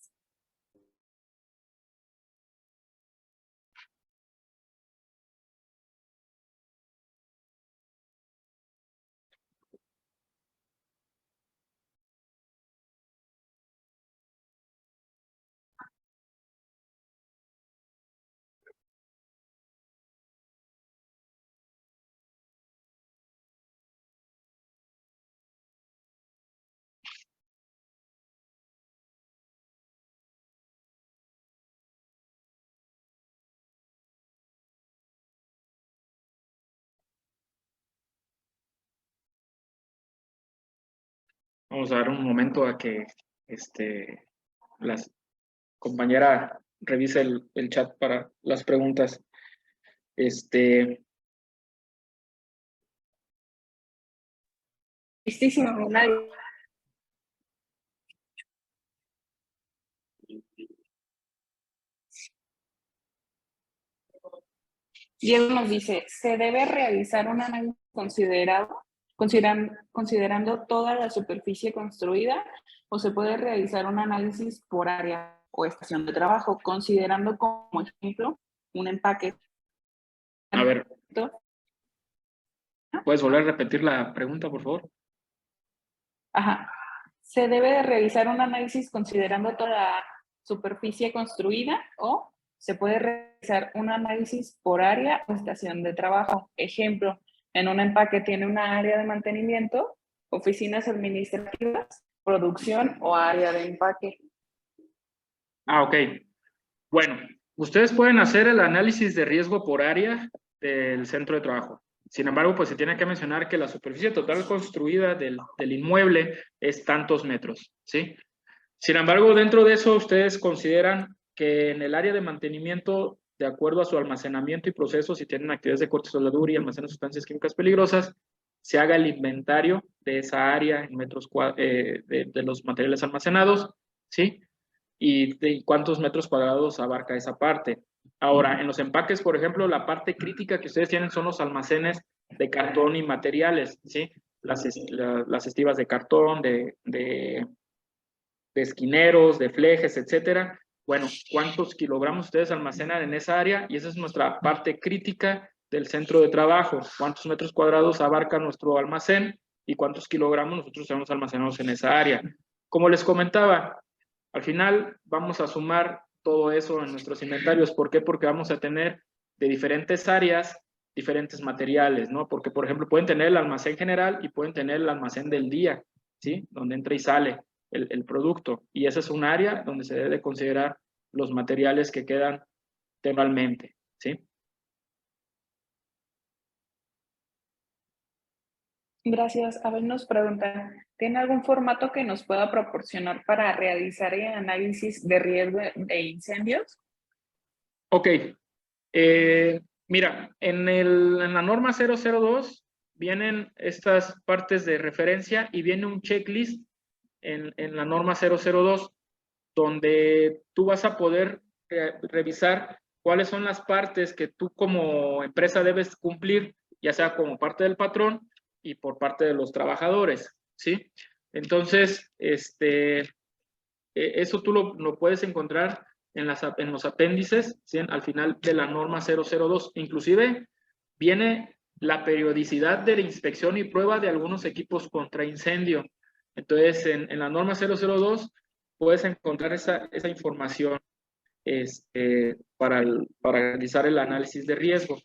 Vamos a dar un momento a que la compañera revise el chat para las preguntas. Listísimo, nadie. Diego nos dice, ¿se debe realizar un análisis considerando toda la superficie construida, o se puede realizar un análisis por área o estación de trabajo, considerando como ejemplo un empaque? A ver, ¿puedes volver a repetir la pregunta, por favor? Ajá. ¿Se debe de realizar un análisis considerando toda la superficie construida, o se puede realizar un análisis por área o estación de trabajo? Ejemplo, en un empaque tiene una área de mantenimiento, oficinas administrativas, producción o área de empaque. Ok. Bueno, ustedes pueden hacer el análisis de riesgo por área del centro de trabajo. Sin embargo, pues se tiene que mencionar que la superficie total construida del inmueble es tantos metros, ¿sí? Sin embargo, dentro de eso, ustedes consideran que en el área de mantenimiento, de acuerdo a su almacenamiento y proceso, si tienen actividades de corte, soldadura y almacenan sustancias químicas peligrosas, se haga el inventario de esa área en metros de los materiales almacenados, ¿sí? Y de cuántos metros cuadrados abarca esa parte. Ahora, en los empaques, por ejemplo, la parte crítica que ustedes tienen son los almacenes de cartón y materiales, ¿sí? Las estivas de cartón, de esquineros, de flejes, etcétera. Bueno, ¿cuántos kilogramos ustedes almacenan en esa área? Y esa es nuestra parte crítica del centro de trabajo. ¿Cuántos metros cuadrados abarca nuestro almacén y cuántos kilogramos nosotros tenemos almacenados en esa área? Como les comentaba, al final vamos a sumar todo eso en nuestros inventarios. ¿Por qué? Porque vamos a tener de diferentes áreas diferentes materiales, ¿no? Porque, por ejemplo, pueden tener el almacén general y pueden tener el almacén del día, ¿sí? Donde entra y sale el producto. Y esa es un área donde se debe considerar los materiales que quedan temporalmente, ¿sí? Gracias. A ver, nos preguntan, ¿tiene algún formato que nos pueda proporcionar para realizar el análisis de riesgo de incendios? Ok. Mira, en la norma 002 vienen estas partes de referencia y viene un checklist en la norma 002 donde tú vas a poder revisar cuáles son las partes que tú como empresa debes cumplir, ya sea como parte del patrón y por parte de los trabajadores, ¿sí? Entonces, eso tú lo puedes encontrar en los apéndices, ¿sí? Al final de la norma 002. Inclusive viene la periodicidad de la inspección y prueba de algunos equipos contra incendio. Entonces, en la norma 002 puedes encontrar esa información para realizar el análisis de riesgo.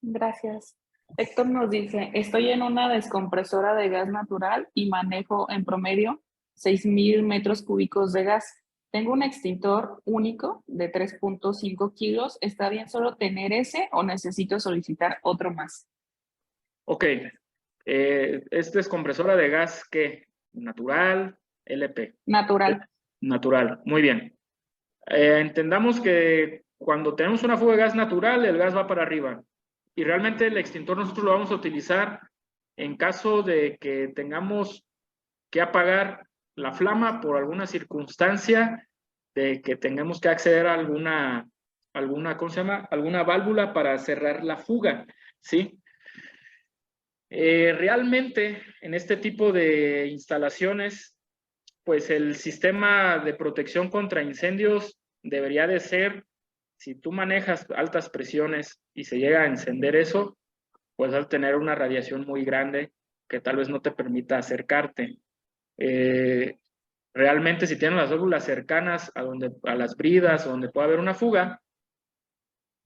Gracias. Héctor nos dice, estoy en una descompresora de gas natural y manejo en promedio 6,000 metros cúbicos de gas. Tengo un extintor único de 3.5 kilos. ¿Está bien solo tener ese o necesito solicitar otro más? Ok. ¿Es descompresora de gas qué? ¿Natural? ¿LP? Natural. Natural. Muy bien. Entendamos que cuando tenemos una fuga de gas natural, el gas va para arriba. Y realmente el extintor nosotros lo vamos a utilizar en caso de que tengamos que apagar la flama por alguna circunstancia, de que tengamos que acceder a alguna ¿cómo se llama? Alguna válvula para cerrar la fuga, ¿sí? Realmente en este tipo de instalaciones, pues el sistema de protección contra incendios debería de ser, si tú manejas altas presiones y se llega a encender eso, pues vas a tener una radiación muy grande que tal vez no te permita acercarte. Realmente si tienes las válvulas cercanas a las bridas, donde pueda haber una fuga,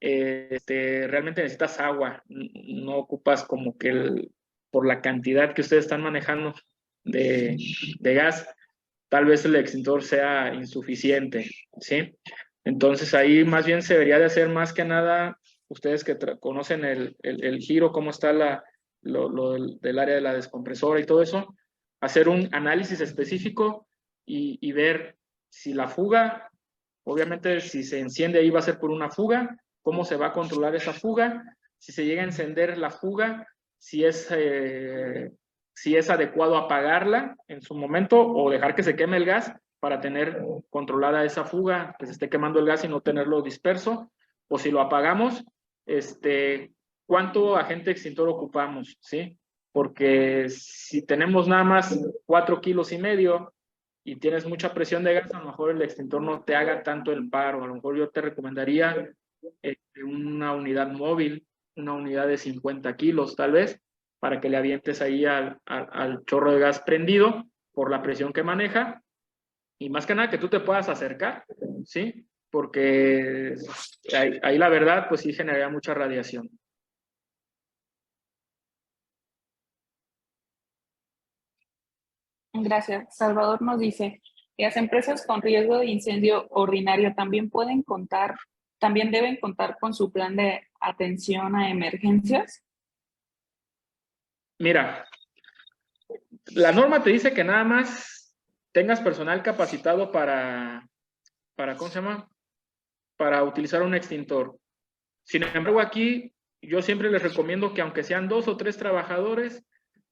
realmente necesitas agua, no ocupas como que por la cantidad que ustedes están manejando de gas, tal vez el extintor sea insuficiente, ¿sí? Entonces ahí más bien se debería de hacer más que nada, ustedes que conocen el giro, cómo está del área de la descompresora y todo eso, hacer un análisis específico y ver si la fuga, obviamente si se enciende ahí va a ser por una fuga, cómo se va a controlar esa fuga, si se llega a encender la fuga, si es adecuado apagarla en su momento o dejar que se queme el gas para tener controlada esa fuga, que se esté quemando el gas y no tenerlo disperso, o si lo apagamos, ¿cuánto agente extintor ocupamos? ¿Sí? Porque si tenemos nada más 4,5 kilos y tienes mucha presión de gas, a lo mejor el extintor no te haga tanto el paro. A lo mejor yo te recomendaría una unidad móvil, una unidad de 50 kilos tal vez, para que le avientes ahí al chorro de gas prendido por la presión que maneja, y más que nada que tú te puedas acercar, ¿sí? Porque ahí la verdad, pues sí generaría mucha radiación. Gracias. Salvador nos dice, las empresas con riesgo de incendio ordinario también deben contar con su plan de atención a emergencias. Mira, la norma te dice que nada más tengas personal capacitado para ¿cómo se llama? Para utilizar un extintor. Sin embargo, aquí yo siempre les recomiendo que aunque sean 2 o 3 trabajadores,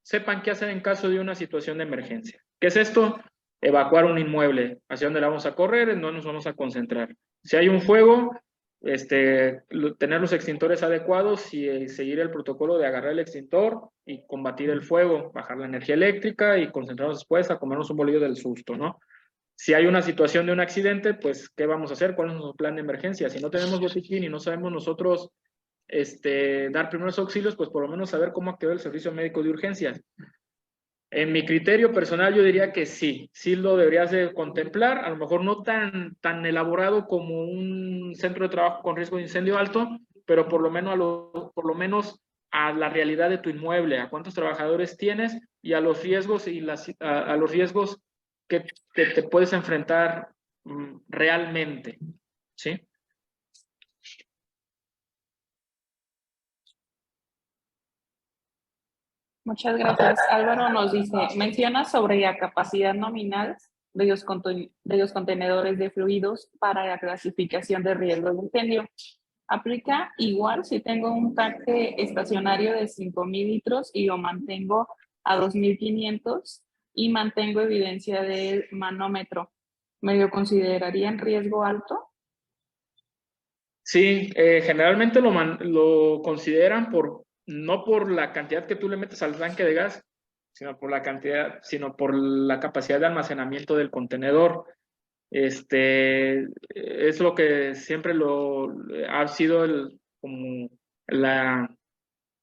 sepan qué hacer en caso de una situación de emergencia. ¿Qué es esto? Evacuar un inmueble. ¿Hacia dónde la vamos a correr? ¿En dónde nos vamos a concentrar? Si hay un fuego, tener los extintores adecuados y seguir el protocolo de agarrar el extintor y combatir el fuego, bajar la energía eléctrica y concentrarnos después a comernos un bolillo del susto, ¿no? Si hay una situación de un accidente, pues, ¿qué vamos a hacer? ¿Cuál es nuestro plan de emergencia? Si no tenemos botiquín y no sabemos nosotros dar primeros auxilios, pues por lo menos saber cómo activar el servicio médico de urgencias. En mi criterio personal, yo diría que sí lo deberías de contemplar, a lo mejor no tan elaborado como un centro de trabajo con riesgo de incendio alto, pero por lo menos a la realidad de tu inmueble, a cuántos trabajadores tienes y a los riesgos a los riesgos que te puedes enfrentar realmente, ¿sí? Muchas gracias. Álvaro nos dice, menciona sobre la capacidad nominal de los contenedores de fluidos para la clasificación de riesgo de incendio. ¿Aplica igual si tengo un tanque estacionario de 5,000 litros y lo mantengo a 2,500 y mantengo evidencia del manómetro? ¿Me lo considerarían riesgo alto? Sí, generalmente lo consideran no por la cantidad que tú le metes al tanque de gas, sino por la capacidad de almacenamiento del contenedor. Es lo que siempre ha sido como la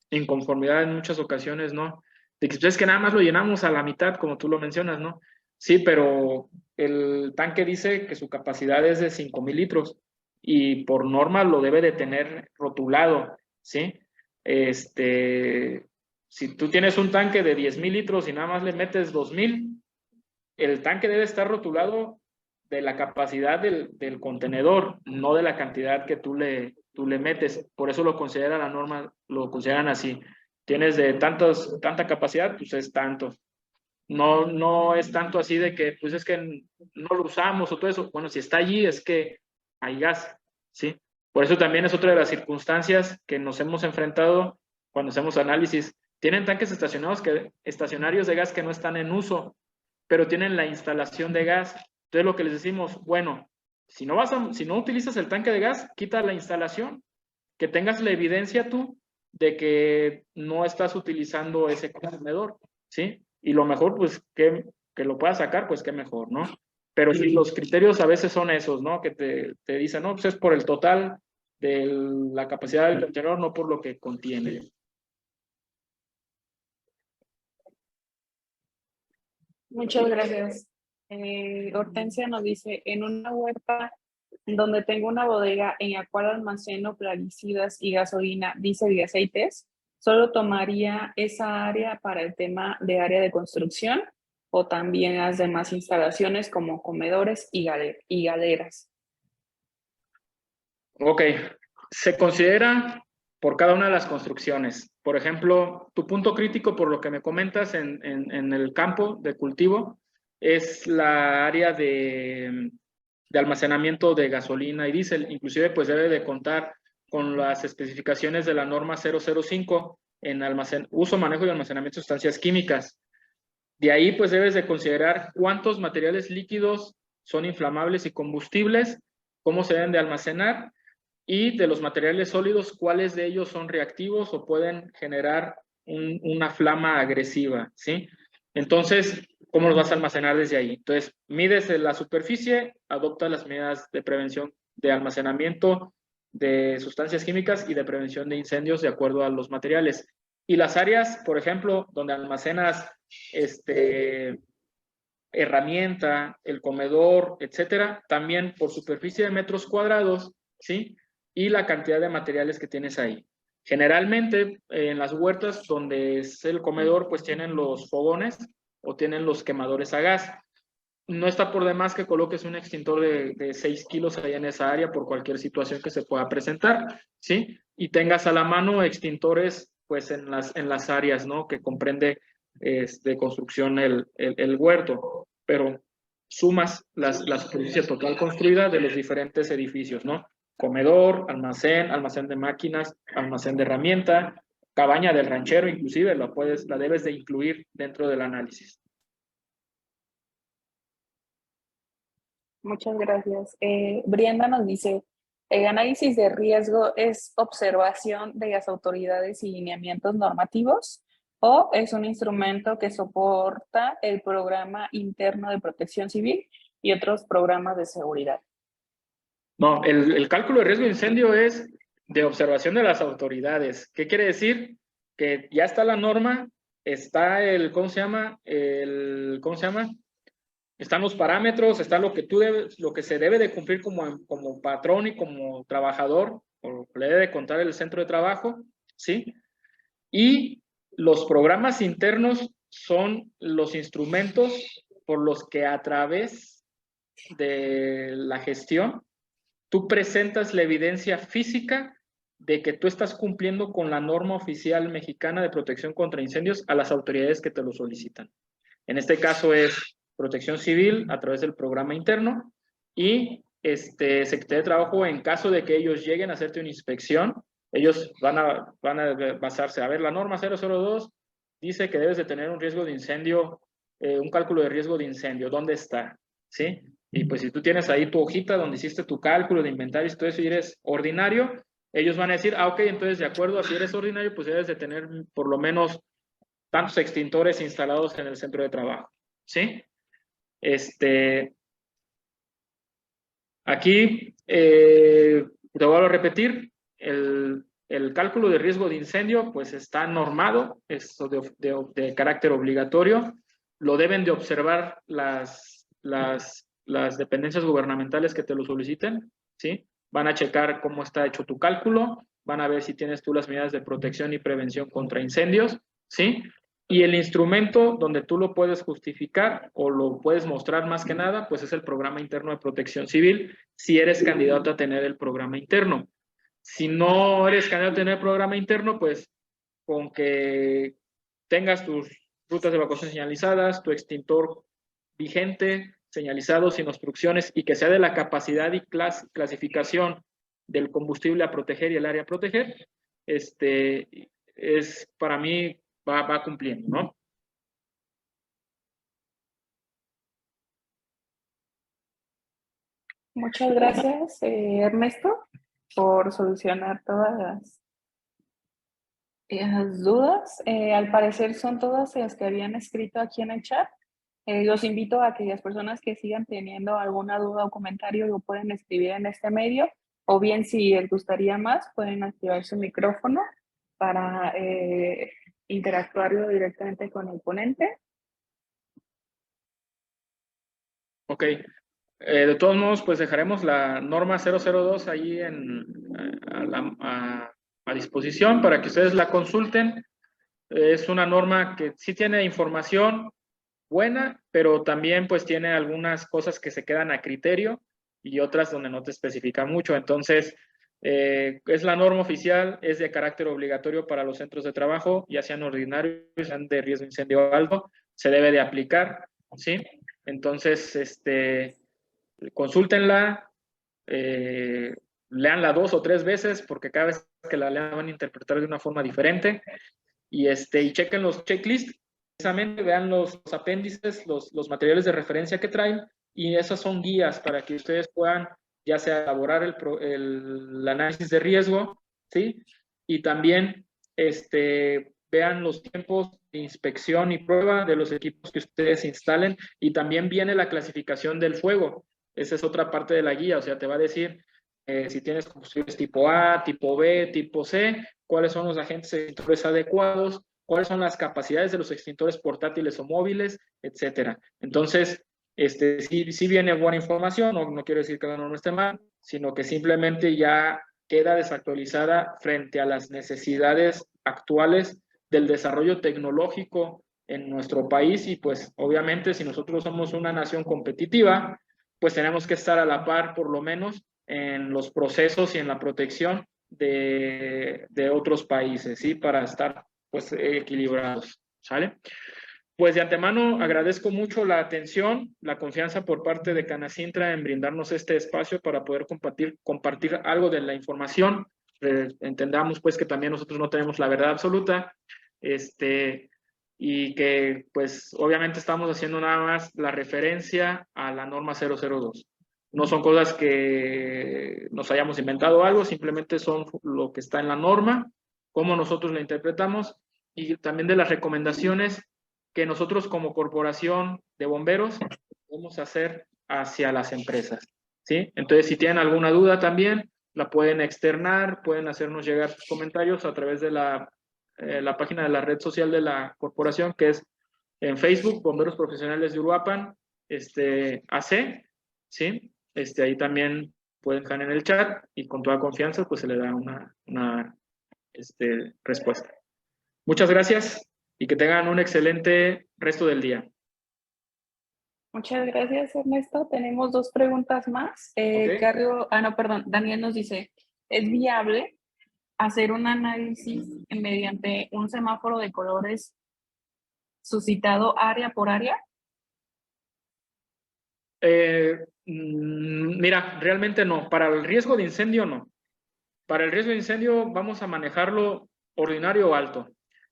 inconformidad en muchas ocasiones, ¿no? De que es que nada más lo llenamos a la mitad, como tú lo mencionas, ¿no? Sí, pero el tanque dice que su capacidad es de 5,000 litros y por norma lo debe de tener rotulado, ¿sí? Si tú tienes un tanque de 10,000 litros y nada más le metes 2,000, el tanque debe estar rotulado de la capacidad del contenedor, no de la cantidad que tú le metes. Por eso lo considera la norma, lo consideran así. Tienes de tanta capacidad, pues es tanto. No es tanto así de que, pues es que no lo usamos o todo eso. Bueno, si está allí es que hay gas, ¿sí? Por eso también es otra de las circunstancias que nos hemos enfrentado cuando hacemos análisis. Tienen tanques estacionarios de gas que no están en uso, pero tienen la instalación de gas. Entonces lo que les decimos, bueno, si no utilizas el tanque de gas, quita la instalación, que tengas la evidencia tú de que no estás utilizando ese contenedor, ¿sí? Y lo mejor, pues, que lo puedas sacar, pues, qué mejor, ¿no? Pero sí, los criterios a veces son esos, ¿no? Que te dicen, no, pues es por el total de la capacidad del contenedor, no por lo que contiene. Muchas gracias. Hortensia nos dice, en una huerta donde tengo una bodega en la cual almaceno plaguicidas y gasolina, diésel y aceites, ¿solo tomaría esa área para el tema de área de construcción o también las demás instalaciones como comedores y galeras? Ok, se considera por cada una de las construcciones. Por ejemplo, tu punto crítico, por lo que me comentas en el campo de cultivo, es la área de almacenamiento de gasolina y diésel. Inclusive, pues debe de contar con las especificaciones de la norma 005 en uso, manejo y almacenamiento de sustancias químicas. De ahí, pues debes de considerar cuántos materiales líquidos son inflamables y combustibles, cómo se deben de almacenar, y de los materiales sólidos, cuáles de ellos son reactivos o pueden generar una flama agresiva, ¿sí? Entonces, ¿cómo los vas a almacenar desde ahí? Entonces, mides la superficie, adopta las medidas de prevención de almacenamiento de sustancias químicas y de prevención de incendios de acuerdo a los materiales. Y las áreas, por ejemplo, donde almacenas herramienta, el comedor, etcétera, también por superficie de metros cuadrados, ¿sí? Y la cantidad de materiales que tienes ahí. Generalmente, en las huertas donde es el comedor, pues tienen los fogones o tienen los quemadores a gas. No está por demás que coloques un extintor de 6 kilos ahí en esa área por cualquier situación que se pueda presentar, ¿sí? Y tengas a la mano extintores, pues en las áreas, ¿no? Que comprende de construcción el huerto, pero sumas la superficie total construida de los diferentes edificios, ¿no? Comedor, almacén de máquinas, almacén de herramienta, cabaña del ranchero, inclusive la debes de incluir dentro del análisis. Muchas gracias. Brianda nos dice, ¿el análisis de riesgo es observación de las autoridades y lineamientos normativos o es un instrumento que soporta el programa interno de protección civil y otros programas de seguridad? No, el cálculo de riesgo de incendio es de observación de las autoridades. ¿Qué quiere decir? Que ya está la norma, está ¿cómo se llama? Están los parámetros, está lo que se debe de cumplir como patrón y como trabajador, o lo que le debe de contar el centro de trabajo, ¿sí? Y los programas internos son los instrumentos por los que a través de la gestión tú presentas la evidencia física de que tú estás cumpliendo con la norma oficial mexicana de protección contra incendios a las autoridades que te lo solicitan. En este caso es Protección Civil a través del programa interno y Secretaría de Trabajo, en caso de que ellos lleguen a hacerte una inspección, ellos van a basarse, a ver, la norma 002 dice que debes de tener un riesgo de incendio, un cálculo de riesgo de incendio, ¿dónde está? ¿Sí? Y pues si tú tienes ahí tu hojita donde hiciste tu cálculo de inventarios y todo eso y eres ordinario, ellos van a decir, ok, entonces de acuerdo a si eres ordinario, pues debes de tener por lo menos tantos extintores instalados en el centro de trabajo, ¿sí? Aquí, te vuelvo a repetir, el cálculo de riesgo de incendio pues está normado, es de carácter obligatorio, lo deben de observar las dependencias gubernamentales que te lo soliciten, ¿sí? Van a checar cómo está hecho tu cálculo, van a ver si tienes tú las medidas de protección y prevención contra incendios, ¿sí? Y el instrumento donde tú lo puedes justificar o lo puedes mostrar más que nada, pues es el programa interno de protección civil, si eres candidato a tener el programa interno. Si no eres candidato a tener el programa interno, pues con que tengas tus rutas de evacuación señalizadas, tu extintor vigente, señalizado, sin obstrucciones, y que sea de la capacidad y clasificación del combustible a proteger y el área a proteger, es para mí va cumpliendo, ¿no? Muchas gracias, Ernesto, por solucionar todas las dudas. Al parecer son todas las que habían escrito aquí en el chat. Los invito a aquellas personas que sigan teniendo alguna duda o comentario, lo pueden escribir en este medio, o bien si les gustaría más, pueden activar su micrófono para interactuarlo directamente con el ponente. Ok. De todos modos, pues dejaremos la norma 002 ahí a disposición para que ustedes la consulten. Es una norma que sí tiene información buena, pero también pues tiene algunas cosas que se quedan a criterio y otras donde no te especifica mucho. Entonces, es la norma oficial, es de carácter obligatorio para los centros de trabajo, ya sean ordinarios, sean de riesgo de incendio alto, se debe de aplicar, ¿sí? Entonces, consúltenla, leanla 2 o 3 veces, porque cada vez que la lean van a interpretar de una forma diferente, y chequen los checklists, precisamente vean los apéndices, los materiales de referencia que traen, y esas son guías para que ustedes puedan ya sea elaborar el análisis de riesgo, ¿sí? Y también vean los tiempos de inspección y prueba de los equipos que ustedes instalen, y también viene la clasificación del fuego. Esa es otra parte de la guía, o sea, te va a decir si tienes combustibles tipo A, tipo B, tipo C, cuáles son los agentes extintores adecuados, cuáles son las capacidades de los extintores portátiles o móviles, etcétera. Entonces, sí viene buena información, no quiero decir que la norma esté mal, sino que simplemente ya queda desactualizada frente a las necesidades actuales del desarrollo tecnológico en nuestro país, y pues obviamente si nosotros somos una nación competitiva, pues tenemos que estar a la par por lo menos en los procesos y en la protección de otros países, ¿sí? Para estar pues equilibrados, ¿sale? Pues de antemano agradezco mucho la atención, la confianza por parte de Canacintra en brindarnos este espacio para poder compartir algo de la información. Entendamos pues que también nosotros no tenemos la verdad absoluta, y que pues obviamente estamos haciendo nada más la referencia a la norma 002. No son cosas que nos hayamos inventado algo, simplemente son lo que está en la norma, cómo nosotros la interpretamos, y también de las recomendaciones que nosotros como corporación de bomberos podemos hacer hacia las empresas, ¿sí? Entonces, si tienen alguna duda también, la pueden externar, pueden hacernos llegar sus comentarios a través de la página de la red social de la corporación, que es en Facebook, Bomberos Profesionales de Uruapan, AC, ¿sí? Ahí también pueden dejar en el chat y con toda confianza pues se le da una respuesta. Muchas gracias y que tengan un excelente resto del día. Muchas gracias, Ernesto. Tenemos 2 preguntas más. Okay. Daniel nos dice, ¿es viable hacer un análisis mediante un semáforo de colores suscitado área por área? Mira, realmente no. Para el riesgo de incendio, no. Para el riesgo de incendio vamos a manejarlo ordinario o alto.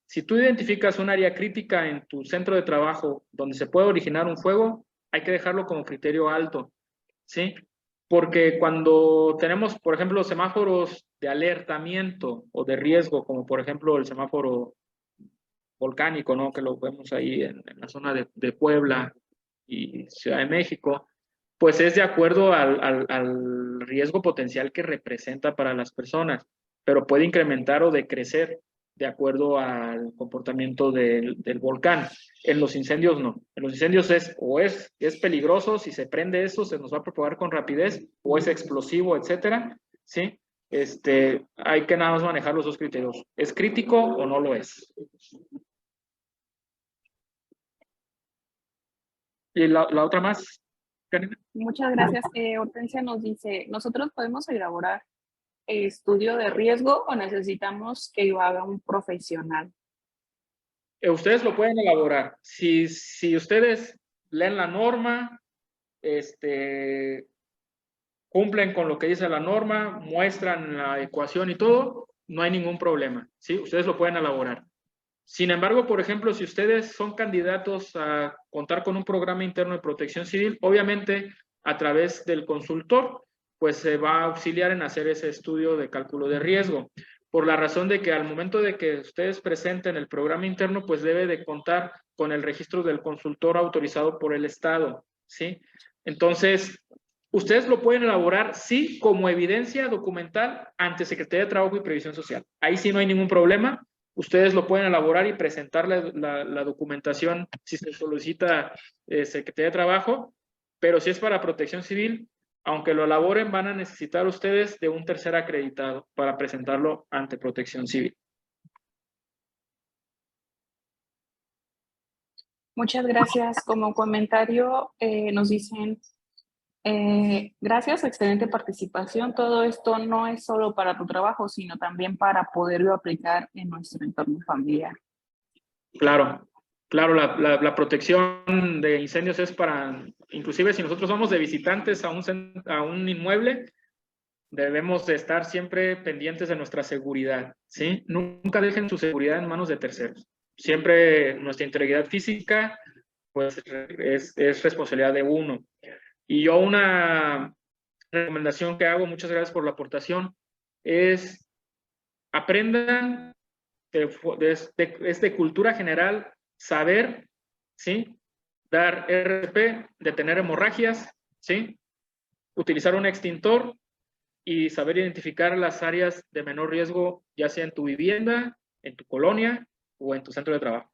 Si tú identificas un área crítica en tu centro de trabajo donde se puede originar un fuego, hay que dejarlo como criterio alto, ¿sí? porque cuando tenemos, por ejemplo, semáforos de alertamiento o de riesgo, como por ejemplo el semáforo volcánico, ¿no? Que lo vemos ahí en la zona de Puebla y Ciudad de México, pues es de acuerdo al riesgo potencial que representa para las personas, pero puede incrementar o decrecer de acuerdo al comportamiento del volcán. En los incendios no. En los incendios es peligroso, si se prende eso se nos va a propagar con rapidez, o es explosivo, etcétera, ¿sí? Hay que nada más manejar los dos criterios. ¿Es crítico o no lo es? Y la otra más, Karina. Muchas gracias. Hortensia nos dice, ¿nosotros podemos elaborar estudio de riesgo o necesitamos que lo haga un profesional? Ustedes lo pueden elaborar. Si ustedes leen la norma, cumplen con lo que dice la norma, muestran la ecuación y todo, no hay ningún problema, ¿sí? Ustedes lo pueden elaborar. Sin embargo, por ejemplo, si ustedes son candidatos a contar con un programa interno de protección civil, obviamente a través del consultor, pues se va a auxiliar en hacer ese estudio de cálculo de riesgo, por la razón de que al momento de que ustedes presenten el programa interno, pues debe de contar con el registro del consultor autorizado por el Estado, ¿sí? Entonces, ustedes lo pueden elaborar, sí, como evidencia documental ante Secretaría de Trabajo y Previsión Social. Ahí sí no hay ningún problema. Ustedes lo pueden elaborar y presentar la documentación si se solicita Secretaría de Trabajo, pero si es para protección civil, aunque lo elaboren, van a necesitar ustedes de un tercer acreditado para presentarlo ante protección civil. Muchas gracias. Como comentario nos dicen, gracias, excelente participación. Todo esto no es solo para tu trabajo, sino también para poderlo aplicar en nuestro entorno familiar. Claro, claro, la protección de incendios es para, inclusive si nosotros vamos de visitantes a un inmueble, debemos de estar siempre pendientes de nuestra seguridad, ¿sí? Nunca dejen su seguridad en manos de terceros. Siempre nuestra integridad física, pues, es responsabilidad de uno. Y yo una recomendación que hago, muchas gracias por la aportación, es aprendan, es de cultura general, saber, ¿sí? Dar RP, detener hemorragias, ¿sí? Utilizar un extintor y saber identificar las áreas de menor riesgo, ya sea en tu vivienda, en tu colonia o en tu centro de trabajo.